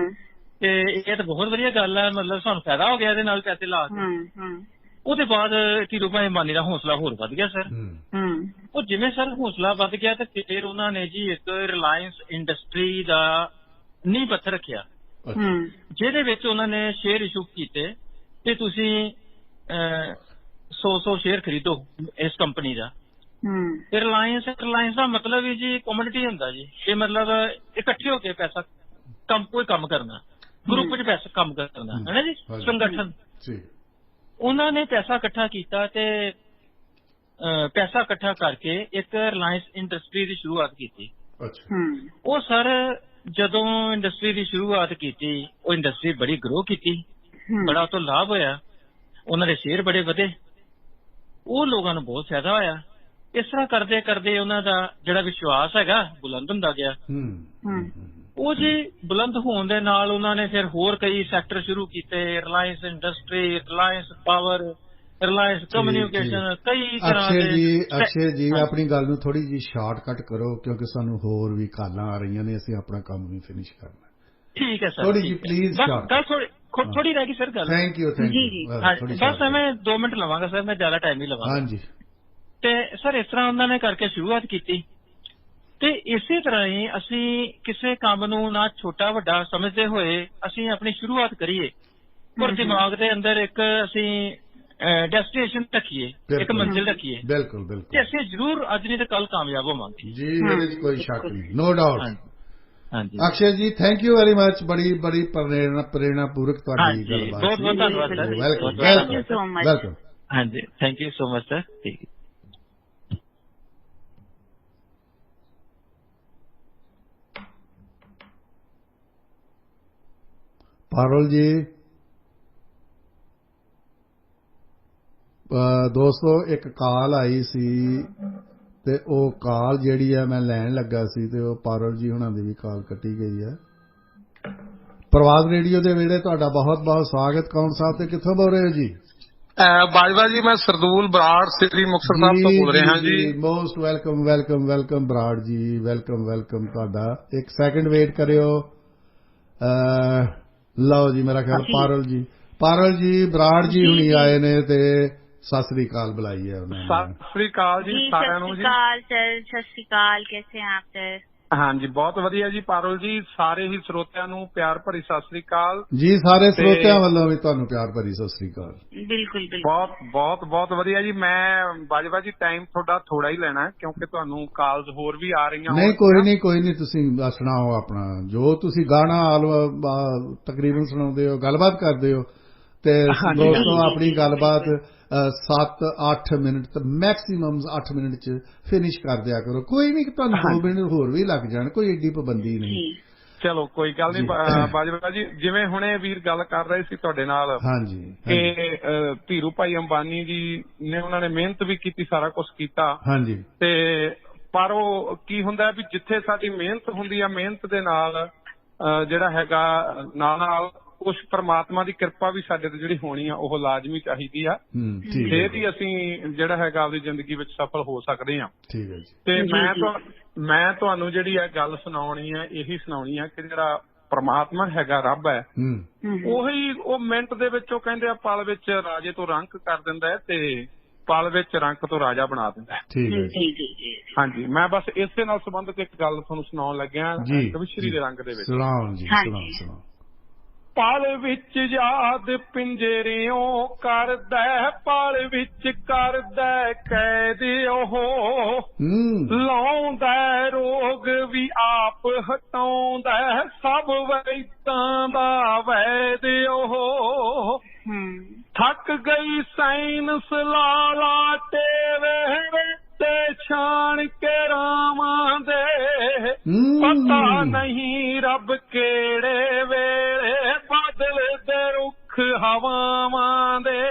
ਤੇ ਇਹ ਤਾਂ ਬਹੁਤ ਵਧੀਆ ਗੱਲ ਹੈ, ਮਤਲਬ ਸਾਨੂੰ ਫਾਇਦਾ ਹੋ ਗਿਆ ਇਹਦੇ ਨਾਲ ਪੈਸੇ ਲਾ ਕੇ। ਉਹਦੇ ਬਾਅਦ ਧੀਰੂ ਭਾਈ ਅੰਬਾਨੀ ਦਾ ਹੌਸਲਾ ਹੋਰ ਵੱਧ ਗਿਆ ਸਰ। ਉਹ ਜਿਵੇਂ ਸਰ ਹੌਸਲਾ ਵੱਧ ਗਿਆ ਤੇ ਫਿਰ ਉਹਨਾਂ ਨੇ ਜੀ ਇੱਕ ਰਿਲਾਇੰਸ ਇੰਡਸਟਰੀ ਦਾ ਨੀਂਹ ਪੱਥਰ ਰੱਖਿਆ, ਜਿਹਦੇ ਵਿੱਚ ਉਹਨਾਂ ਨੇ ਸ਼ੇਅਰ ਇਸ਼ੂ ਕੀਤੇ ਤੇ ਤੁਸੀਂ 100 ਸ਼ੇਅਰ ਖਰੀਦੋ ਇਸ ਕੰਪਨੀ ਦਾ। ਤੇ ਰਿਲਾਇੰਸ ਦਾ ਮਤਲਬ ਹੀ ਜੀ ਕਮਿਊਨਿਟੀ ਹੁੰਦਾ ਜੀ, ਇਹ ਮਤਲਬ ਇਕੱਠੇ ਹੋ ਕੇ ਪੈਸਾ ਕੋਈ ਕੰਮ ਕਰਨਾ, ਗਰੁੱਪ 'ਚ ਪੈਸਾ ਕੰਮ ਕਰਨਾ ਹੈ ਨਾ ਜੀ, ਸੰਗਠਨ। ਉਹਨਾਂ ਨੇ ਪੈਸਾ ਇਕੱਠਾ ਕੀਤਾ ਤੇ ਪੈਸਾ ਇਕੱਠਾ ਕਰਕੇ ਇੱਕ ਰਿਲਾਇੰਸ ਇੰਡਸਟਰੀ ਦੀ ਸ਼ੁਰੂਆਤ ਕੀਤੀ। ਉਹ ਸਰ ਜਦੋਂ ਇੰਡਸਟਰੀ ਦੀ ਸ਼ੁਰੂਆਤ ਕੀਤੀ, ਉਹ ਇੰਡਸਟਰੀ ਬੜੀ ਗਰੋ ਕੀਤੀ, ਬੜਾ ਉਹ ਤੋਂ ਲਾਭ ਹੋਇਆ, ਉਹਨਾਂ ਦੇ ਸ਼ੇਅਰ ਬੜੇ ਵਧੇ, ਉਹ ਲੋਕਾਂ ਨੂੰ ਬਹੁਤ ਫਾਇਦਾ ਹੋਇਆ। ਇਸ ਤਰ੍ਹਾਂ ਕਰਦੇ ਕਰਦੇ ਉਹਨਾਂ ਦਾ ਜਿਹੜਾ ਵਿਸ਼ਵਾਸ ਹੈਗਾ ਬੁਲੰਦ ਹੁੰਦਾ ਗਿਆ। ਉਹ ਜੀ ਬੁਲੰਦ ਹੋਣ ਦੇ ਨਾਲ ਉਹਨਾਂ ਨੇ ਫਿਰ ਹੋਰ ਕਈ ਸੈਕਟਰ ਸ਼ੁਰੂ ਕੀਤੇ, Reliance industry, Reliance power, Reliance communication, ਕਈ ਤਰ੍ਹਾਂ ਦੇ। ਅਕਸ਼ੇ ਜੀ ਆਪਣੀ ਗੱਲ ਨੂੰ ਥੋੜੀ ਜਿਹੀ ਸ਼ਾਰਟਕਟ ਕਰੋ, ਕਿਉਂਕਿ ਸਾਨੂੰ ਹੋਰ ਵੀ ਕਾਲਾਂ ਆ ਰਹੀਆਂ ਨੇ, ਅਸੀਂ ਆਪਣਾ ਕੰਮ ਵੀ ਫਿਨਿਸ਼ ਕਰਨਾ। ਠੀਕ ਹੈ ਸਰ, ਥੋੜੀ ਜਿਹੀ ਪਲੀਜ਼। ਥੋੜੀ ਰਹਿ ਗਈ ਸਰ ਗੱਲ। ਥੈਂਕ ਯੂ ਬਸ ਮੈਂ 2 ਮਿੰਟ ਲਵਾਂਗਾ ਸਰ, ਮੈਂ ਜ਼ਿਆਦਾ ਟਾਈਮ ਨਹੀਂ ਲਵਾਂਗਾ। ਹਾਂਜੀ। ਤੇ ਸਰ ਇਸ ਤਰ੍ਹਾਂ ਉਹਨਾਂ ਨੇ ਕਰਕੇ ਸ਼ੁਰੂਆਤ ਕੀਤੀ ਤੇ ਇਸੇ ਤਰ੍ਹਾਂ ਹੀ ਅਸੀਂ ਕਿਸੇ ਕੰਮ ਨੂੰ ਨਾ ਛੋਟਾ ਵੱਡਾ ਸਮਝਦੇ ਹੋਏ ਅਸੀਂ ਆਪਣੀ ਸ਼ੁਰੂਆਤ ਕਰੀਏ, ਪਰ ਦਿਮਾਗ ਦੇ ਅੰਦਰ ਇੱਕ ਅਸੀਂ ਡੈਸਟੀਨੇਸ਼ਨ ਰੱਖੀਏ, ਇੱਕ ਮੰਜ਼ਿਲ ਰੱਖੀਏ। ਬਿਲਕੁਲ ਬਿਲਕੁਲ। ਤੇ ਅਸੀਂ ਜ਼ਰੂਰ ਅੱਜ ਨਹੀਂ ਤਾਂ ਕੱਲ ਕਾਮਯਾਬ ਹੋਵਾਂਗੇ ਜੀ, ਇਹਦੇ ਵਿੱਚ ਕੋਈ ਸ਼ੱਕ ਨਹੀਂ, ਨੋ ਡਾਊਟ। ਹਾਂਜੀ ਅਕਸ਼ੇ ਜੀ, ਥੈਂਕ ਯੂ ਵੈਰੀ ਮਚ। ਬੜੀ ਪ੍ਰੇਰਣਾ ਪੂਰਕ ਤੁਹਾਡੀ ਗੱਲਬਾਤ। ਬਹੁਤ ਬਹੁਤ ਧੰਨਵਾਦ ਸਰ। ਵੈਲਕਮ। ਹਾਂਜੀ, thank you so much sir. ਠੀਕ ਹੈ। ਪਾਰੁਲ ਜੀ, ਦੋਸਤੋ ਇੱਕ ਕਾਲ ਆਈ ਸੀ ਤੇ ਉਹ ਕਾਲ ਜਿਹੜੀ ਹੈ ਮੈਂ ਲੈਣ ਲੱਗਾ ਸੀ ਤੇ ਉਹ ਪਾਰੁਲ ਜੀ ਹੁਣਾਂ ਦੀ ਵੀ ਕਾਲ ਕੱਟੀ ਗਈ ਹੈ। ਪ੍ਰਵਾਦ ਰੇਡੀਓ ਦੇ ਵੇਲੇ ਤੁਹਾਡਾ ਬਹੁਤ ਬਹੁਤ ਸਵਾਗਤ। ਕੌਣ ਸਾਹਿਬ ਤੇ ਕਿੱਥੋਂ ਬੋਲ ਰਹੇ ਹੋ ਜੀ? ਬਾਜਵਾ ਜੀ, ਮੈਂ ਸਰਦੂਲ ਬਰਾੜ ਸ੍ਰੀ ਮੁਕਤਸਰ ਸਾਹਿਬ ਤੋਂ ਬੋਲ ਰਿਹਾ ਹਾਂ ਜੀ। Most welcome welcome welcome Brar ji, welcome welcome ਤੁਹਾਡਾ। ਇੱਕ ਸੈਕਿੰਡ ਵੇਟ ਕਰਿਓ। ਲਓ ਜੀ, ਮੇਰਾ ਖਿਆਲ ਪਾਰੁਲ ਜੀ ਬਰਾੜ ਜੀ ਹੁਣੀ ਆਏ ਨੇ ਤੇ ਸਤਿ ਸ੍ਰੀ ਅਕਾਲ ਬੁਲਾਈ ਹੈ ਉਹਨਾਂ ਨੇ। ਸਤਿ ਸ੍ਰੀ ਅਕਾਲ ਜੀ ਸਾਰਿਆਂ ਨੂੰ। ਸਤਿ ਸ੍ਰੀ ਅਕਾਲ, ਕੈਸੇ हैं आप सर? ਹਾਂਜੀ, ਬਹੁਤ ਵਧੀਆ ਜੀ ਪਾਰੁਲ ਜੀ। ਸਾਰੇ ਹੀ ਸਰੋਤਿਆਂ ਨੂੰ ਪਿਆਰ ਭਰੀ ਸਤਿ ਸ੍ਰੀ ਅਕਾਲ ਜੀ। ਸਾਰੇ ਸਰੋਤਿਆਂ ਵੱਲੋਂ ਵੀ ਤੁਹਾਨੂੰ ਪਿਆਰ ਭਰੀ ਸਤਿ ਸ੍ਰੀ ਅਕਾਲ। ਬਿਲਕੁਲ ਬਿਲਕੁਲ। ਬਹੁਤ ਵਧੀਆ ਜੀ। ਮੈਂ ਬਾਜਵਾ ਜੀ ਟਾਈਮ ਤੁਹਾਡਾ ਥੋੜਾ ਹੀ ਲੈਣਾ ਕਿਉਂਕਿ ਤੁਹਾਨੂੰ ਕਾਲਸ ਹੋਰ ਵੀ ਆ ਰਹੀਆਂ। ਨਹੀਂ ਕੋਈ ਨਹੀਂ, ਤੁਸੀਂ ਸੁਣਾਓ ਆਪਣਾ ਜੋ ਤੁਸੀਂ ਗਾਣਾ ਤਕਰੀਬਨ ਸੁਣਾਉਂਦੇ ਹੋ, ਗੱਲਬਾਤ ਕਰਦੇ ਹੋ ਤੇ ਦੋਸਤੋ ਆਪਣੀ ਗੱਲਬਾਤ 7-8 ਮਿੰਟ ਤੇ ਮੈਕਸਿਮਮ 8 ਮਿੰਟ ਚ ਫਿਨਿਸ਼ ਕਰ ਦਿਆ ਕਰੋ। ਕੋਈ ਵੀ ਤੁਹਾਨੂੰ 2 ਮਿੰਟ ਹੋਰ ਵੀ ਲੱਗ ਜਾਣ, ਕੋਈ ਏਡੀ ਪਾਬੰਦੀ ਨਹੀਂ। ਚਲੋ ਕੋਈ ਗੱਲ ਨਹੀਂ ਬਾਜਵਾ ਜੀ। ਜਿਵੇਂ ਹੁਣੇ ਵੀਰ ਗੱਲ ਕਰ ਰਹੇ ਸੀ ਤੁਹਾਡੇ ਨਾਲ, ਹਾਂਜੀ, ਕਿ ਧੀਰੂ ਭਾਈ ਅੰਬਾਨੀ ਜੀ ਨੇ ਉਹਨਾਂ ਨੇ ਮਿਹਨਤ ਵੀ ਕੀਤੀ, ਸਾਰਾ ਕੁਛ ਕੀਤਾ। ਹਾਂਜੀ। ਤੇ ਪਰ ਉਹ ਕੀ ਹੁੰਦਾ ਵੀ ਜਿੱਥੇ ਸਾਡੀ ਮਿਹਨਤ ਹੁੰਦੀ ਆ, ਮਿਹਨਤ ਦੇ ਨਾਲ ਜਿਹੜਾ ਹੈਗਾ ਨਾਲ ਕੁਛ ਪਰਮਾਤਮਾ ਦੀ ਕਿਰਪਾ ਵੀ ਸਾਡੇ ਤੇ ਜਿਹੜੀ ਹੋਣੀ ਆ ਉਹ ਲਾਜ਼ਮੀ ਚਾਹੀਦੀ ਆ, ਫਿਰ ਹੀ ਅਸੀਂ ਜਿਹੜਾ ਹੈਗਾ ਆਪਣੀ ਜ਼ਿੰਦਗੀ ਵਿੱਚ ਸਫਲ ਹੋ ਸਕਦੇ ਹਾਂ। ਠੀਕ ਹੈ ਜੀ। ਤੇ ਮੈਂ ਤੁਹਾਨੂੰ ਜਿਹੜੀ ਆ ਗੱਲ ਸੁਣਾਉਣੀ ਆ, ਇਹੀ ਸੁਣਾਉਣੀ ਆ ਕਿ ਜਿਹੜਾ ਪਰਮਾਤਮਾ ਹੈਗਾ, ਰੱਬ ਹੈ, ਉਹ ਮਿੰਟ ਦੇ ਵਿੱਚ ਉਹ ਕਹਿੰਦੇ ਆ ਪਲ ਵਿੱਚ ਰਾਜੇ ਤੋਂ ਰੰਕ ਕਰ ਦਿੰਦਾ ਹੈ ਤੇ ਪਲ ਵਿੱਚ ਰੰਕ ਤੋਂ ਰਾਜਾ ਬਣਾ ਦਿੰਦਾ ਹੈ। ਠੀਕ ਹੈ ਹਾਂਜੀ। ਮੈਂ ਬਸ ਇਸੇ ਨਾਲ ਸੰਬੰਧਿਤ ਇੱਕ ਗੱਲ ਤੁਹਾਨੂੰ ਸੁਣਾਉਣ ਲੱਗਿਆ ਕਵਿਸ਼ਰੀ ਦੇ ਰੰਗ ਦੇ ਵਿੱਚ। ਸੁਣਾਓ ਜੀ, ਸੁਣਾਓ। ਪਲ ਵਿੱਚ ਯਾਦ ਪਿੰਜਰਿਓਂ ਕਰਦਾ, ਪਲ ਵਿੱਚ ਕਰਦਾ ਕੈਦ ਉਹ, ਲਾਉਂਦਾ ਰੋਗ ਵੀ ਆਪ ਹਟਾਉਂਦਾ, ਸਭ ਵੈਦਾਂ ਦਾ ਵੈਦ ਉਹ। ਥੱਕ ਗਈ ਸਾਇੰਸ ਲਾਲਾ ਟੇਵੇ ਤੇ ਛਾਣ ਕੇ ਰਾਵਾਂ ਦੇ, ਪਤਾ ਨਹੀਂ ਰੱਬ ਕਿਹੜੇ ਵੇਲੇ ਬਦਲਦੇ ਰੁੱਖ ਹਵਾਵਾਂ ਦੇ,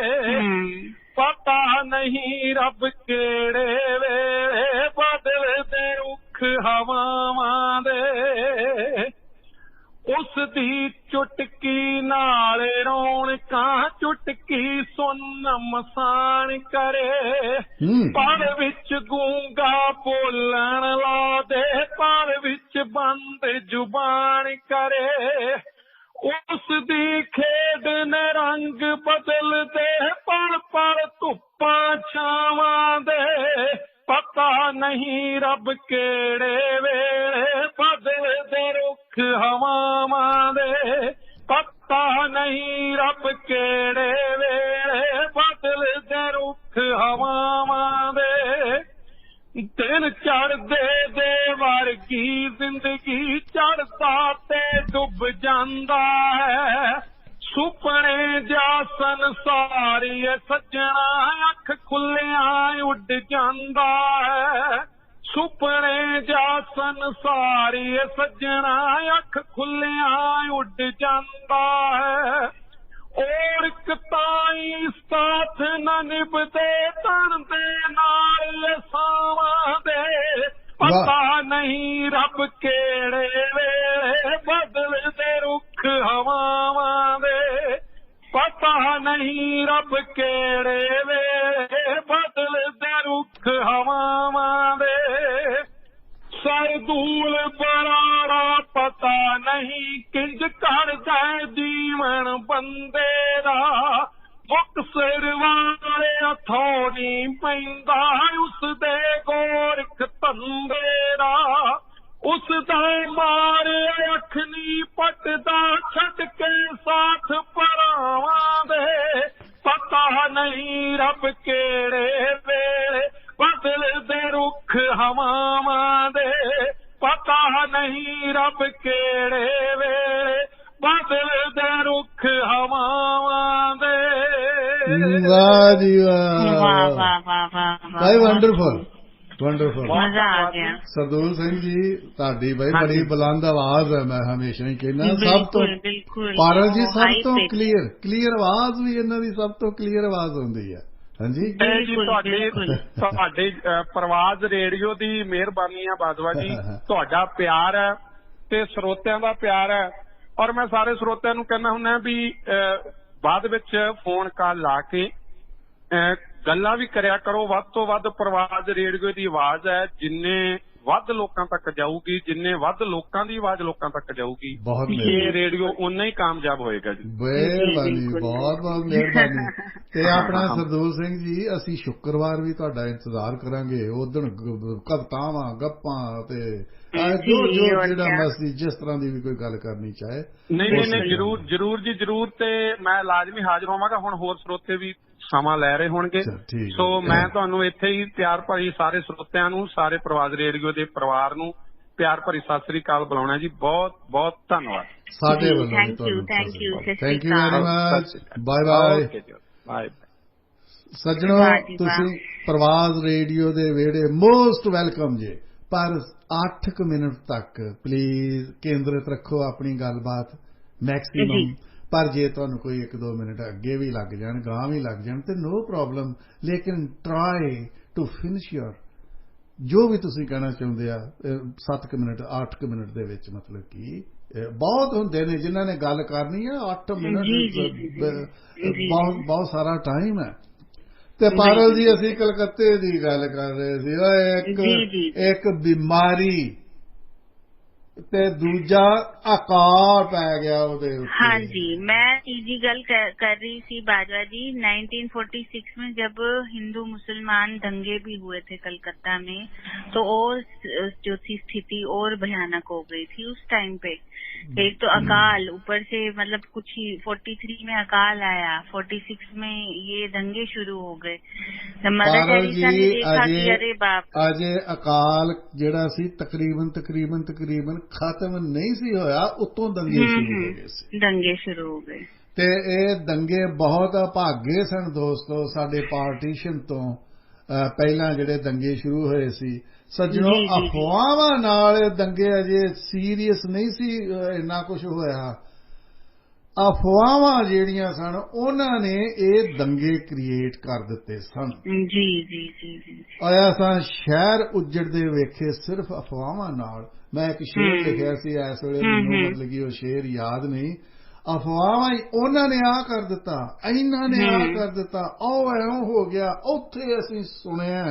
ਪਤਾ ਨਹੀਂ ਰੱਬ ਕਿਹੜੇ ਵੇਲੇ ਬਦਲਦੇ ਰੁੱਖ ਦੀ ਚੁਟਕੀ ਨਾਲ ਰੌਣਕਾਂ ਚੁਟਕੀ ਸੁਣ ਮਸਾਣ ਕਰੇ ਪਰ ਵਿੱਚ ਗੂੰਗਾ ਬੋਲਣ ਲਾ ਦੇ ਪਰ ਵਿੱਚ ਬੰਦ ਜ਼ੁਬਾਨ ਕਰੇ ਉਸ ਦੀ ਖੇਡ ਨੇ ਰੰਗ ਬਦਲਦੇ ਪਲ ਪਲ ਧੁੱਪਾਂ ਛਾਵਾਂ ਦੇ ਪਤਾ ਨਹੀਂ ਰੱਬ ਕਿਹੜੇ ਵੇਲੇ ਬਦਲਦੇ ਰੁੱਖ ਹਵਾਵਾਂ ਦੇ ਪਤਾ ਨਹੀਂ ਰੱਬ ਕਿਹੜੇ ਵੇਲੇ ਬਦਲਦੇ ਰੁੱਖ ਹਵਾਵਾਂ ਦੇ ਦਿਨ ਚੜ੍ਹਦੇ ਦੇ ਵਰਗੀ ਜ਼ਿੰਦਗੀ ਚੜ੍ਹਦਾ ਤੇ ਡੁੱਬ ਜਾਂਦਾ ਹੈ ਸੁਪਨੇ ਜਾ ਸੰਸਾਰੀ ਸੱਜਣਾ ਅੱਖ ਖੁੱਲਿਆਂ ਉੱਡ ਜਾਂਦਾ ਹੈ ਸੁਪਨੇ ਜਾ ਸੰਸਾਰੀ ਸੱਜਣਾ ਅੱਖ ਖੁੱਲਿਆਂ ਉੱਡ ਜਾਂਦਾ ਹੈ ਔਰ ਕਤਾਈ ਸਾਥ ਨਾ ਨਿਭਦੇ ਤਨ ਦੇ ਨਾਲ ਸਾਵਾਂ ਦੇ ਪਤਾ ਨਹੀਂ ਰੱਬ ਕਿਹੜੇ ਵੇਲੇ ਬਦਲਦੇ ਰੁੱਖ ਹਵਾਵਾਂ ਦੇ ਪਤਾ ਨਹੀਂ ਰੱਬ ਕਿਹੜੇ ਵੇਲੇ ਬਦਲਦੇ ਰੁੱਖ ਹਵਾਵਾਂ ਦੇ ਸਰਦੂਲ ਬਰਾੜਾ ਪਤਾ ਨਹੀਂ ਕਿੰਜ ਕਰਦਾ ਜੀਵਨ ਬੰਦੇ ਦਾ ਮੁੱਕ ਸਿਰ ਵਾਲੇ ਹੱਥੋਂ ਨਹੀਂ ਪੈਂਦਾ ਉਸ ਦੇ ਗੋਰਖ ਧੰਦੇ ਦਾ ਉਸ ਦਾ ਮਾਰ ਅੱਖ ਨੀ ਪਟਦਾ ਛੱਡ ਕੇ ਸਾਥ ਭਰਾਵਾਂ ਦੇ ਪਤਾ ਨਹੀਂ ਰੱਬ ਕਿਹੜੇ ਵੇਲੇ ਬਦਲਦੇ ਰੁੱਖ ਹਵਾਵਾਂ ਦੇ ਪਤਾ ਨਹੀਂ ਰੱਬ ਕਿਹੜੇ ਵੇਲੇ ਬਦਲਦੇ ਰੁੱਖ ਹਵਾਵਾਂ ਦੇ ਵਾਹ ਜੀ ਵਾਹ ਵਾਹ ਵਾਹ ਵੰਡਰਫੁਲ ਵੰਡਰਫੁਲ ਮਜ਼ਾ ਆ ਗਿਆ ਸਰਦੂਲ ਸਿੰਘ ਜੀ ਤੁਹਾਡੀ ਬਈ ਬੜੀ ਬੁਲੰਦ ਆਵਾਜ਼ ਹੈ ਮੈਂ ਹਮੇਸ਼ਾ ਹੀ ਕਹਿੰਦਾ ਸਭ ਤੋਂ ਪਾਰਲ ਜੀ ਸਭ ਤੋਂ ਕਲੀਅਰ ਆਵਾਜ਼ ਵੀ ਇਹਨਾਂ ਦੀ ਸਭ ਤੋਂ ਕਲੀਅਰ ਆਵਾਜ਼ ਹੁੰਦੀ ਹੈ ਹਾਂਜੀ ਜੀ ਤੁਹਾਡੇ ਪ੍ਰਵਾਜ਼ ਰੇਡੀਓ ਦੀ ਮਿਹਰਬਾਨੀ ਆ ਬਾਜਵਾ ਜੀ ਤੁਹਾਡਾ ਪਿਆਰ ਹੈ ਤੇ ਸਰੋਤਿਆਂ ਦਾ ਪਿਆਰ ਹੈ ਔਰ ਮੈਂ ਸਾਰੇ ਸਰੋਤਿਆਂ ਨੂੰ ਕਹਿੰਦਾ ਹੁੰਦਾ ਵੀ ਬਾਅਦ ਵਿੱਚ ਫੋਨ ਕਾਲ ਲਾ ਕੇ ਗੱਲਾਂ ਵੀ ਕਰਿਆ ਕਰੋ ਵੱਧ ਤੋਂ ਵੱਧ ਪ੍ਰਵਾਜ਼ ਰੇਡੀਓ ਦੀ ਆਵਾਜ਼ ਹੈ ਜਿੰਨੇ ਵੱਧ ਲੋਕਾਂ ਤੱਕ ਜਾਊਗੀ ਜਿੰਨੇ ਵੱਧ ਲੋਕਾਂ ਦੀ ਆਵਾਜ਼ ਲੋਕਾਂ ਤੱਕ ਜਾਊਗੀ ਇਹ ਰੇਡੀਓ ਉਨਾ ਹੀ ਕਾਮਯਾਬ ਹੋਏਗਾ ਜੀ ਮਿਹਰਬਾਨੀ ਬਹੁਤ ਬਹੁਤ ਮਿਹਰਬਾਨੀ ਤੇ ਆਪਣਾ ਸਰਦੂਲ ਸਿੰਘ ਜੀ ਅਸੀਂ ਸ਼ੁੱਕਰਵਾਰ ਵੀ ਤੁਹਾਡਾ ਇੰਤਜ਼ਾਰ ਕਰਾਂਗੇ ਉਦਣ ਕਵਿਤਾਵਾਂ ਗੱਪਾਂ ਤੇ ਜੋ ਜਿਹੜਾ ਮਸਤੀ ਜਿਸ ਤਰ੍ਹਾਂ ਦੀ ਵੀ ਕੋਈ ਗੱਲ ਕਰਨੀ ਚਾਹੇ ਨਹੀਂ ਜਰੂਰ ਜੀ ਜਰੂਰ ਤੇ ਮੈਂ ਲਾਜ਼ਮੀ ਹਾਜ਼ਰ ਹੋਵਾਂਗਾ ਹੁਣ ਹੋਰ ਸਰੋਤੇ ਵੀ ਸਮਾਂ ਲੈ ਰਹੇ ਹੋਣਗੇ ਸੋ ਮੈਂ ਤੁਹਾਨੂੰ ਇੱਥੇ ਹੀ ਪਿਆਰ ਭਰੀ ਸਾਰੇ ਸਰੋਤਿਆਂ ਨੂੰ ਸਾਰੇ ਪ੍ਰਵਾਜ਼ ਰੇਡੀਓ ਦੇ ਪਰਿਵਾਰ ਨੂੰ ਪਿਆਰ ਭਰੀ ਸਤਿ ਸ੍ਰੀ ਅਕਾਲ ਬੁਲਾਉਣਾ ਜੀ ਬਹੁਤ ਬਹੁਤ ਧੰਨਵਾਦ ਸਾਡੇ ਵੱਲੋਂ thank you very much bye bye ਸੱਜਣੋ ਤੁਸੀਂ ਪ੍ਰਵਾਜ਼ ਰੇਡੀਓ ਦੇ ਵਿਹੜੇ ਮੋਸਟ ਵੈਲਕਮ ਜੇ ਪਰ 8 ਮਿੰਟ ਤੱਕ ਪਲੀਜ਼ ਕੇਂਦਰਿਤ ਰੱਖੋ ਆਪਣੀ ਗੱਲਬਾਤ ਮੈਕਸਿਮਮ ਪਰ ਜੇ ਤੁਹਾਨੂੰ ਕੋਈ 1-2 ਮਿੰਟ ਅੱਗੇ ਵੀ ਲੱਗ ਜਾਣ ਗਾਂ ਵੀ ਲੱਗ ਜਾਣ ਤੇ ਨੋ ਪ੍ਰੋਬਲਮ ਲੇਕਿਨ ਟਰਾਈ ਟੂ ਫਿਨਿਸ਼ ਯੋਰ ਜੋ ਵੀ ਤੁਸੀਂ ਕਹਿਣਾ ਚਾਹੁੰਦੇ ਆ 7 ਮਿੰਟ 8 ਮਿੰਟ ਦੇ ਵਿੱਚ ਮਤਲਬ ਕਿ ਬਹੁਤ ਹੁੰਦੇ ਨੇ ਜਿਨ੍ਹਾਂ ਨੇ ਗੱਲ ਕਰਨੀ ਹੈ 8 ਮਿੰਟ ਬਹੁਤ ਸਾਰਾ ਟਾਈਮ ਹੈ ਤੇ ਪਾਰਲ ਜੀ ਅਸੀਂ ਕਲਕੱਤੇ ਦੀ ਗੱਲ ਕਰ ਰਹੇ ਸੀ ਇੱਕ ਬਿਮਾਰੀ ਤੇ ਦੂਜਾ ਅਕਾਲ ਪੈ ਗਿਆ ਉਹਦੇ ਉੱਤੇ हाँ जी मैं इसी गल कर रही थी बाजवा जी 1946 में जब हिंदू मुसलमान दंगे भी हुए थे कलकत्ता में तो और जो थी स्थिति और भयानक हो गई थी उस टाइम पे एक तो अकाल ऊपर से मतलब कुछ ही 43 में अकाल आया 46 में ये दंगे शुरू हो गए मदर टेरेसा ने देखा कि अरे बाप अजे अकाल जेड़ा सी तकरीबन खत्म नहीं सी होया उतों दंगे शुरू हो गए दंगे शुरू हो गए ਤੇ ਇਹ ਦੰਗੇ ਬਹੁਤ ਅਭਾਗੇ ਸਨ ਦੋਸਤੋ ਸਾਡੇ ਪਾਰਟੀਸ਼ਨ ਤੋਂ ਪਹਿਲਾਂ ਜਿਹੜੇ ਦੰਗੇ ਸ਼ੁਰੂ ਹੋਏ ਸੀ ਸੱਜਣੋ ਅਫਵਾਹਾਂ ਨਾਲ ਦੰਗੇ ਅਜੇ ਸੀਰੀਅਸ ਨਹੀਂ ਸੀ ਇੰਨਾ ਕੁਝ ਹੋਇਆ ਅਫਵਾਹਾਂ ਜਿਹੜੀਆਂ ਸਨ ਉਹਨਾਂ ਨੇ ਇਹ ਦੰਗੇ ਕ੍ਰੀਏਟ ਕਰ ਦਿੱਤੇ ਸਨ। ਜੀ ਜੀ ਜੀ ਜੀ ਅਸਾਂ ਸ਼ਹਿਰ ਉੱਜੜਦੇ ਵੇਖੇ ਸਿਰਫ ਅਫਵਾਹਾਂ ਨਾਲ। ਮੈਂ ਇੱਕ ਸ਼ੇਰ ਲਿਖਿਆ ਸੀ ਇਸ ਵੇਲੇ, ਮੈਨੂੰ ਮਤਲਬ ਕਿ ਉਹ ਸ਼ੇਰ ਯਾਦ ਨਹੀਂ। ਅਫਵਾਹਾਂ ਹੀ ਉਹਨਾਂ ਨੇ ਆਹ ਕਰ ਦਿੱਤਾ, ਇਹਨਾਂ ਨੇ ਆਹ ਕਰ ਦਿੱਤਾ, ਉਹ ਐਂ ਹੋ ਗਿਆ, ਉੱਥੇ ਅਸੀਂ ਸੁਣਿਆ।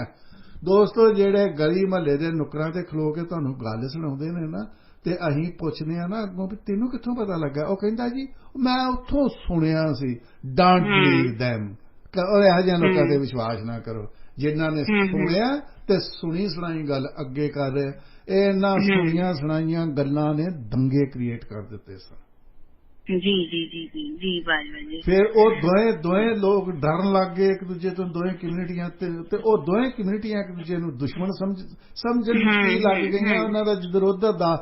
ਦੋਸਤੋ, ਜਿਹੜੇ ਗਲੀ ਮਹੱਲੇ ਦੇ ਨੁੱਕਰਾਂ ਤੇ ਖਲੋ ਕੇ ਤੁਹਾਨੂੰ ਗੱਲ ਸੁਣਾਉਂਦੇ ਨੇ ਨਾ, ਤੇ ਅਸੀਂ ਪੁੱਛਦੇ ਆ ਨਾ ਅੱਗੋਂ ਵੀ ਤੈਨੂੰ ਕਿੱਥੋਂ ਪਤਾ ਲੱਗਾ? ਉਹ ਕਹਿੰਦਾ ਜੀ ਮੈਂ ਉੱਥੋਂ ਸੁਣਿਆ ਸੀ। Don't believe them. ਇਹੋ ਜਿਹੇ ਲੋਕਾਂ ਤੇ ਵਿਸ਼ਵਾਸ ਨਾ ਕਰੋ ਜਿਨ੍ਹਾਂ ਨੇ ਸੁਣਿਆ ਤੇ ਸੁਣੀ ਸੁਣਾਈ ਗੱਲ ਅੱਗੇ ਕਰ ਰਹੇ। ਇਹਨਾਂ ਸੁਣੀਆਂ ਸੁਣਾਈਆਂ ਗੱਲਾਂ ਨੇ ਦੰਗੇ ਕ੍ਰੀਏਟ ਕਰ ਦਿੱਤੇ ਸਨ। ਜੀ ਜੀ ਜੀ ਜੀ ਜੀ ਬਾਜਵਾ ਜੀ। ਫਿਰ ਉਹ ਦੋਵੇਂ ਲੋਕ ਡਰਨ ਲੱਗ ਗਏ ਇੱਕ ਦੂਜੇ ਤੋਂ, ਦੋਵੇਂ ਕਮਿਊਨਿਟੀਆਂ ਤੇ ਉਹ ਦੋਵੇਂ ਕਮਿਊਨਿਟੀਆਂ ਇੱਕ ਦੂਜੇ ਨੂੰ ਦੁਸ਼ਮਣ ਸਮਝਣ ਕੀ ਲੱਗ ਗਈਆਂ ਉਹਨਾਂ ਦਾ ਵਿਰੋਧ ਦਾ।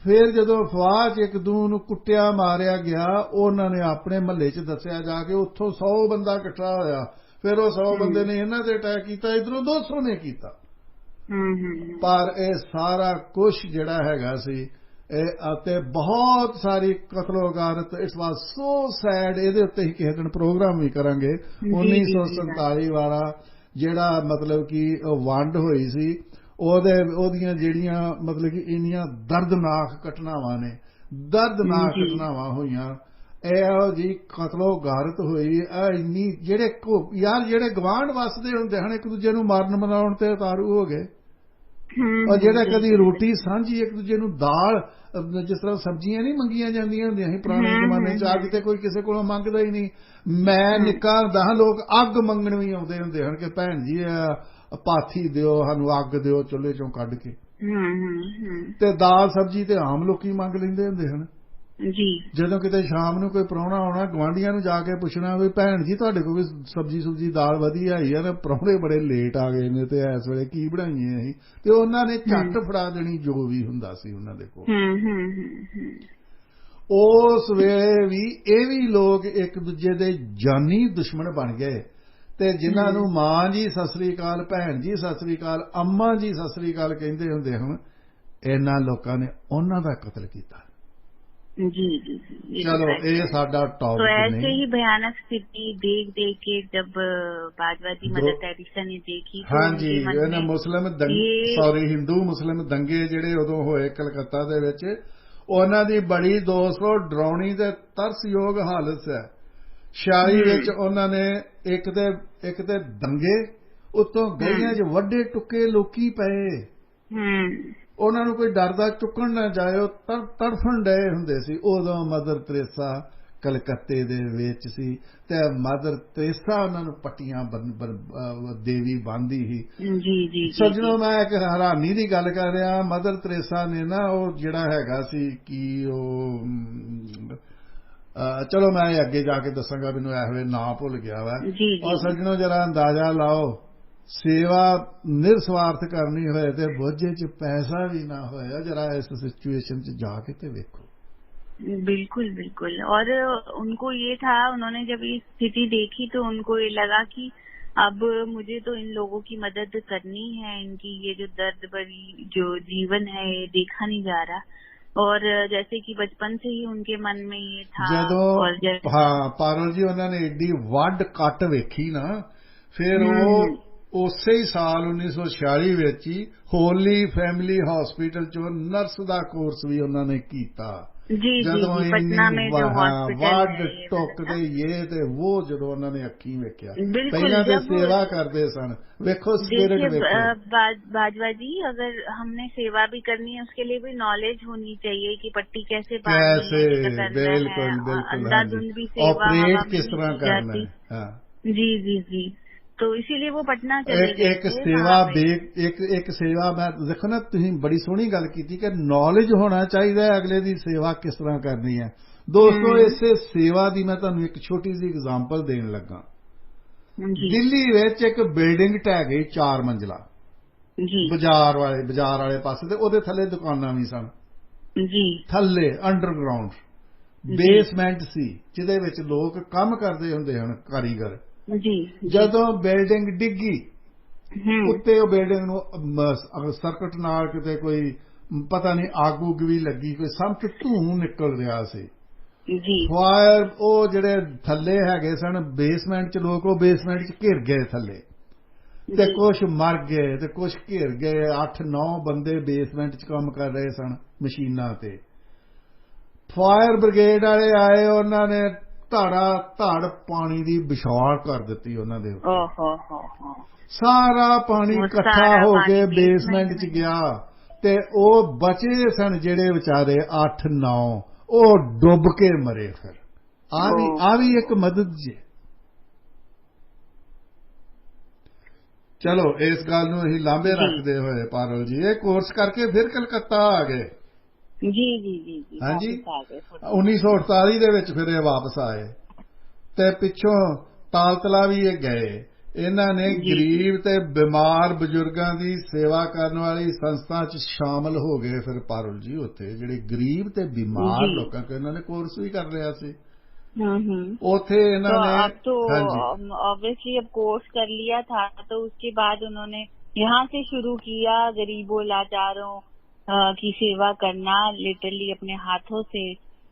ਫਿਰ ਜਦੋਂ ਅਫਵਾਹ 'ਚ ਇੱਕ ਦੂਜੇ ਨੂੰ ਕੁੱਟਿਆ ਮਾਰਿਆ ਗਿਆ, ਉਹਨਾਂ ਨੇ ਆਪਣੇ ਮਹੱਲੇ 'ਚ ਦੱਸਿਆ ਜਾ ਕੇ, ਉੱਥੋਂ 100 ਬੰਦਾ ਇਕੱਠਾ ਹੋਇਆ। ਫਿਰ ਉਹ 100 ਬੰਦੇ ਨੇ ਇਹਨਾਂ ਤੇ ਅਟੈਕ ਕੀਤਾ, ਇੱਧਰੋਂ 200 ਨੇ ਕੀਤਾ। ਪਰ ਇਹ ਸਾਰਾ ਕੁਛ ਜਿਹੜਾ ਹੈਗਾ ਸੀ ਅਤੇ ਬਹੁਤ ਸਾਰੀ ਕਤਲੋ ਗਾਰਤ, ਇਟਸ ਵਾਸ ਸੋ ਸੈਡ। ਇਹਦੇ ਉੱਤੇ ਹੀ ਕਿਸੇ ਦਿਨ ਪ੍ਰੋਗਰਾਮ ਵੀ ਕਰਾਂਗੇ। 1947 ਵਾਲਾ ਜਿਹੜਾ ਮਤਲਬ ਕਿ ਵੰਡ ਹੋਈ ਸੀ, ਉਹਦੀਆਂ ਜਿਹੜੀਆਂ ਮਤਲਬ ਕਿ ਇੰਨੀਆਂ ਦਰਦਨਾਕ ਘਟਨਾਵਾਂ ਨੇ, ਦਰਦਨਾਕ ਘਟਨਾਵਾਂ ਹੋਈਆਂ। ਇਹੋ ਜਿਹੀ ਕਤਲੋ ਗਾਰਤ ਹੋਈ ਇੰਨੀ, ਜਿਹੜੇ ਗਵਾਂਢ ਵਸਦੇ ਹੁੰਦੇ ਹਨ ਇੱਕ ਦੂਜੇ ਨੂੰ ਮਾਰਨ ਮਨਾਉਣ ਤੇ ਉਤਾਰੂ ਹੋ ਗਏ। ਔਰ ਜਿਹੜਾ ਕਦੀ ਰੋਟੀ ਸਾਂਝੀ ਇੱਕ ਦੂਜੇ ਨੂੰ ਦਾਲ, ਜਿਸ ਤਰ੍ਹਾਂ ਸਬਜ਼ੀਆਂ ਨਹੀਂ ਮੰਗੀਆਂ ਜਾਂਦੀਆਂ ਹੁੰਦੀਆਂ ਸੀ ਪੁਰਾਣੇ ਜ਼ਮਾਨੇ 'ਚ, ਅੱਜ ਤੇ ਕੋਈ ਕਿਸੇ ਕੋਲੋਂ ਮੰਗਦਾ ਹੀ ਨਹੀਂ। ਮੈਂ ਨਿੱਕਾ ਹੁੰਦਾ ਹਾਂ, ਲੋਕ ਅੱਗ ਮੰਗਣ ਵੀ ਆਉਂਦੇ ਹੁੰਦੇ ਹਨ ਕਿ ਭੈਣ ਜੀ ਪਾਥੀ ਦਿਓ, ਸਾਨੂੰ ਅੱਗ ਦਿਓ ਚੁੱਲ੍ਹੇ ਚੋਂ ਕੱਢ ਕੇ। ਤੇ ਦਾਲ ਸਬਜ਼ੀ ਤੇ ਆਮ ਲੋਕੀ ਮੰਗ ਲੈਂਦੇ ਹੁੰਦੇ ਹਨ ਜੀ। ਜਦੋਂ ਕਿਤੇ ਸ਼ਾਮ ਨੂੰ ਕੋਈ ਪ੍ਰਾਹੁਣਾ ਆਉਣਾ, ਗੁਆਂਢੀਆਂ ਨੂੰ ਜਾ ਕੇ ਪੁੱਛਣਾ ਵੀ ਭੈਣ ਜੀ ਤੁਹਾਡੇ ਕੋਲ ਸਬਜ਼ੀ ਸੁਬਜ਼ੀ ਦਾਲ ਵਧੀਆ ਆਈ ਆ, ਪ੍ਰਾਹੁਣੇ ਬੜੇ ਲੇਟ ਆ ਗਏ ਨੇ ਤੇ ਇਸ ਵੇਲੇ ਕੀ ਬਣਾਈਏ ਅਸੀਂ, ਤੇ ਉਹਨਾਂ ਨੇ ਝੱਟ ਫੜਾ ਦੇਣੀ ਜੋ ਵੀ ਹੁੰਦਾ ਸੀ ਉਹਨਾਂ ਦੇ ਕੋਲ। ਉਸ ਵੇਲੇ ਵੀ ਇਹ ਵੀ ਲੋਕ ਇੱਕ ਦੂਜੇ ਦੇ ਜਾਨੀ ਦੁਸ਼ਮਣ ਬਣ ਗਏ। ਤੇ ਜਿਨ੍ਹਾਂ ਨੂੰ ਮਾਂ ਜੀ ਸਤਿ ਸ੍ਰੀ ਅਕਾਲ, ਭੈਣ ਜੀ ਸਤਿ ਸ੍ਰੀ ਅਕਾਲ, ਅੰਮਾ ਜੀ ਸਤਿ ਸ੍ਰੀ ਅਕਾਲ ਕਹਿੰਦੇ ਹੁੰਦੇ ਹਨ, ਇਹਨਾਂ ਲੋਕਾਂ ਨੇ ਉਹਨਾਂ ਦਾ ਕਤਲ ਕੀਤਾ। जी जी जी। चलो ये साडा टॉप। तो ऐसे ही भयानक स्थिति देख देख के जब बाजवा जी मदर टेरेसा ने देखी, हाँ जी, मुस्लिम हिंदू मुस्लिम दंगे ਜਿਹੜੇ ਉਦੋਂ ਹੋਏ ਕਲਕੱਤਾ ਦੇ ਵਿੱਚ, ਉਹਨਾਂ ਦੀ ਬੜੀ ਦੋਸਤੋ ਡਰਾਉਣੀ ਤੇ ਤਰਸਯੋਗ ਹਾਲਤ ਹੈ। 46 ਵਿੱਚ ਉਹਨਾਂ ਨੇ ਇੱਕ ਤੇ ਦੰਗੇ, ਉੱਤੋਂ ਗਲੀਆਂ 'ਚ ਵੱਡੇ ਟੁੱਕੇ ਲੋਕੀ ਪਏ। ਉਹਨਾਂ ਨੂੰ ਕੋਈ ਡਰਦਾ ਚੁੱਕਣ ਨਾ ਜਾਏ, ਉਹ ਤੜਫਣ ਡਏ ਹੁੰਦੇ ਸੀ। ਉਦੋਂ ਮਦਰ ਤਰੇਸਾ ਕਲਕੱਤੇ ਦੇ ਵਿੱਚ ਸੀ ਤੇ ਮਦਰ ਤਰੇਸਾ ਉਹਨਾਂ ਨੂੰ ਪੱਟੀਆਂ ਦੇਵੀ ਬੰਨ੍ਹਦੀ ਸੀ। ਸੱਜਣੋ, ਮੈਂ ਇੱਕ ਹੈਰਾਨੀ ਦੀ ਗੱਲ ਕਰ ਰਿਹਾ। ਮਦਰ ਤਰੇਸਾ ਨੇ ਨਾ ਉਹ ਜਿਹੜਾ ਹੈਗਾ ਸੀ ਕਿ ਉਹ ਚਲੋ ਮੈਂ ਅੱਗੇ ਜਾ ਕੇ ਦੱਸਾਂਗਾ, ਮੈਨੂੰ ਇਹੋ ਜਿਹੇ ਨਾਂ ਭੁੱਲ ਗਿਆ ਵਾ। ਔਰ ਸੱਜਣੋ, ਜਰਾ ਅੰਦਾਜ਼ਾ ਲਾਓ, ਸੇਵਾ ਨਿਰਸਵਾਰਥ ਕਰਨੀ ਹੋਏ ਤੇ ਬੋਝੇ 'ਚ ਪੈਸਾ ਵੀ ਨਾ ਹੋਇਆ, ਜਰਾ ਇਸ सिचुएशन 'ਚ ਜਾ के ਤੇ ਵੇਖੋ। बिल्कुल बिल्कुल। और उनको ये था, उन्होंने जब ये स्थिति देखी तो उनको ये लगा कि अब मुझे तो इन लोगों की मदद करनी है, इनकी ये जो दर्द भरी जो जीवन है ये देखा नहीं जा रहा। और जैसे कि बचपन से ही उनके मन में ये था। हाँ पारुल जी, उन्होंने एडी वड कट वेखी ना, फिर वो ਉਸੇ ਹੀ ਸਾਲ 1946 ਵਿੱਚ ਹੀ ਹੋਲੀ ਫੈਮਿਲੀ ਹਸਪੀਟਲ 'ਚੋਂ ਨਰਸ ਦਾ ਕੋਰਸ ਵੀ ਉਹਨਾਂ ਨੇ ਕੀਤਾ। ਜਦੋਂ ਵੱਡ ਟੁੱਕ ਤੇ ਇਹ ਤੇ ਉਹ, ਜਦੋਂ ਉਹਨਾਂ ਨੇ ਅੱਖੀਂ ਵੇਖਿਆ, ਪਹਿਲਾਂ ਤੇ ਸੇਵਾ ਕਰਦੇ ਸਨ। ਵੇਖੋ ਸਪਿਰਿਟ ਵੇਖੋ। बाजवा जी, अगर हमने सेवा भी करनी है उसके लिए भी नॉलेज होनी चाहिए कि पट्टी कैसे बांधनी है, बिल्कुल अंधाधुंध भी सेवा ऑपरेट किस तरह करना है। जी जी जी। तो इसीलिए वो पटना चले गए। एक सेवा मैं देखो ना, तुसीं बड़ी सोहनी गल कीती कि नॉलेज होना चाहिए अगले दी सेवा किस तरह करनी है। दोस्तों, इसे सेवा दी मैं तुहानूं एक छोटी जी एग्जांपल देन लगा। दिल्ली विच एक बिल्डिंग ढह गई 4 मंजिला, बाजार वाले पासे ते ओदे थल्ले दुकानां भी सन जी, थल्ले अंडरग्राउंड बेसमेंट सी जिहदे विच लोग काम करदे हुंदे हन, कारीगर। ਜਦੋਂ ਬਿਲਡਿੰਗ ਡਿੱਗੀ ਉੱਤੇ, ਉਹ ਬਿਲਡਿੰਗ ਨੂੰ ਸਰਕਟ ਨਾਲ ਕਿਤੇ ਕੋਈ ਪਤਾ ਨਹੀਂ ਅੱਗ ਉੱਗ ਵੀ ਲੱਗੀ, ਕੋਈ ਸਮਝ ਧੂੰ ਨਿਕਲ ਰਿਹਾ ਸੀ। ਫਾਇਰ ਉਹ ਜਿਹੜੇ ਥੱਲੇ ਹੈਗੇ ਸਨ ਬੇਸਮੈਂਟ ਚ ਲੋਕ, ਉਹ ਬੇਸਮੈਂਟ ਚ ਘਿਰ ਗਏ ਥੱਲੇ, ਤੇ ਕੁਛ ਮਰ ਗਏ ਤੇ ਕੁਛ ਘਿਰ ਗਏ। 8-9 ਬੰਦੇ ਬੇਸਮੈਂਟ ਚ ਕੰਮ ਕਰ ਰਹੇ ਸਨ ਮਸ਼ੀਨਾਂ ਤੇ। ਫਾਇਰ ਬ੍ਰਿਗੇਡ ਵਾਲੇ ਆਏ, ਉਹਨਾਂ ਨੇ ਧੜ ਪਾਣੀ ਦੀ ਵਿਛਾਲ ਕਰ ਦਿੱਤੀ ਉਹਨਾਂ ਦੇ ਉੱਤੇ। ਸਾਰਾ ਪਾਣੀ ਇਕੱਠਾ ਹੋ ਕੇ ਬੇਸਮੈਂਟ ਚ ਗਿਆ, ਤੇ ਉਹ ਬਚੇ ਸਨ ਜਿਹੜੇ ਵਿਚਾਰੇ 8-9, ਉਹ ਡੁੱਬ ਕੇ ਮਰੇ। ਫਿਰ ਆ ਵੀ ਇੱਕ ਮਦਦ ਜੀ। ਚਲੋ ਇਸ ਗੱਲ ਨੂੰ ਅਸੀਂ ਲਾਂਭੇ ਰੱਖਦੇ ਹੋਏ ਪਾਰਲ ਜੀ ਇਹ ਕੋਰਸ ਕਰਕੇ ਫਿਰ ਕਲਕੱਤਾ ਆ ਗਏ। ਜੀ ਹਾਂਜੀ 1948 ਦੇ ਵਿੱਚ ਫਿਰ ਇਹ ਵਾਪਸ ਆਏ, ਤੇ ਪਿੱਛੋਂ ਤਾਲਤਲਾ ਵੀ ਇਹ ਗਏ। ਇਹਨਾਂ ਨੇ ਗਰੀਬ ਤੇ ਬਿਮਾਰ ਬਜ਼ੁਰਗਾਂ ਦੀ ਸੇਵਾ ਕਰਨ ਵਾਲੀ ਸੰਸਥਾ 'ਚ ਸ਼ਾਮਲ ਹੋ ਗਏ। ਫਿਰ ਪਾਰੁਲ ਜੀ ਉੱਥੇ ਜਿਹੜੇ ਗਰੀਬ ਤੇ ਬਿਮਾਰ ਲੋਕਾਂ ਕੋਲ ਇਹਨਾਂ ਨੇ ਕੋਰਸ ਵੀ ਕਰ ਲਿਆ ਸੀ। ਉੱਥੇ ਇਹਨਾਂ ने अब तो ऑब्वियसली अब कोर्स कर लिया था, तो उसके बाद उन्होंने यहाँ से शुरू किया गरीबों लाचारों की सेवा करना, लिटरली अपने हाथों से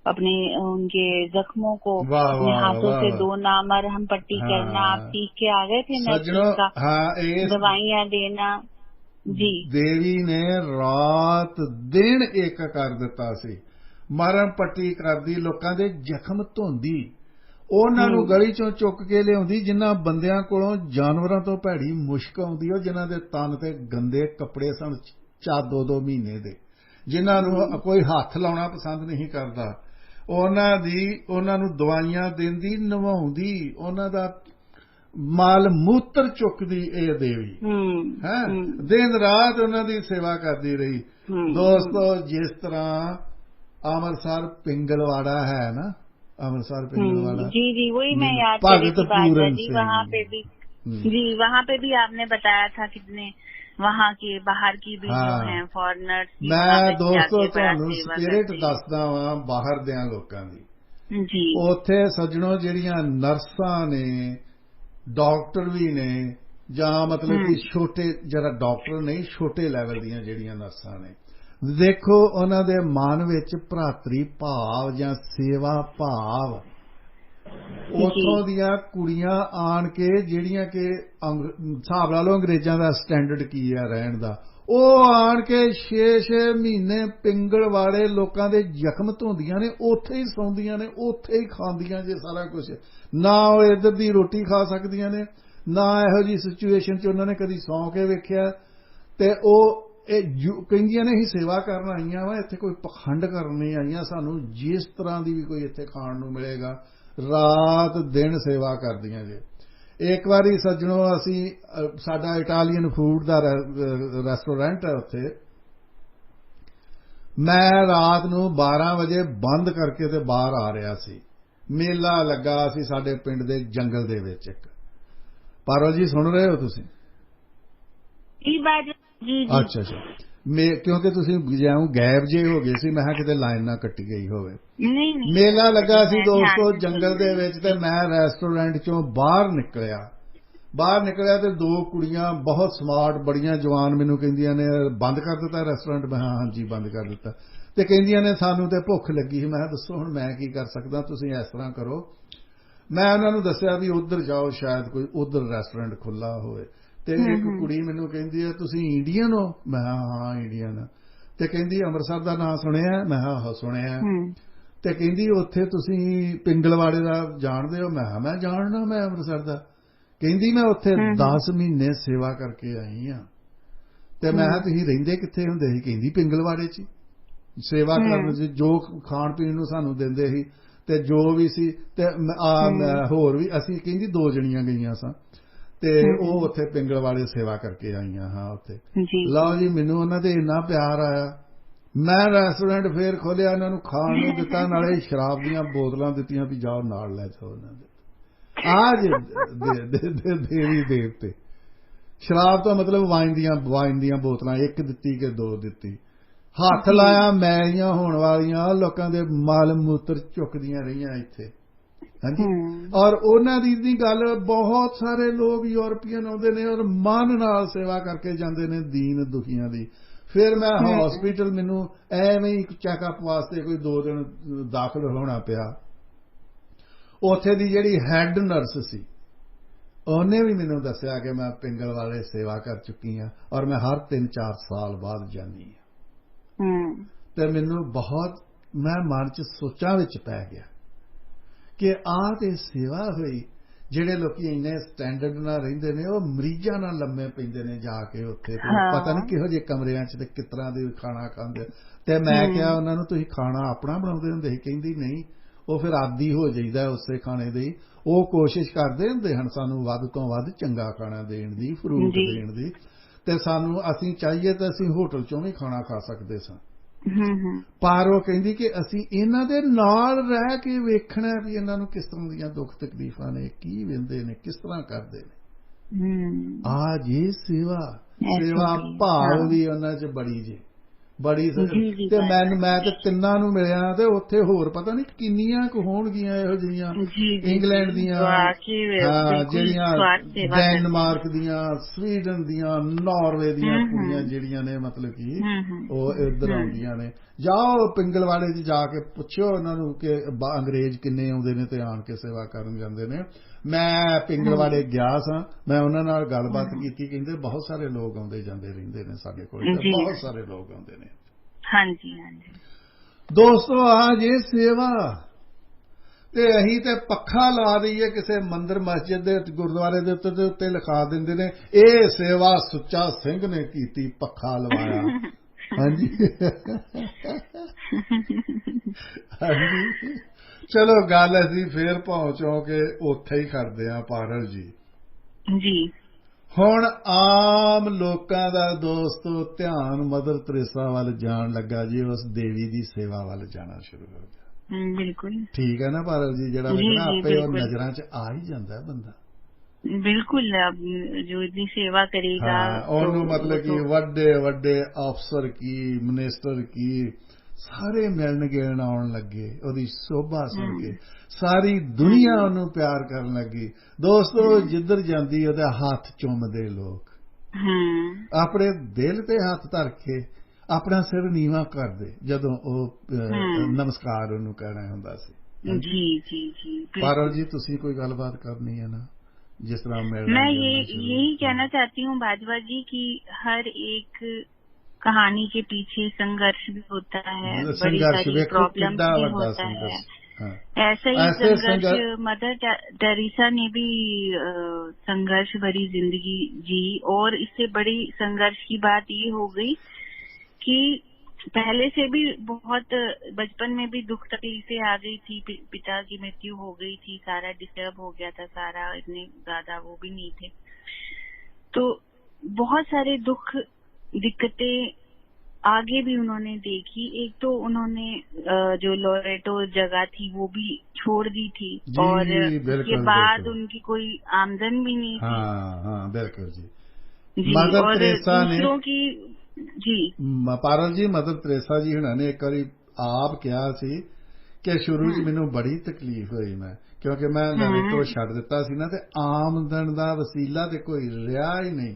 अपने उनके जख्मों को अपने हाथों से 2 मरहम पट्टी करना। आप सीख के आ गए थे नर्सिंग का, दवाइयाँ देना। जी देवी ने रात दिन एक कर दिता सी, ਮਰਨ ਪੱਟੀ ਕਰਦੀ, ਲੋਕਾਂ ਦੇ ਜ਼ਖਮ ਧੋਂਦੀ, ਉਹਨਾਂ ਨੂੰ ਗਲੀ ਚੋਂ ਚੁੱਕ ਕੇ ਲਿਆਉਂਦੀ ਜਿਨ੍ਹਾਂ ਬੰਦਿਆਂ ਕੋਲੋਂ ਜਾਨਵਰਾਂ ਤੋਂ ਭੈੜੀ ਮੁਸ਼ਕ ਆਉਂਦੀ, ਉਹ ਜਿਨ੍ਹਾਂ ਦੇ ਤਨ ਤੇ ਗੰਦੇ ਕੱਪੜੇ ਸਨ 4-2 ਮਹੀਨੇ ਦੇ, ਜਿਨ੍ਹਾਂ ਨੂੰ ਕੋਈ ਹੱਥ ਲਾਉਣਾ ਪਸੰਦ ਨਹੀਂ ਕਰਦਾ, ਉਹਨਾਂ ਨੂੰ ਦਵਾਈਆਂ ਦਿੰਦੀ, ਨਵਾਉਂਦੀ, ਉਹਨਾਂ ਦਾ ਮਾਲ ਮੂਤਰ ਚੁੱਕਦੀ ਇਹ ਦੇਵੀ ਹੈ। ਦਿਨ ਰਾਤ ਉਹਨਾਂ ਦੀ ਸੇਵਾ ਕਰਦੀ ਰਹੀ। ਦੋਸਤੋ ਜਿਸ ਤਰ੍ਹਾਂ अमृतसर पिंगलवाड़ा है ना, अमृतसर पिंगलवाड़ा जी वही मैं याद कर रही थी बात जी। वहाँ पे भी आपने बताया था कितने वहाँ के बाहर की भी जो हैं फॉरेनर्स। मैं दोस्तों ਤੁਹਾਨੂੰ ਸਪਿਰਿਟ ਦੱਸਦਾ ਵਾਂ ਬਾਹਰ ਦਿਆਂ ਲੋਕਾਂ ਦੀ ਜੀ। ਉੱਥੇ ਸੱਜਣੋ ਜਿਹੜੀਆਂ ਨਰਸਾਂ ਨੇ, ਡਾਕਟਰ ਵੀ ਨੇ, ਜਾਂ ਮਤਲਬ ਕਿ ਛੋਟੇ ਜਿਹੜਾ ਡਾਕਟਰ ਨਹੀਂ, ਛੋਟੇ ਲੈਵਲ ਦੀਆਂ ਜਿਹੜੀਆਂ ਨਰਸਾਂ ਨੇ, ਦੇਖੋ ਉਹਨਾਂ ਦੇ ਮਨ ਵਿੱਚ ਭਰਾਤਰੀ ਭਾਵ ਜਾਂ ਸੇਵਾ ਭਾਵ। ਉੱਥੋਂ ਦੀਆਂ ਕੁੜੀਆਂ ਆਣ ਕੇ ਜਿਹੜੀਆਂ ਕਿ ਹਿਸਾਬ ਲਾ ਲਓ ਅੰਗਰੇਜ਼ਾਂ ਦਾ ਸਟੈਂਡਰਡ ਕੀ ਹੈ ਰਹਿਣ ਦਾ, ਉਹ ਆਣ ਕੇ 6-6 ਮਹੀਨੇ ਪਿੰਗਲਵਾੜੇ ਲੋਕਾਂ ਦੇ ਜ਼ਖਮ ਧੋਂਦੀਆਂ ਨੇ, ਉੱਥੇ ਹੀ ਸੌਂਦੀਆਂ ਨੇ, ਉੱਥੇ ਹੀ ਖਾਂਦੀਆਂ ਜੇ ਸਾਰਾ ਕੁਝ। ਨਾ ਉਹ ਇੱਧਰ ਦੀ ਰੋਟੀ ਖਾ ਸਕਦੀਆਂ ਨੇ, ਨਾ ਇਹੋ ਜਿਹੀ ਸਿਚੁਏਸ਼ਨ 'ਚ ਉਹਨਾਂ ਨੇ ਕਦੀ ਸੌਂ ਕੇ ਵੇਖਿਆ। ਤੇ ਉਹ ਕਹਿੰਦੀਆਂ ਨੇ ਅਸੀਂ ਸੇਵਾ ਕਰਨ ਆਈਆਂ ਵਾ, ਇੱਥੇ ਕੋਈ ਪਖੰਡ ਕਰਨ ਨਹੀਂ ਆਈਆਂ, ਸਾਨੂੰ ਜਿਸ ਤਰ੍ਹਾਂ ਦੀ ਵੀ ਕੋਈ ਇੱਥੇ ਖਾਣ ਨੂੰ ਮਿਲੇਗਾ, ਰਾਤ ਦਿਨ ਸੇਵਾ ਕਰਦੀਆਂ ਜੇ। ਇੱਕ ਵਾਰੀ ਸੱਜਣੋ ਅਸੀਂ ਸਾਡਾ ਇਟਾਲੀਅਨ ਫੂਡ ਦਾ ਰੈਸਟੋਰੈਂਟ ਹੈ ਉੱਥੇ, ਮੈਂ ਰਾਤ ਨੂੰ 12 ਵਜੇ ਬੰਦ ਕਰਕੇ ਤੇ ਬਾਹਰ ਆ ਰਿਹਾ ਸੀ। ਮੇਲਾ ਲੱਗਾ ਸੀ ਸਾਡੇ ਪਿੰਡ ਦੇ ਜੰਗਲ ਦੇ ਵਿੱਚ ਇੱਕ। ਪਾਰੋ ਜੀ ਸੁਣ ਰਹੇ ਹੋ ਤੁਸੀਂ? ਅੱਛਾ ਕਿਉਂਕਿ ਤੁਸੀਂ ਜਿਉਂ ਗਾਇਬ ਜੇ ਹੋ ਗਏ ਸੀ, ਮੈਂ ਕਿਹਾ ਕਿਤੇ ਲਾਈਨ ਨਾ ਕੱਟੀ ਗਈ ਹੋਵੇ। ਮੇਲਾ ਲੱਗਾ ਸੀ ਦੋਸਤੋ ਜੰਗਲ ਦੇ ਵਿੱਚ, ਤੇ ਮੈਂ ਰੈਸਟੋਰੈਂਟ ਚੋਂ ਬਾਹਰ ਨਿਕਲਿਆ ਤੇ 2 ਕੁੜੀਆਂ ਬਹੁਤ ਸਮਾਰਟ, ਬੜੀਆਂ ਜਵਾਨ, ਮੈਨੂੰ ਕਹਿੰਦੀਆਂ ਨੇ ਬੰਦ ਕਰ ਦਿੱਤਾ ਰੈਸਟੋਰੈਂਟ? ਮੈਂ ਹਾਂਜੀ ਬੰਦ ਕਰ ਦਿੱਤਾ। ਤੇ ਕਹਿੰਦੀਆਂ ਨੇ ਸਾਨੂੰ ਤੇ ਭੁੱਖ ਲੱਗੀ ਸੀ। ਮੈਂ ਦੱਸੋ ਹੁਣ ਮੈਂ ਕੀ ਕਰ ਸਕਦਾ, ਤੁਸੀਂ ਇਸ ਤਰ੍ਹਾਂ ਕਰੋ। ਮੈਂ ਉਹਨਾਂ ਨੂੰ ਦੱਸਿਆ ਵੀ ਉੱਧਰ ਜਾਓ, ਸ਼ਾਇਦ ਕੋਈ ਉੱਧਰ ਰੈਸਟੋਰੈਂਟ ਖੁੱਲ੍ਹਾ ਹੋਵੇ। ਤੇ ਇੱਕ ਕੁੜੀ ਮੈਨੂੰ ਕਹਿੰਦੀ ਹੈ ਤੁਸੀਂ ਇੰਡੀਅਨ ਹੋ? ਮੈਂ ਹਾਂ ਇੰਡੀਅਨ। ਤੇ ਕਹਿੰਦੀ ਅੰਮ੍ਰਿਤਸਰ ਦਾ ਨਾਂ ਸੁਣਿਆ? ਮੈਂ ਹਾਂ ਸੁਣਿਆ। ਤੇ ਕਹਿੰਦੀ ਉੱਥੇ ਤੁਸੀਂ ਪਿੰਗਲਵਾੜੇ ਦਾ ਜਾਣਦੇ ਹੋ? ਮੈਂ ਜਾਣਦਾ, ਮੈਂ ਅੰਮ੍ਰਿਤਸਰ ਦਾ। ਕਹਿੰਦੀ ਮੈਂ ਉੱਥੇ 10 ਮਹੀਨੇ ਸੇਵਾ ਕਰਕੇ ਆਈ ਹਾਂ। ਤੇ ਮੈਂ ਕਿਹਾ ਤੁਸੀਂ ਰਹਿੰਦੇ ਕਿੱਥੇ ਹੁੰਦੇ ਸੀ? ਕਹਿੰਦੀ ਪਿੰਗਲਵਾੜੇ 'ਚ ਸੇਵਾ ਕਰਨ 'ਚ, ਜੋ ਖਾਣ ਪੀਣ ਨੂੰ ਸਾਨੂੰ ਦਿੰਦੇ ਸੀ ਤੇ ਜੋ ਵੀ ਸੀ। ਤੇ ਹੋਰ ਵੀ ਅਸੀਂ ਕਹਿੰਦੀ 2 ਜਣੀਆਂ ਗਈਆਂ ਸਾਂ, ਤੇ ਉਹ ਉੱਥੇ ਪਿੰਗਲਵਾੜੇ ਸੇਵਾ ਕਰਕੇ ਆਈਆਂ ਹਾਂ ਉੱਥੇ। ਲਓ ਜੀ ਮੈਨੂੰ ਉਹਨਾਂ ਦੇ ਇੰਨਾ ਪਿਆਰ ਆਇਆ, ਮੈਂ ਰੈਸਟੋਰੈਂਟ ਫੇਰ ਖੋਲਿਆ, ਉਹਨਾਂ ਨੂੰ ਖਾਣ ਨੂੰ ਦਿੱਤਾ, ਨਾਲੇ ਸ਼ਰਾਬ ਦੀਆਂ ਬੋਤਲਾਂ ਦਿੱਤੀਆਂ ਵੀ ਜਾਓ ਨਾਲ ਲੈ ਜਾਓ ਉਹਨਾਂ ਦੇ। ਦੇਵੀ ਦੇਵਤੇ ਸ਼ਰਾਬ ਤੋਂ ਮਤਲਬ ਵਾਈਨ ਦੀਆਂ ਬੋਤਲਾਂ 1 ਦਿੱਤੀ ਕਿ 2 ਦਿੱਤੀ। ਹੱਥ ਲਾਇਆ ਮੈਲੀਆਂ ਹੋਣ ਵਾਲੀਆਂ ਲੋਕਾਂ ਦੇ ਮਲ ਮੂਤਰ ਚੁੱਕਦੀਆਂ ਰਹੀਆਂ ਇੱਥੇ। ਹਾਂਜੀ ਔਰ ਉਹਨਾਂ ਦੀ ਗੱਲ, ਬਹੁਤ ਸਾਰੇ ਲੋਕ ਯੂਰਪੀਅਨ ਆਉਂਦੇ ਨੇ ਔਰ ਮਨ ਨਾਲ ਸੇਵਾ ਕਰਕੇ ਜਾਂਦੇ ਨੇ ਦੀਨ ਦੁਖੀਆਂ ਦੀ। ਫਿਰ ਮੈਂ ਹਸਪੀਟਲ, ਮੈਨੂੰ ਐਵੇਂ ਹੀ ਚੈੱਕਅਪ ਵਾਸਤੇ ਕੋਈ 2 ਦਿਨ ਦਾਖਲ ਹੋਣਾ ਪਿਆ। ਉੱਥੇ ਦੀ ਜਿਹੜੀ ਹੈੱਡ ਨਰਸ ਸੀ ਉਹਨੇ ਵੀ ਮੈਨੂੰ ਦੱਸਿਆ ਕਿ ਮੈਂ ਪਿੰਗਲਵਾੜੇ ਸੇਵਾ ਕਰ ਚੁੱਕੀ ਹਾਂ ਔਰ ਮੈਂ ਹਰ 3-4 ਸਾਲ ਬਾਅਦ ਜਾਂਦੀ ਹਾਂ। ਤੇ ਮੈਨੂੰ ਬਹੁਤ, ਮੈਂ ਮਨ 'ਚ ਸੋਚਾਂ ਵਿੱਚ ਪੈ ਗਿਆ ਕਿ ਆਹ ਤੇ ਸੇਵਾ ਹੋਈ। ਜਿਹੜੇ ਲੋਕੀ ਇੰਨੇ ਸਟੈਂਡਰਡ ਨਾਲ ਰਹਿੰਦੇ ਨੇ ਉਹ ਮਰੀਜ਼ਾਂ ਨਾਲ ਲੰਮੇ ਪੈਂਦੇ ਨੇ ਜਾ ਕੇ ਉੱਥੇ, ਪਤਾ ਨਹੀਂ ਕਿਹੋ ਜਿਹੇ ਕਮਰਿਆਂ 'ਚ ਤੇ ਕਿਸ ਤਰ੍ਹਾਂ ਦੇ ਖਾਣਾ ਖਾਂਦੇ। ਤੇ ਮੈਂ ਕਿਹਾ ਉਹਨਾਂ ਨੂੰ, ਤੁਸੀਂ ਖਾਣਾ ਆਪਣਾ ਬਣਾਉਂਦੇ ਹੁੰਦੇ ਸੀ? ਕਹਿੰਦੀ ਨਹੀਂ, ਉਹ ਫਿਰ ਆਦੀ ਹੋ ਜਾਈਦਾ ਉਸੇ ਖਾਣੇ ਦੀ। ਉਹ ਕੋਸ਼ਿਸ਼ ਕਰਦੇ ਹੁੰਦੇ ਹਨ ਸਾਨੂੰ ਵੱਧ ਤੋਂ ਵੱਧ ਚੰਗਾ ਖਾਣਾ ਦੇਣ ਦੀ, ਫਰੂਟ ਦੇਣ ਦੀ, ਤੇ ਸਾਨੂੰ, ਅਸੀਂ ਚਾਹੀਏ ਤਾਂ ਅਸੀਂ ਹੋਟਲ 'ਚੋਂ ਵੀ ਖਾਣਾ ਖਾ ਸਕਦੇ ਸਾਂ। ਪਰ ਉਹ ਕਹਿੰਦੀ ਕਿ ਅਸੀਂ ਇਹਨਾਂ ਦੇ ਨਾਲ ਰਹਿ ਕੇ ਵੇਖਣਾ ਵੀ ਇਹਨਾਂ ਨੂੰ ਕਿਸ ਤਰ੍ਹਾਂ ਦੀਆਂ ਦੁੱਖ ਤਕਲੀਫਾਂ ਨੇ, ਕੀ ਵਹਿੰਦੇ ਨੇ, ਕਿਸ ਤਰ੍ਹਾਂ ਕਰਦੇ ਨੇ। ਆ ਜੀ ਸੇਵਾ ਭਾਵ ਵੀ ਉਹਨਾਂ 'ਚ ਬੜੀ ਜੇ, ਬੜੀ। ਤੇ ਮੈਂ ਤੇ ਤਿੰਨਾਂ ਨੂੰ ਮਿਲਿਆ ਤੇ ਉੱਥੇ ਹੋਰ ਪਤਾ ਨਹੀਂ ਕਿੰਨੀਆਂ ਕੁ ਹੋਣਗੀਆਂ ਇਹੋ ਜਿਹੀਆਂ, ਇੰਗਲੈਂਡ ਦੀਆਂ, ਜਿਹੜੀਆਂ ਡੈਨਮਾਰਕ ਦੀਆਂ, ਸਵੀਡਨ ਦੀਆਂ, ਨਾਰਵੇ ਦੀਆਂ ਕੁੜੀਆਂ ਜਿਹੜੀਆਂ ਨੇ, ਮਤਲਬ ਕਿ ਉਹ ਇੱਧਰ ਆਉਂਦੀਆਂ ਨੇ। ਜਾਓ ਪਿੰਗਲਵਾੜੇ 'ਚ ਜਾ ਕੇ ਪੁੱਛੋ ਉਹਨਾਂ ਨੂੰ ਕਿ ਅੰਗਰੇਜ਼ ਕਿੰਨੇ ਆਉਂਦੇ ਨੇ ਤੇ ਆਣ ਕੇ ਸੇਵਾ ਕਰਨ ਜਾਂਦੇ ਨੇ। ਮੈਂ ਪਿੰਗਲਵਾੜੇ ਗਿਆ ਸਾਂ, ਮੈਂ ਉਹਨਾਂ ਨਾਲ ਗੱਲਬਾਤ ਕੀਤੀ, ਕਹਿੰਦੇ ਬਹੁਤ ਸਾਰੇ ਲੋਕ ਆਉਂਦੇ ਜਾਂਦੇ ਰਹਿੰਦੇ ਨੇ ਸਾਡੇ ਕੋਲ, ਬਹੁਤ ਸਾਰੇ ਲੋਕ ਆਉਂਦੇ ਨੇ। ਹਾਂਜੀ ਹਾਂਜੀ ਦੋਸਤੋ, ਆ ਜੇ ਸੇਵਾ ਤੇ ਅਸੀਂ ਤੇ ਪੱਖਾ ਲਾ ਦਈਏ ਕਿਸੇ ਮੰਦਿਰ ਮਸਜਿਦ ਦੇ ਗੁਰਦੁਆਰੇ ਦੇ ਉੱਤੇ ਲਿਖਾ ਦਿੰਦੇ ਨੇ ਇਹ ਸੇਵਾ ਸੁੱਚਾ ਸਿੰਘ ਨੇ ਕੀਤੀ, ਪੱਖਾ ਲਵਾਇਆ। ਹਾਂਜੀ ਹਾਂਜੀ, ਚਲੋ ਗੱਲ ਅਸੀਂ ਫੇਰ ਪਹੁੰਚੋ ਕੇ ਉੱਥੇ ਹੀ ਕਰਦੇ ਹਾਂ। ਪਾਰਲ ਜੀ, ਹੁਣ ਆਮ ਲੋਕਾਂ ਦਾ ਦੋਸਤੋ ਧਿਆਨ ਮਦਰ ਤਰੇਸਾ ਵੱਲ ਜਾਣ ਲੱਗਾ ਜੀ, ਉਸ ਦੇਵੀ ਦੀ ਸੇਵਾ ਵੱਲ ਜਾਣਾ ਸ਼ੁਰੂ ਹੋ ਗਿਆ। ਬਿਲਕੁਲ ਠੀਕ ਹੈ ਨਾ ਪਾਰਲ ਜੀ, ਜਿਹੜਾ ਵੇਖਣਾ ਆਪੇ ਉਹ ਨਜ਼ਰਾਂ 'ਚ ਆ ਹੀ ਜਾਂਦਾ ਬੰਦਾ। ਬਿਲਕੁਲ, ਜੋ ਇਤਨੀ ਸੇਵਾ ਕਰੇਗਾ ਉਹਨੂੰ ਮਤਲਬ ਕਿ ਵੱਡੇ ਵੱਡੇ ਅਫਸਰ ਕੀ, ਮਿਨਿਸਟਰ ਕੀ, ਸਾਰੇ ਮਿਲਣ ਗਿਲਣ ਆਉਣ ਲੱਗੇ, ਉਹਦੀ ਸ਼ੋਭਾ ਸੁਣ ਕੇ ਸਾਰੀ ਦੁਨੀਆ ਉਹਨੂੰ ਪਿਆਰ ਕਰਨ ਲੱਗੀ। ਦੋਸਤੋ, ਜਿੱਧਰ ਜਾਂਦੀ ਉਹਦਾ ਹੱਥ ਚੁੰਮਦੇ ਲੋਕ, ਆਪਣੇ ਦਿਲ ਤੇ ਹੱਥ ਧਰ ਕੇ ਆਪਣਾ ਸਿਰ ਨੀਵਾਂ ਕਰਦੇ ਜਦੋਂ ਉਹ ਨਮਸਕਾਰ ਉਹਨੂੰ ਕਹਿਣਾ ਹੁੰਦਾ ਸੀ। ਜੀ ਜੀ ਜੀ ਪਾਰਲ ਜੀ, ਤੁਸੀਂ ਕੋਈ ਗੱਲਬਾਤ करनी है ना, जिस तरह मैं यही कहना चाहती हूँ बाजवा जी कि हर एक कहानी के पीछे संघर्ष भी होता है, बड़ी सारी प्रॉब्लम भी होता है। ऐसा ही संघर्ष मदर टेरेसा ने भी संघर्ष भरी जिंदगी जी, और इससे बड़ी संघर्ष की बात ये हो गई कि पहले से भी बहुत बचपन में भी दुख तकलीफें आ गई थी, पिता की मृत्यु हो गई थी, सारा डिस्टर्ब हो गया था, सारा इतने ज्यादा वो भी नहीं थे, तो बहुत सारे दुख दिक्कतें आगे भी उन्होंने देखी। एक तो उन्होंने जो लोरेटो जगह थी वो भी छोड़ दी थी, और उसके बाद उनकी कोई आमदन भी नहीं थी। हाँ, बिल्कुल जी। मदर टेरेसा ने दूसरों की जी पारल जी, मदर टेरेसा जी हुणां ने एक बारी आप कहा सी कि शुरू च मैनूं बड़ी तकलीफ हुई, मैं क्योंकि मैं लोरेटो छड्ड दित्ता सी ना, ते आमदन दा वसीला ते कोई रिहा ही नहीं।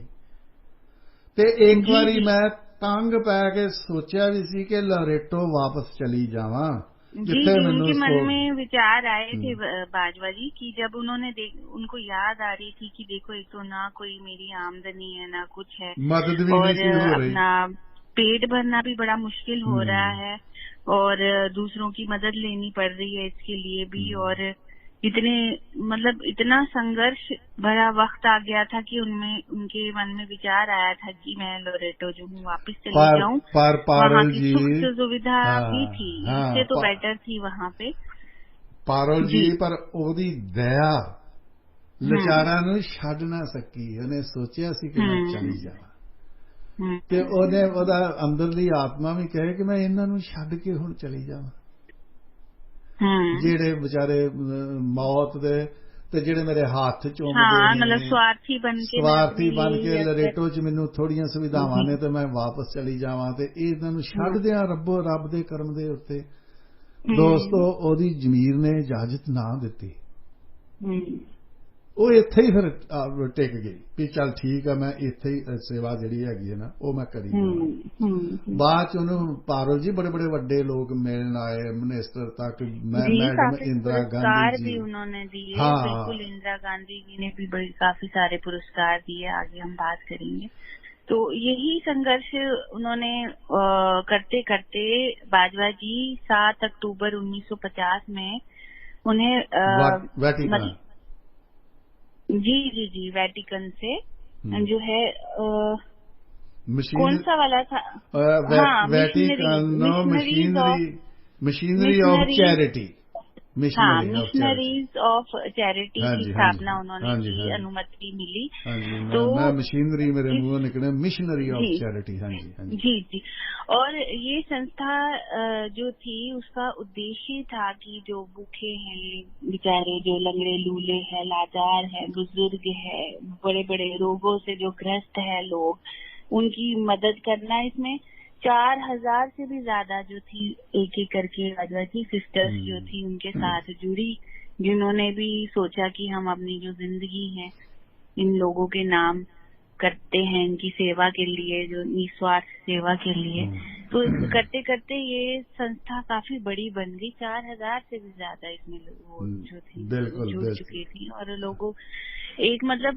ते एक बारी मैं तंग पै के सोचा भी सी कि लोरेटो वापस चली जावां। जी, उनके मन में विचार आए थे बाजवा जी कि जब उन्होंने उनको याद आ रही थी कि देखो, एक तो ना कोई मेरी आमदनी है, ना कुछ है, मदद भी और नहीं हो रही, अपना पेट भरना भी बड़ा मुश्किल हो रहा है, और दूसरों की मदद लेनी पड़ रही है इसके लिए भी, और इतने मतलब इतना संघर्ष भरा वक्त आ गया था कि उनके मन में विचार आया था कि मैं लोरेटो जो हूँ वापस चली जाऊँ। वहाँ की सुख सुविधा भी थी, इससे तो बेटर थी वहाँ पे। पारुल जी, पर ओदी दया लाचारां नूं छड्ड ना सकी, उन्हें सोचिया सी कि मैं चली जावां, ते ओने ओदा अंदरली आत्मा भी कहे कि मैं इन्हां नूं छड्ड के हुण चली जावां। ਜਿਹੜੇ ਵਿਚਾਰੇ ਮੌਤ ਦੇ ਤੇ ਜਿਹੜੇ ਮੇਰੇ ਹੱਥ ਚੁੰਮਦੇ ਨੇ, ਸਵਾਰਥੀ ਬਣ ਕੇ ਲੋਰੇਟੋ ਚ ਮੈਨੂੰ ਥੋੜੀਆਂ ਸੁਵਿਧਾਵਾਂ ਨੇ ਤੇ ਮੈਂ ਵਾਪਸ ਚਲੀ ਜਾਵਾਂ, ਤੇ ਇਹਨਾਂ ਨੂੰ ਛੱਡ ਦਿਆਂ ਰੱਬ ਦੇ ਕਰਮ ਦੇ ਉੱਤੇ। ਦੋਸਤੋ, ਉਹਦੀ ਜ਼ਮੀਰ ਨੇ ਇਜਾਜ਼ਤ ਨਾ ਦਿੱਤੀ, ਉਹ ਇੱਥੇ ਹੀ ਫਿਰ ਟਿਕ ਗਈ ਵੀ ਚੱਲ ਠੀਕ ਆ ਮੈਂ ਇੱਥੇ ਹੀ ਸੇਵਾ ਜਿਹੜੀ ਹੈਗੀ ਹੈ ਨਾ ਉਹ ਮੈਂ ਕਰੀ। ਬਾਅਦ ਚ ਉਹਨੂੰ ਪਾਰੋ ਜੀ ਬੜੇ ਬੜੇ ਵੱਡੇ ਲੋਕ ਮਿਲਣ ਆਏ, मिनिस्टर तक, मैडम इंदिरा गांधी जी उन्होंने दिए। हाँ, बिल्कुल इंदिरा गांधी जी ने भी काफी सारे पुरस्कार दिए, आगे हम बात करेंगे। तो यही संघर्ष उन्होंने करते करते बाजवा जी 7 अक्टूबर 1950 में उन्हें जी वेटिकन से जो है कौन सा वाला था, machinery of charity, missionaries of charity की स्थापना उन्होंने की, अनुमति मिली। तो मशीनरी मेरे मुंह निकले, मिशनरी ऑफ चैरिटी। हाँ जी जी जी। और ये संस्था जो थी उसका उद्देश्य था कि जो भूखे हैं बेचारे, जो लंगड़े लूले हैं, लाचार हैं, बुजुर्ग है, बड़े बड़े रोगों से जो ग्रस्त है लोग, उनकी मदद करना। इसमें 4000 से भी ज्यादा जो थी एक एक करके बाजवा जी सिस्टर्स जो थी उनके साथ जुड़ी, जिन्होंने भी सोचा कि हम अपनी जो जिंदगी है इन लोगों के नाम करते हैं, इनकी सेवा के लिए, जो निस्वार्थ सेवा के लिए। तो करते करते ये संस्था काफी बड़ी बन गई, 4000 से भी ज्यादा इसमें लोग जो थी जुड़ चुकी थी। और लोगों एक मतलब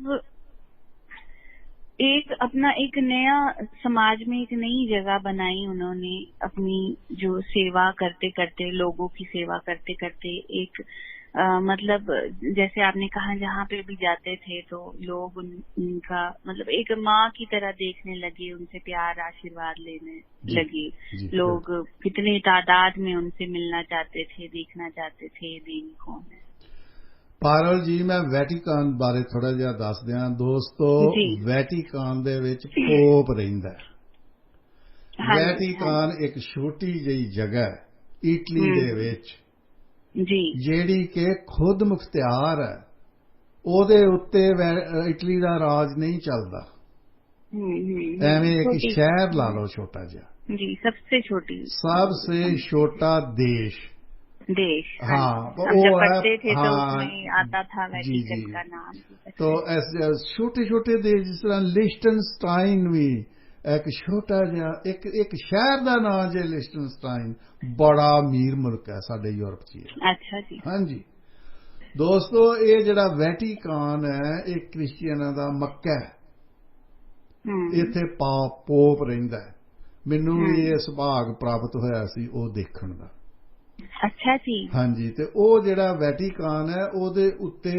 एक अपना एक नया समाज में एक नई जगह बनाई उन्होंने, अपनी जो सेवा करते करते, लोगों की सेवा करते करते। एक मतलब जैसे आपने कहा जहाँ पे भी जाते थे तो लोग उनका मतलब एक माँ की तरह देखने लगे, उनसे प्यार आशीर्वाद लेने लगे। लोग कितने तादाद में उनसे मिलना चाहते थे, देखना चाहते थे दैनिकों में। पारुल जी मैं वैटिकन बारे थोड़ा जिहा दस दियां दोस्तों। वैटिकन दे विच पोप रहिंदा है। वैटिकन एक छोटी जी जगह है इटली दे विच ਜਿਹੜੀ ਕਿ ਖੁਦ ਮੁਖਤਿਆਰ ਹੈ, ਉਹਦੇ ਉੱਤੇ ਇਟਲੀ ਦਾ ਰਾਜ ਨਹੀਂ ਚੱਲਦਾ। ਐਵੇਂ ਇੱਕ ਸ਼ਹਿਰ ਲਾ ਲਓ ਛੋਟਾ ਜਿਹਾ ਜੀ, सबसे छोटा देश। हाँ वो पढ़ते थे तो उसमें आता था वैटिकन का नाम। तो ऐसे छोटे छोटे देश जिस तरह लिस्टनस्टाइन भी एक छोटा जिहा एक शहर का नाम जे लिस्टनस्टाइन, बड़ा अमीर मुल्क है साडे यूरोप च। अच्छा जी। हाँ जी दोस्तों, ये जिहड़ा वैटिकन है ये क्रिश्चियनां दा मक्का है। इत्थे पोप रहिंदा है। मैनूं भी ये सुभाग प्राप्त होया सी ओ देखण दा। अच्छा जी। हाँ जी। ते ओ जिहड़ा वैटिकन है ओदे उत्ते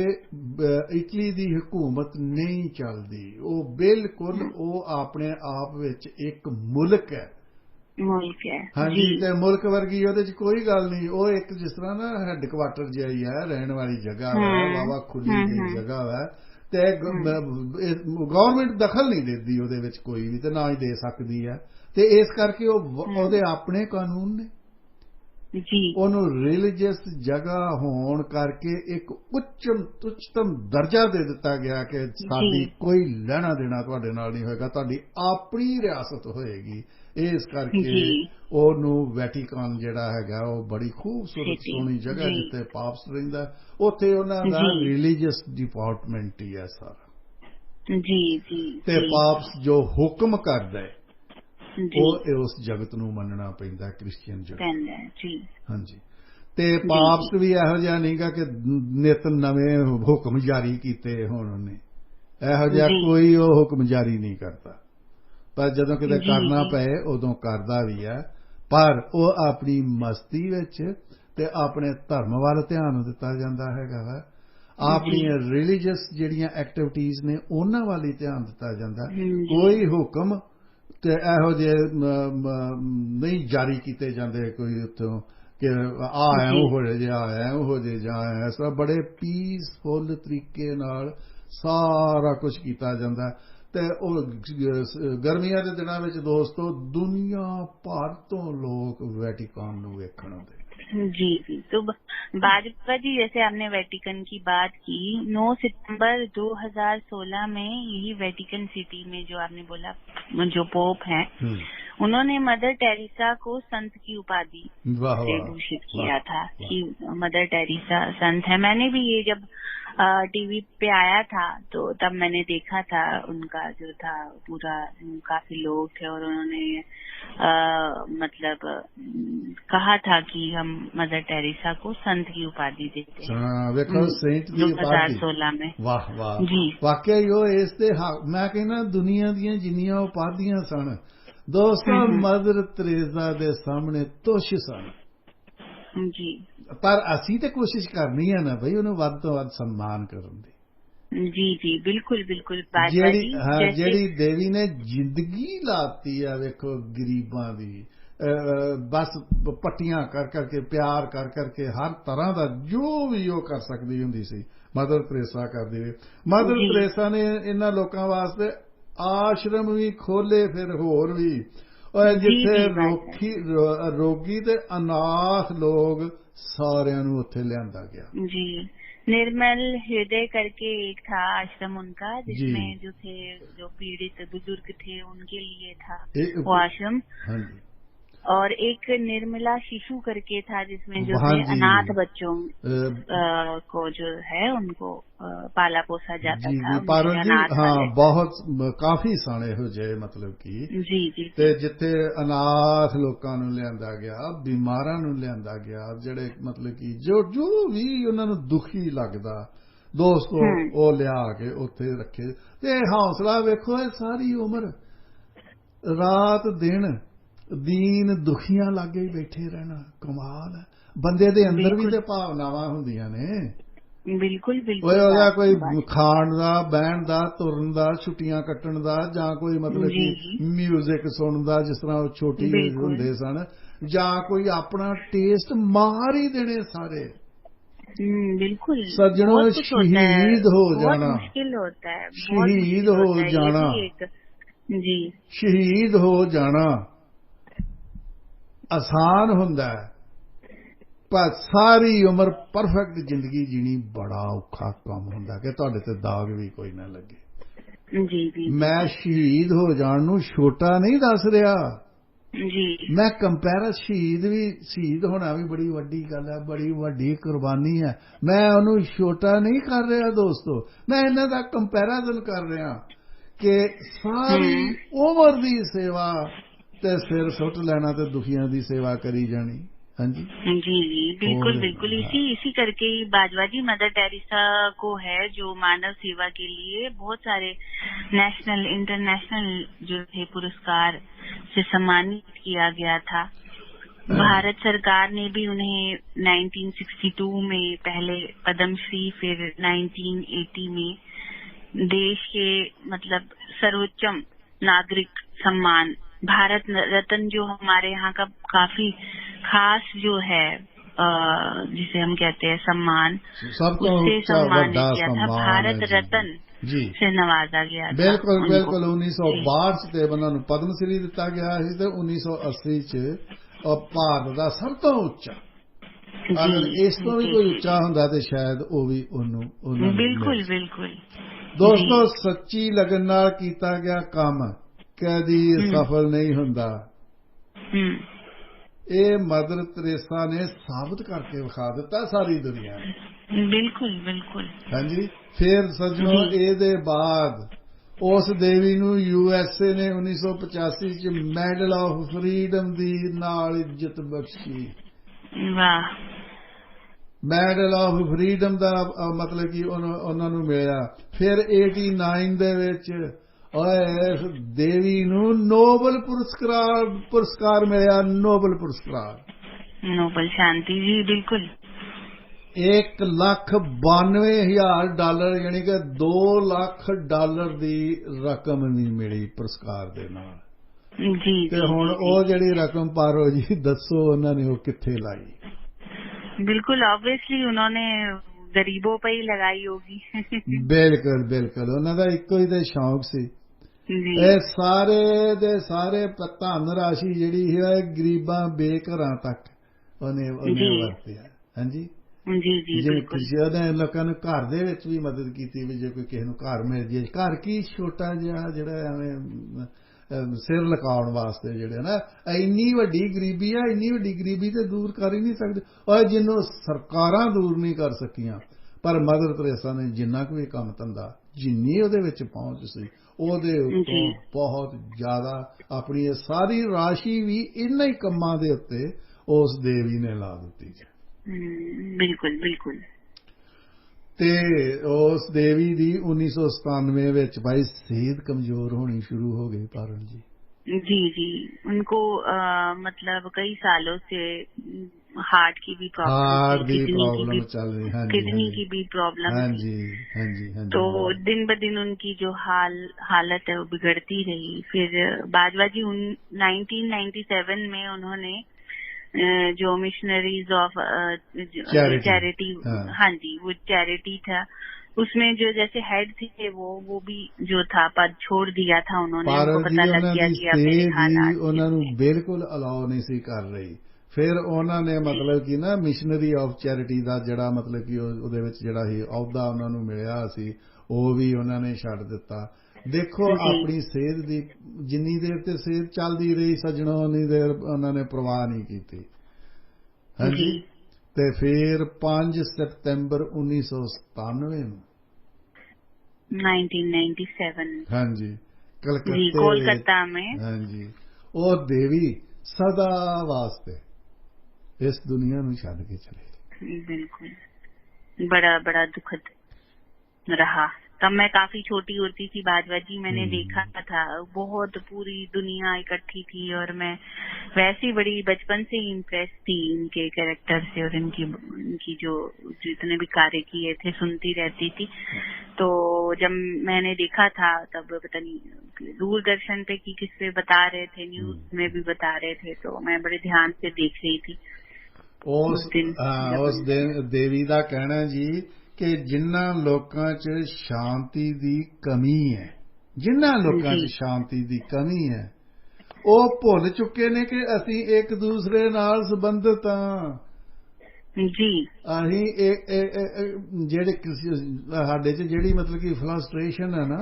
इटली दी हुकूमत नहीं चलदी, ओ बिल्कुल ओ अपने आप विच एक मुल्क है। हाँ जी। ते मुल्क वर्गी ओदे च कोई गल नहीं। ओ एक जिस तरह ना हैडक्वार्टर जिहा ही है, रहने वाली जगह है, वावा खुली जी जगह है। ते गवर्नमेंट दखल नहीं देती ओदे विच कोई भी, ते ना ही दे सकदी है। ते इस करके ओदे अपने कानून ने ਉਹਨੂੰ ਰਿਲੀਜੀਅਸ ਜਗ੍ਹਾ ਹੋਣ ਕਰਕੇ ਇੱਕ ਉੱਚਤਮ ਦਰਜਾ ਦੇ ਦਿੱਤਾ ਗਿਆ ਕਿ ਸਾਡੀ ਕੋਈ ਲੈਣਾ ਦੇਣਾ ਤੁਹਾਡੇ ਨਾਲ ਨਹੀਂ ਹੋਏਗਾ, ਤੁਹਾਡੀ ਆਪਣੀ ਰਿਆਸਤ ਹੋਏਗੀ। ਇਸ ਕਰਕੇ ਉਹਨੂੰ ਵੈਟੀਕਨ ਜਿਹੜਾ ਹੈਗਾ ਉਹ ਬੜੀ ਖੂਬਸੂਰਤ ਸੋਹਣੀ ਜਗ੍ਹਾ ਜਿੱਥੇ ਪਾਪਸ ਰਹਿੰਦਾ, ਉੱਥੇ ਉਹਨਾਂ ਦਾ ਰਿਲੀਜੀਅਸ ਡਿਪਾਰਟਮੈਂਟ ਹੀ ਹੈ ਸਾਰਾ। ਤੇ ਪਾਪਸ ਜੋ ਹੁਕਮ ਕਰਦਾ उस जगत नूं मनना पैंदा क्रिश्चियन जगत। हाँ जी। ते पाप्स भी इहो जिहा नहींगा कि नित नवें हुक्म जारी कीते होण, उन्हें इहो जिहा कोई हुक्म जारी नहीं करता, पर जदों किते करना पए उदों करदा भी है। पर वो अपनी मस्ती विच ते अपने धर्म वाल ध्यान दिता जांदा हैगा वा, अपनी रिलीजियस जिहड़ियां एक्टिविटीज़ ने उन्हां वाल ही ध्यान दिता जांदा। कोई हुक्म ते इहो ਜਿਹੇ नहीं जारी कीते जाते कोई उत्थों कि आ ऐ हो जा ऐ हो जा इस तरह बड़े पीसफुल तरीके नाल सारा कुछ किया जाता है। ते गर्मियां के दिनों में दोस्तों दुनिया भर तो लोग वैटिकन नूं वेखण आउंदे। जी जी। तो बाजवा जी जैसे आपने वेटिकन की बात की, 9 सितंबर 2016 में यही वेटिकन सिटी में जो आपने बोला जो पोप हैं उन्होंने मदर टेरेसा को संत की उपाधि से भूषित किया था कि मदर टेरेसा संत है। मैंने भी ये जब टीवी पे आया था, तो तब मैंने देखा था उनका जो था पूरा, काफी लोग थे और उन्होंने मतलब कहा था कि हम मदर टेरेसा को संत की उपाधि देते हैं। ਵੇਖੋ ਸੇਂਟ ਦੀ ਉਪਾਧੀ 2016 में। ਵਾਹ ਵਾਹ जी ਵਾਕਿਆ ਹੀ ਉਹ ਇਸ ਦੇ ਮੈਂ ਕਹਿੰਦਾ ਦੁਨੀਆ ਦੀਆਂ ਜਿੰਨੀਆਂ ਉਪਾਧੀਆਂ ਸਨ ਦੋਸਤੋ ਮਦਰ ਤਰੇਜ਼ਾ ਦੇ ਸਾਹਮਣੇ ਤੁੱਛ ਸਨ। जी ਪਰ ਅਸੀਂ ਤੇ ਕੋਸ਼ਿਸ਼ ਕਰਨੀ ਹੈ ਨਾ ਬਈ ਉਹਨੂੰ ਵੱਧ ਤੋਂ ਵੱਧ ਸਨਮਾਨ ਕਰਨ ਦੀ। जी जी बिल्कुल बिल्कुल ਜਿਹੜੀ ਦੇਵੀ ਨੇ ਜ਼ਿੰਦਗੀ ਲਾਤੀ ਆ ਵੇਖੋ ਗਰੀਬਾਂ ਦੀ, ਬਸ ਪੱਟੀਆਂ ਕਰ ਕਰਕੇ ਪਿਆਰ ਕਰ ਕਰਕੇ ਹਰ ਤਰ੍ਹਾਂ ਦਾ ਜੋ ਵੀ ਉਹ ਕਰ ਸਕਦੀ ਹੁੰਦੀ ਸੀ ਮਦਰ ਤਰੇਸਾ ਕਰਦੀ ਹੋਈ। ਮਦਰ ਤਰੇਸਾ ਨੇ ਇਹਨਾਂ ਲੋਕਾਂ ਵਾਸਤੇ ਆਸ਼ਰਮ ਵੀ ਖੋਲੇ, ਫਿਰ ਹੋਰ ਵੀ ਜਿੱਥੇ ਰੋਗੀ ਤੇ ਅਨਾਥ ਲੋਕ ਸਾਰਿਆਂ ਨੂੰ ਉੱਥੇ ਲਿਆਂਦਾ ਗਿਆ। जी निर्मल हृदय करके एक था आश्रम उनका, जिसमें जो थे जो पीड़ित बुजुर्ग थे उनके लिए था वो आश्रम। और एक निर्मला शिशु करके था जिसमें जो थे अनाथ बच्चों को जो है उनको पाला पोसा जाता था। बहुत काफी सन ਇਹੋ ਜਿਹੇ ਮਤਲਬ ਕਿ ਜੀ ਤੇ ਜਿੱਥੇ ਅਨਾਥ ਲੋਕਾਂ ਨੂੰ ਲਿਆਂਦਾ ਗਿਆ, ਬਿਮਾਰਾਂ ਨੂੰ ਲਿਆਂਦਾ ਗਿਆ, ਜਿਹੜੇ ਮਤਲਬ ਕਿ ਜੋ ਵੀ ਉਹਨਾਂ ਨੂੰ ਦੁਖੀ ਲੱਗਦਾ ਦੋਸਤੋ ਉਹ ਲਿਆ ਕੇ ਉੱਥੇ ਰੱਖੇ। ਤੇ ਹੌਸਲਾ ਵੇਖੋ, ਇਹ ਸਾਰੀ ਉਮਰ ਰਾਤ ਦਿਨ ਦੀਨ ਦੁਖੀਆਂ ਲਾਗੇ ਬੈਠੇ ਰਹਿਣਾ ਕਮਾਲ ਹੈ। ਬੰਦੇ ਦੇ ਅੰਦਰ ਵੀ ਤੇ ਭਾਵਨਾਵਾਂ ਹੁੰਦੀਆਂ ਨੇ। ਬਿਲਕੁਲ ਬਿਲਕੁਲ ਉਹਦਾ ਕੋਈ ਖਾਣ ਦਾ, ਬਹਿਣ ਦਾ, ਤੁਰਨ ਦਾ, ਛੁੱਟੀਆਂ ਕੱਟਣ ਦਾ, ਜਾਂ ਕੋਈ ਮਤਲਬ ਕਿ ਮਿਊਜ਼ਿਕ ਸੁਣਨ ਦਾ ਜਿਸ ਤਰ੍ਹਾਂ ਉਹ ਛੋਟੀ ਹੁੰਦੇ ਸਨ, ਜਾਂ ਕੋਈ ਆਪਣਾ ਟੇਸਟ ਮਾਰ ਹੀ ਦੇਣੇ ਸਾਰੇ। ਬਿਲਕੁਲ ਸੱਜਣੋ ਸ਼ਹੀਦ ਹੋ ਜਾਣਾ, ਸ਼ਹੀਦ ਹੋ ਜਾਣਾ, ਜੀ ਸ਼ਹੀਦ ਹੋ ਜਾਣਾ ਆਸਾਨ ਹੁੰਦਾ ਹੈ, ਪਰ ਸਾਰੀ ਉਮਰ ਪਰਫੈਕਟ ਜ਼ਿੰਦਗੀ ਜੀਣੀ ਬੜਾ ਔਖਾ ਕੰਮ ਹੁੰਦਾ ਕਿ ਤੁਹਾਡੇ ਤੇ ਦਾਗ ਵੀ ਕੋਈ ਨਾ ਲੱਗੇ। ਜੀ ਮੈਂ ਸ਼ਹੀਦ ਹੋ ਜਾਣ ਨੂੰ ਛੋਟਾ ਨਹੀਂ ਦੱਸ ਰਿਹਾ ਜੀ, ਮੈਂ ਸ਼ਹੀਦ ਹੋਣਾ ਵੀ ਬੜੀ ਵੱਡੀ ਗੱਲ ਹੈ, ਬੜੀ ਵੱਡੀ ਕੁਰਬਾਨੀ ਹੈ। ਮੈਂ ਉਹਨੂੰ ਛੋਟਾ ਨਹੀਂ ਕਰ ਰਿਹਾ ਦੋਸਤੋ, ਮੈਂ ਇਹਨਾਂ ਦਾ ਕੰਪੈਰੀਜ਼ਨ ਕਰ ਰਿਹਾ ਕਿ ਸਾਰੀ ਉਮਰ ਦੀ ਸੇਵਾ ਤੇ ਸਿਰ ਸੁੱਟ ਲੈਣਾ ਤੇ ਦੁਖੀਆਂ ਦੀ सेवा करी जानी। हाँ जी जी जी बिल्कुल बिल्कुल। इसी करके ही बाजवा जी मदर टेरेसा को है जो मानव सेवा के लिए बहुत सारे नेशनल इंटरनेशनल जो थे पुरस्कार से सम्मानित किया गया था। भारत सरकार ने भी उन्हें 1962 में पहले पद्मश्री, फिर 1980 में देश के मतलब सर्वोच्च नागरिक सम्मान भारत रत्न जो हमारे यहाँ का काफी खास जो है जिसे हम कहते हैं सम्मान, उससे सम्मानित किया था। भारत रत्न से नवाजा गया था। बिल्कुल बिल्कुल 1962 ਤੇ ਉਹਨਾਂ ਨੂੰ ਪਦਮ ਸ਼੍ਰੀ ਦਿੱਤਾ ਗਿਆ ਸੀ ਤੇ 1980 ਚ ਭਾਰਤ ਦਾ ਸਭ ਤੋਂ ਉੱਚਾ, ਅਗਰ ਇਸ ਤੋਂ ਵੀ ਕੋਈ ਉੱਚਾ ਹੁੰਦਾ ਤੇ ਸ਼ਾਇਦ ਉਹ ਵੀ ਉਹਨੂੰ ਬਿਲਕੁਲ ਬਿਲਕੁਲ। ਦੋਸਤੋ ਸੱਚੀ ਲਗਨ ਨਾਲ ਕੀਤਾ ਗਿਆ ਕੰਮ ਕਦੀ ਸਫਲ ਨਹੀਂ ਹੁੰਦਾ। ਇਹ ਮਦਰ ਤਰੇਸਾ ਨੇ ਸਾਬਤ ਕਰਕੇ ਵਿਖਾ ਦਿੱਤਾ ਸਾਰੀ ਦੁਨੀਆ ਨੂੰ। ਬਿਲਕੁਲ ਬਿਲਕੁਲ। ਹਾਂਜੀ, ਫਿਰ ਸੱਜਣੋ ਇਹਦੇ ਬਾਅਦ ਉਸ ਦੇਵੀ ਨੂੰ USA ਨੇ 1985 ਚ ਮੈਡਲ ਆਫ ਫਰੀडम ਦੀ ਨਾਲ ਇੱਜ਼ਤ ਬਖਸ਼ੀ। ਵਾਹ। ਮੈਡਲ ਆਫ ਫਰੀडम ਦਾ ਮਤਲਬ ਕਿ ਉਹਨਾਂ ਨੂੰ ਮਿਲਿਆ। ਫਿਰ 89 ਦੇ ਵਿੱਚ ਇਸ ਦੇਵੀ ਨੂੰ ਨੋਬਲ ਪੁਰਸਕਾਰ ਮਿਲਿਆ। ਨੋਬਲ ਪੁਰਸਕਾਰ, ਨੋਬਲ ਸ਼ਾਂਤੀ ਜੀ। ਬਿਲਕੁਲ। $1,92,000 ਯਾਨੀ ਕਿ $2 ਲੱਖ ਦੀ ਰਕਮ ਨਹੀਂ ਮਿਲੀ ਪੁਰਸਕਾਰ ਦੇ ਨਾਲ। ਜੀ ਤੇ ਹੁਣ ਉਹ ਜਿਹੜੀ ਰਕਮ ਪਾਰੋ ਜੀ ਦੱਸੋ ਉਹਨਾਂ ਨੇ ਉਹ ਕਿੱਥੇ ਲਾਈ? बिल्कुल ऑब्वियसली उन्होंने गरीबों पे ही लगाई होगी। बिल्कुल बिल्कुल, ਉਹਨਾਂ ਦਾ ਇੱਕੋ ਹੀ ਤੇ ਸ਼ੌਕ ਸੀ। ਇਹ ਸਾਰੇ ਦੇ ਸਾਰੇ ਧਨ ਰਾਸ਼ੀ ਜਿਹੜੀ ਹੈ ਗਰੀਬਾਂ ਬੇਘਰਾਂ ਤੱਕ ਉਹਨੇ ਵਰਤਿਆ। ਹਾਂਜੀ ਜੀ ਜੀ ਬਿਲਕੁਲ। ਉਹਨੇ ਲੋਕਾਂ ਨੂੰ ਘਰ ਦੇ ਵਿੱਚ ਵੀ ਮਦਦ ਕੀਤੀ ਵੀ ਜੇ ਕੋਈ ਕਿਸੇ ਨੂੰ ਘਰ ਮਿਲ ਜੇ, ਘਰ ਕੀ ਛੋਟਾ ਜਿਹਾ ਜਿਹੜਾ ਐਵੇਂ ਸਿਰ ਲਕਾਉਣ ਵਾਸਤੇ ਜਿਹੜੇ ਨਾ, ਇੰਨੀ ਵੱਡੀ ਗਰੀਬੀ ਆ, ਇੰਨੀ ਵੱਡੀ ਗਰੀਬੀ ਤੇ ਦੂਰ ਕਰ ਹੀ ਨਹੀਂ ਸਕਦੇ। ਔਰ ਜਿਹਨੂੰ ਸਰਕਾਰਾਂ ਦੂਰ ਨਹੀਂ ਕਰ ਸਕੀਆਂ, ਪਰ ਮਦਰ ਤਰੇਸਾ ਨੇ ਜਿੰਨਾ ਕੁ ਵੀ ਕੰਮ ਧੰਦਾ, ਜਿੰਨੀ ਉਹਦੇ ਵਿੱਚ ਪਹੁੰਚ ਸੀ, ਉਹਦੇ ਉੱਤੋਂ ਬਹੁਤ ਜ਼ਿਆਦਾ ਆਪਣੀ ਇਹ ਸਾਰੀ ਰਾਸ਼ੀ ਵੀ ਇਹਨਾਂ ਹੀ ਕੰਮਾਂ ਦੇ ਉੱਤੇ ਉਸ ਦੇਵੀ ਨੇ ਲਾ ਦਿੱਤੀ। ਬਿਲਕੁਲ ਬਿਲकुल। ਤੇ ਉਸ ਦੇਵੀ ਦੀ 1997 ਵਿੱਚ ਭਾਈ सेहत कमजोर होनी शुरू हो गई पारुल जी। जी जी, उनको मतलब कई सालों से हार्ट की भी प्रॉब्लम, चल रही, किडनी की भी प्रॉब्लम हाँ थी। जी हाँ जी हाँ जी। तो दिन ब दिन उनकी जो हालत है वो बिगड़ती रही। फिर बाजवा जी 1997 में उन्होंने जो मिशनरीज ऑफ चैरिटी, हाँ जी, वो चैरिटी था, उसमें जो जैसे हेड थे वो भी जो था पद छोड़ दिया था उन्होंने। उनको पता लग गया कि अब मेरे हालात बिल्कुल अलाउ नहीं सी कर रही। फिर उन्होंने मतलब कि ना मिशनरी ऑफ चैरिटी का जड़ा मतलब कि ਉਹਦੇ ਵਿੱਚ ਜਿਹੜਾ ਹੀ ਅਹੁਦਾ ਉਹਨਾਂ ਨੂੰ ਮਿਲਿਆ ਸੀ ਉਹ ਵੀ ਉਹਨਾਂ ਨੇ ਛੱਡ ਦਿੱਤਾ। ਦੇਖੋ ਆਪਣੀ ਸਿਹਤ ਦੀ ਜਿੰਨੀ ਦੇਰ ਤੇ ਸਿਹਤ ਚੱਲਦੀ ਰਹੀ ਸੱਜਣੋ ਉਨੀ ਦੇਰ ਉਹਨਾਂ ਨੇ ਪਰਵਾਹ ਨਹੀਂ ਕੀਤੀ। ਹਾਂਜੀ। ਤੇ ਫਿਰ 5 ਸਤੰਬਰ 1997 ਨੂੰ 1997 ਹਾਂਜੀ कोलकाता में ਹਾਂਜੀ ਉਹ ਦੇवी सदा वास्ते इस दुनिया ਨੂੰ ਛੱਡ ਕੇ चले गए। बिल्कुल, बड़ा बड़ा दुखद रहा। तब मैं काफी छोटी होती थी बाजवा जी, मैंने देखा था बहुत पूरी दुनिया इकट्ठी थी और मैं वैसे बड़ी बचपन से ही इम्प्रेस थी इनके कैरेक्टर से और इनकी जो जितने भी कार्य किए थे सुनती रहती थी। तो जब मैंने देखा था तब पता नहीं दूरदर्शन पे की किस पे बता रहे थे, न्यूज में भी बता रहे थे, तो मैं बड़े ध्यान से देख रही थी। उस दिन देवी का कहना जी कि जिन्ना लोकां च शांति दी कमी है, जिन्ना लोकां च शांति दी कमी है ਉਹ ਭੁੱਲ ਚੁੱਕੇ ਨੇ ਕਿ ਅਸੀਂ ਇੱਕ ਦੂਸਰੇ ਨਾਲ ਸੰਬੰਧਿਤ ਹਾਂ ਜੀ। ਅਸੀਂ ਜਿਹੜੇ ਸਾਡੇ ਚ ਜਿਹੜੀ ਮਤਲਬ ਕਿ ਫਰਸਟ੍ਰੇਸ਼ਨ ਹੈ ਨਾ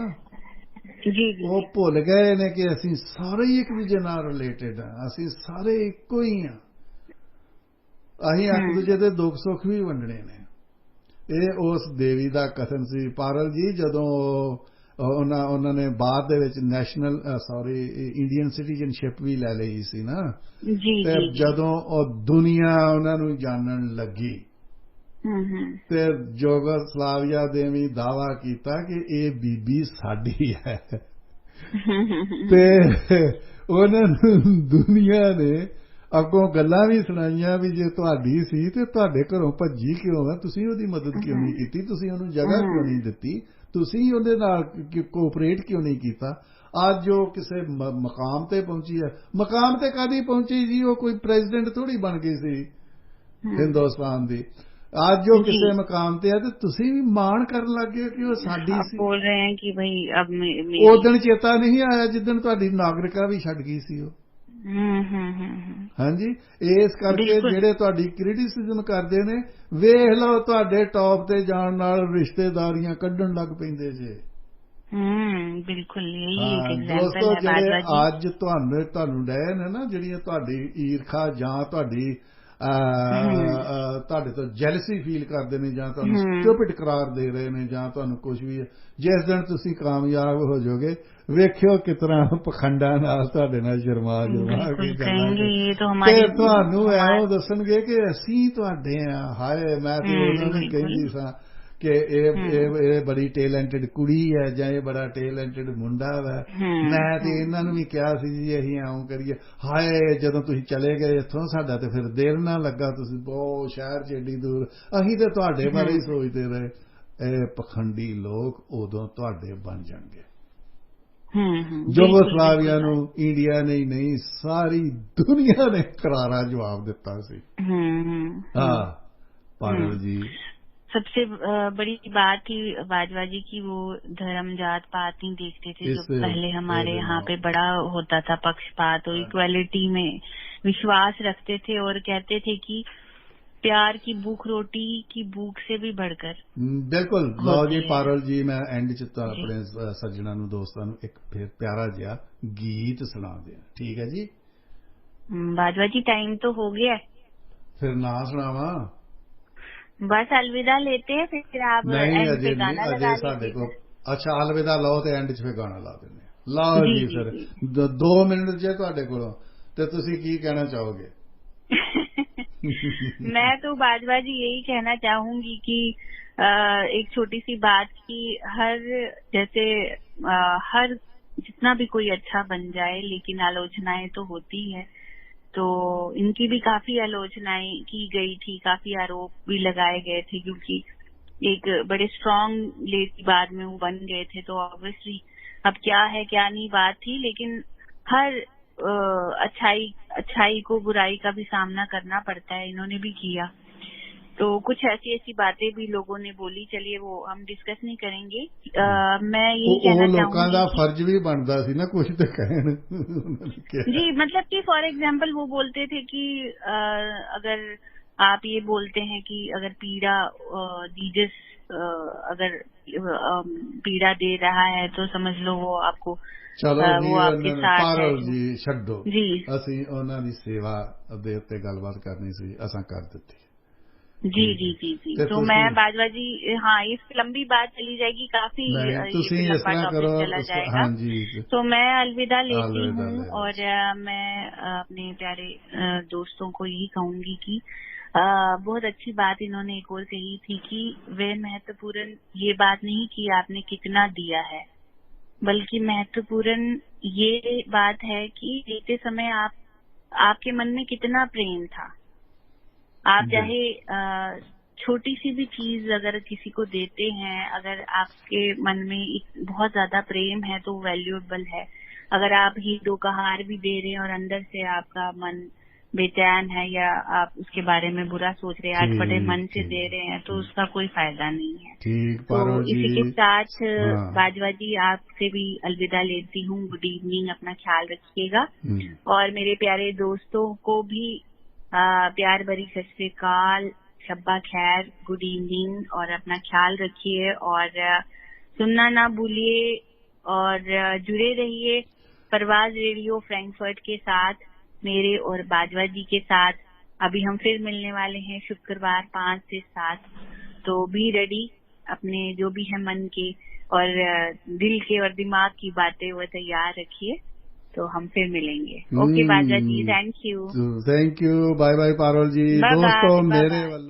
ਜੀ ਉਹ ਭੁੱਲ ਗਏ ਨੇ ਕਿ ਅਸੀਂ ਸਾਰੇ ਇੱਕ ਦੂਜੇ ਨਾਲ ਰਿਲੇਟਡ ਹਾਂ, ਅਸੀਂ ਸਾਰੇ ਇੱਕੋ ਹੀ ਹਾਂ, ਅਸੀਂ ਇੱਕ ਦੂਜੇ ਦੇ ਦੁੱਖ ਸੁੱਖ ਵੀ ਵੰਡਣੇ ਨੇ। ਇਹ ਉਸ ਦੇਵੀ ਦਾ ਕਥਨ ਸੀ ਪਾਰਲ ਜੀ। ਜਦੋਂ ਉਹਨਾਂ ਨੇ ਬਾਅਦ ਦੇ ਵਿੱਚ ਨੈਸ਼ਨਲ ਇੰਡੀਅਨ ਸਿਟੀਜ਼ਨਸ਼ਿਪ ਵੀ ਲੈ ਲਈ ਸੀ ਨਾ, ਤੇ ਜਦੋਂ ਉਹ ਦੁਨੀਆ ਉਹਨਾਂ ਨੂੰ ਜਾਣਨ ਲੱਗੀ ਤੇ ਯੂਗੋਸਲਾਵੀਆ ਦੇ ਵੀ ਦਾਅਵਾ ਕੀਤਾ ਕਿ ਇਹ ਬੀਬੀ ਸਾਡੀ ਹੈ ਤੇ ਉਹਨਾਂ ਨੂੰ ਦੁਨੀਆ ਨੇ ਅੱਗੋਂ ਗੱਲਾਂ ਵੀ ਸੁਣਾਈਆਂ ਵੀ ਜੇ ਤੁਹਾਡੀ ਸੀ ਤੇ ਤੁਹਾਡੇ ਘਰੋਂ ਭੱਜੀ ਕਿਉਂ ਆ, ਤੁਸੀਂ ਉਹਦੀ ਮਦਦ ਕਿਉਂ ਨਹੀਂ ਕੀਤੀ, ਤੁਸੀਂ ਉਹਨੂੰ ਜਗ੍ਹਾ ਕਿਉਂ ਨਹੀਂ ਦਿੱਤੀ, ਤੁਸੀਂ ਉਹਦੇ ਨਾਲ ਕੋਆਪਰੇਟ ਕਿਉਂ ਨਹੀਂ ਕੀਤਾ। ਅੱਜ ਉਹ ਕਿਸੇ ਮਕਾਮ ਤੇ ਪਹੁੰਚੀ ਹੈ। ਮਕਾਮ ਤੇ ਕਾਹਦੀ ਪਹੁੰਚੀ ਜੀ, ਉਹ ਕੋਈ ਪ੍ਰੈਜ਼ੀਡੈਂਟ ਥੋੜੀ ਬਣ ਗਈ ਸੀ ਹਿੰਦੁਸਤਾਨ ਦੀ। ਅੱਜ ਉਹ ਕਿਸੇ ਮਕਾਮ ਤੇ ਹੈ ਤੇ ਤੁਸੀਂ ਵੀ ਮਾਣ ਕਰਨ ਲੱਗ ਗਏ ਕਿ ਉਹ ਸਾਡੀ ਸੀ। ਬੋਲ ਰਹੇ ਹੈ ਕਿ ਭਈ ਅਬ ਉਹ ਦਿਨ ਚੇਤਾ ਨਹੀਂ ਆਇਆ ਜਿੱਦਣ ਤੁਹਾਡੀ ਨਾਗਰਿਕਤਾ ਵੀ ਛੱਡ ਗਈ ਸੀ ਉਹ। ਹਾਂਜੀ, ਇਸ ਕਰਕੇ ਜਿਹੜੇ ਤੁਹਾਡੀ ਕ੍ਰਿਟਿਸਿਜ਼ਮ ਕਰਦੇ ਨੇ ਵੇਖ ਲਓ ਤੁਹਾਡੇ ਟੌਪ ਤੇ ਜਾਣ ਨਾਲ ਰਿਸ਼ਤੇਦਾਰੀਆਂ ਕੱਢਣ ਲੱਗ ਪੈਂਦੇ ਜੇ। ਬਿਲਕੁਲ ਦੋਸਤੋ ਜਿਹੜੇ ਅੱਜ ਤੁਹਾਨੂੰ ਡਏ ਨੇ ਨਾ ਜਿਹੜੀਆਂ ਤੁਹਾਡੀ ਈਰਖਾ ਜਾਂ ਤੁਹਾਡੀ ਤੁਹਾਡੇ ਤੋਂ ਜੈਲਸੀ ਫੀਲ ਕਰਦੇ ਨੇ ਜਾਂ ਤੁਹਾਨੂੰ ਸਟੂਪਿਡ ਕਰਾਰ ਦੇ ਰਹੇ ਨੇ ਜਾਂ ਤੁਹਾਨੂੰ ਕੁਝ ਵੀ, ਜਿਸ ਦਿਨ ਤੁਸੀਂ ਕਾਮਯਾਬ ਹੋ ਜਾਓਗੇ ਵੇਖਿਓ ਕਿਸ ਤਰ੍ਹਾਂ ਪਖੰਡਾਂ ਨਾਲ ਤੁਹਾਡੇ ਨਾਲ ਸ਼ਰਮਾ ਕੇ ਤੇ ਤੁਹਾਨੂੰ ਐਵੇਂ ਦੱਸਣਗੇ ਕਿ ਅਸੀਂ ਤੁਹਾਡੇ ਆ। ਹਾਏ ਮੈਂ ਤੇ ਉਹਨਾਂ ਨੂੰ ਕਹਿੰਦੀ ਸਾਂ ਕਿ ਇਹ ਬੜੀ ਟੈਲੈਂਟਡ ਕੁੜੀ ਹੈ ਜਾਂ ਇਹ ਬੜਾ ਟੈਲੈਂਟਡ ਮੁੰਡਾ ਵਾ। ਮੈਂ ਤੇ ਇਹਨਾਂ ਨੂੰ ਵੀ ਕਿਹਾ ਸੀ ਜੀ ਅਸੀਂ ਇਉਂ ਕਰੀਏ। ਹਾਏ ਜਦੋਂ ਤੁਸੀਂ ਚਲੇ ਗਏ ਇੱਥੋਂ ਸਾਡਾ ਤੇ ਫਿਰ ਦਿਲ ਨਾ ਲੱਗਾ, ਤੁਸੀਂ ਬਹੁਤ ਸ਼ਹਿਰ ਚ ਏਡੀ ਦੂਰ, ਅਸੀਂ ਤੇ ਤੁਹਾਡੇ ਬਾਰੇ ਹੀ ਸੋਚਦੇ ਰਹੇ। ਇਹ ਪਖੰਡੀ ਲੋਕ ਉਦੋਂ ਤੁਹਾਡੇ ਬਣ ਜਾਣਗੇ। ਯੂਗੋਸਲਾਵੀਆ ਨੂੰ ਇੰਡੀਆ ਨੇ ਨਹੀਂ ਸਾਰੀ ਦੁਨੀਆ ਨੇ ਕਰਾਰਾ ਜਵਾਬ ਦਿੱਤਾ ਸੀ। हाँ पारुल जी, सबसे बड़ी बात थी बाजवा जी की वो धर्म जात पात नहीं देखते थे जो पहले हमारे यहाँ पे बड़ा होता था, पक्षपात और इक्वालिटी में विश्वास रखते थे और कहते थे कि प्यार की भूख रोटी की भूख से भी बढ़कर। बिल्कुल। लो जी पारुल जी, मैं एंड च अपने सज्जणा नूं दोस्तां नूं एक फिर प्यारा जिहा गीत सुना दिया, ठीक है जी? बाजवा जी टाइम तो हो गया, फिर ना सुनावा? बस अलविदा लेते हैं, फिर आप नहीं एंड अजे पे नहीं, गाना अजे लगा साडे को लीजिएगा। अच्छा अलविदा लो ते एंड च फिर गाना ला देने। लाओ जी जी जी फिर जी 2 मिनट जे तुहाडे कोलों ते तुसीं की कहना चाहोगे? मैं तो बाजवा जी यही कहना चाहूंगी कि एक छोटी सी बात की हर जैसे हर जितना भी कोई अच्छा बन जाए, लेकिन आलोचनाएं तो होती है। तो इनकी भी काफी आलोचनाएं की गई थी, काफी आरोप भी लगाए गए थे, क्योंकि एक बड़े स्ट्रांग लेडी बाद में वो बन गए थे। तो ऑब्वियसली अब क्या है क्या नहीं बात थी, लेकिन हर अच्छाई अच्छाई को बुराई का भी सामना करना पड़ता है, इन्होंने भी किया। तो कुछ ऐसी ऐसी बातें भी लोगों ने बोली, चलिए वो हम डिस्कस नहीं करेंगे। मैं यही कहना लोकां दा चाहूंगी कि फर्ज भी बनता सी ना कुछ तो कहण। जी, मतलब कि फॉर एग्जाम्पल वो बोलते थे कि अगर आप ये बोलते हैं कि अगर पीड़ा जीजस अगर पीड़ा दे रहा है तो समझ लो वो आपको चलो जी वो आपके साथ है। पारुल तो जी छड्डो, जी ਅਸੀਂ ਉਹਨਾਂ ਦੀ सेवा ਦੇ ਉੱਤੇ ਗੱਲਬਾत करनी सी, असां कर ਦਿੱਤੀ। जी जी जी जी ਤੇ तो मैं ਤੁਸੀਂ बाजवा जी, हाँ इस लंबी बात चली जाएगी काफी, नहीं ये ਤੁਸੀਂ फिर इस लंबा तरह टॉपिक करो चला जाएगा। हाँ जी तो मैं अलविदा लेती अलविदा हूँ, ले लो और जी। मैं अपने प्यारे दोस्तों को यही कहूंगी कि बहुत अच्छी बात इन्होंने एक और कही थी कि वे महत्वपूर्ण ये बात नहीं कि आपने कितना दिया है, बल्कि महत्वपूर्ण ये बात है कि देते समय आपके मन में कितना प्रेम था। आप चाहे छोटी सी भी चीज अगर किसी को देते हैं, अगर आपके मन में एक बहुत ज्यादा प्रेम है तो वैल्यूएबल है। अगर आप हीरो का हार भी दे रहे हैं और अंदर से आपका मन बेचैन है, या आप उसके बारे में बुरा सोच रहे हैं, अटपटे मन ठीक से दे ठीक रहे हैं, तो ठीक उसका कोई फायदा नहीं है। ठीक तो पारुल जी। इसी के साथ हाँ बाजवा जी आपसे भी अलविदा लेती हूँ। गुड इवनिंग, अपना ख्याल रखिएगा। हम्म। और मेरे प्यारे दोस्तों को भी प्यार भरी सत श्री अकाल, शब्बा खैर, गुड इवनिंग, और अपना ख्याल रखिए और सुनना ना भूलिए, और जुड़े रहिए परवाज रेडियो फ्रैंकफर्ट के साथ, मेरे और बाजवा जी के साथ। अभी हम फिर मिलने वाले हैं शुक्रवार 5 से 7। तो बी रेडी, अपने जो भी है मन के और दिल के और दिमाग की बातें वो तैयार रखिए। तो हम फिर मिलेंगे। Okay Bajwa ji, thank you. Thank you, bye bye Parul ji. Bye दोस्तों बाय बाय मेरे बाय।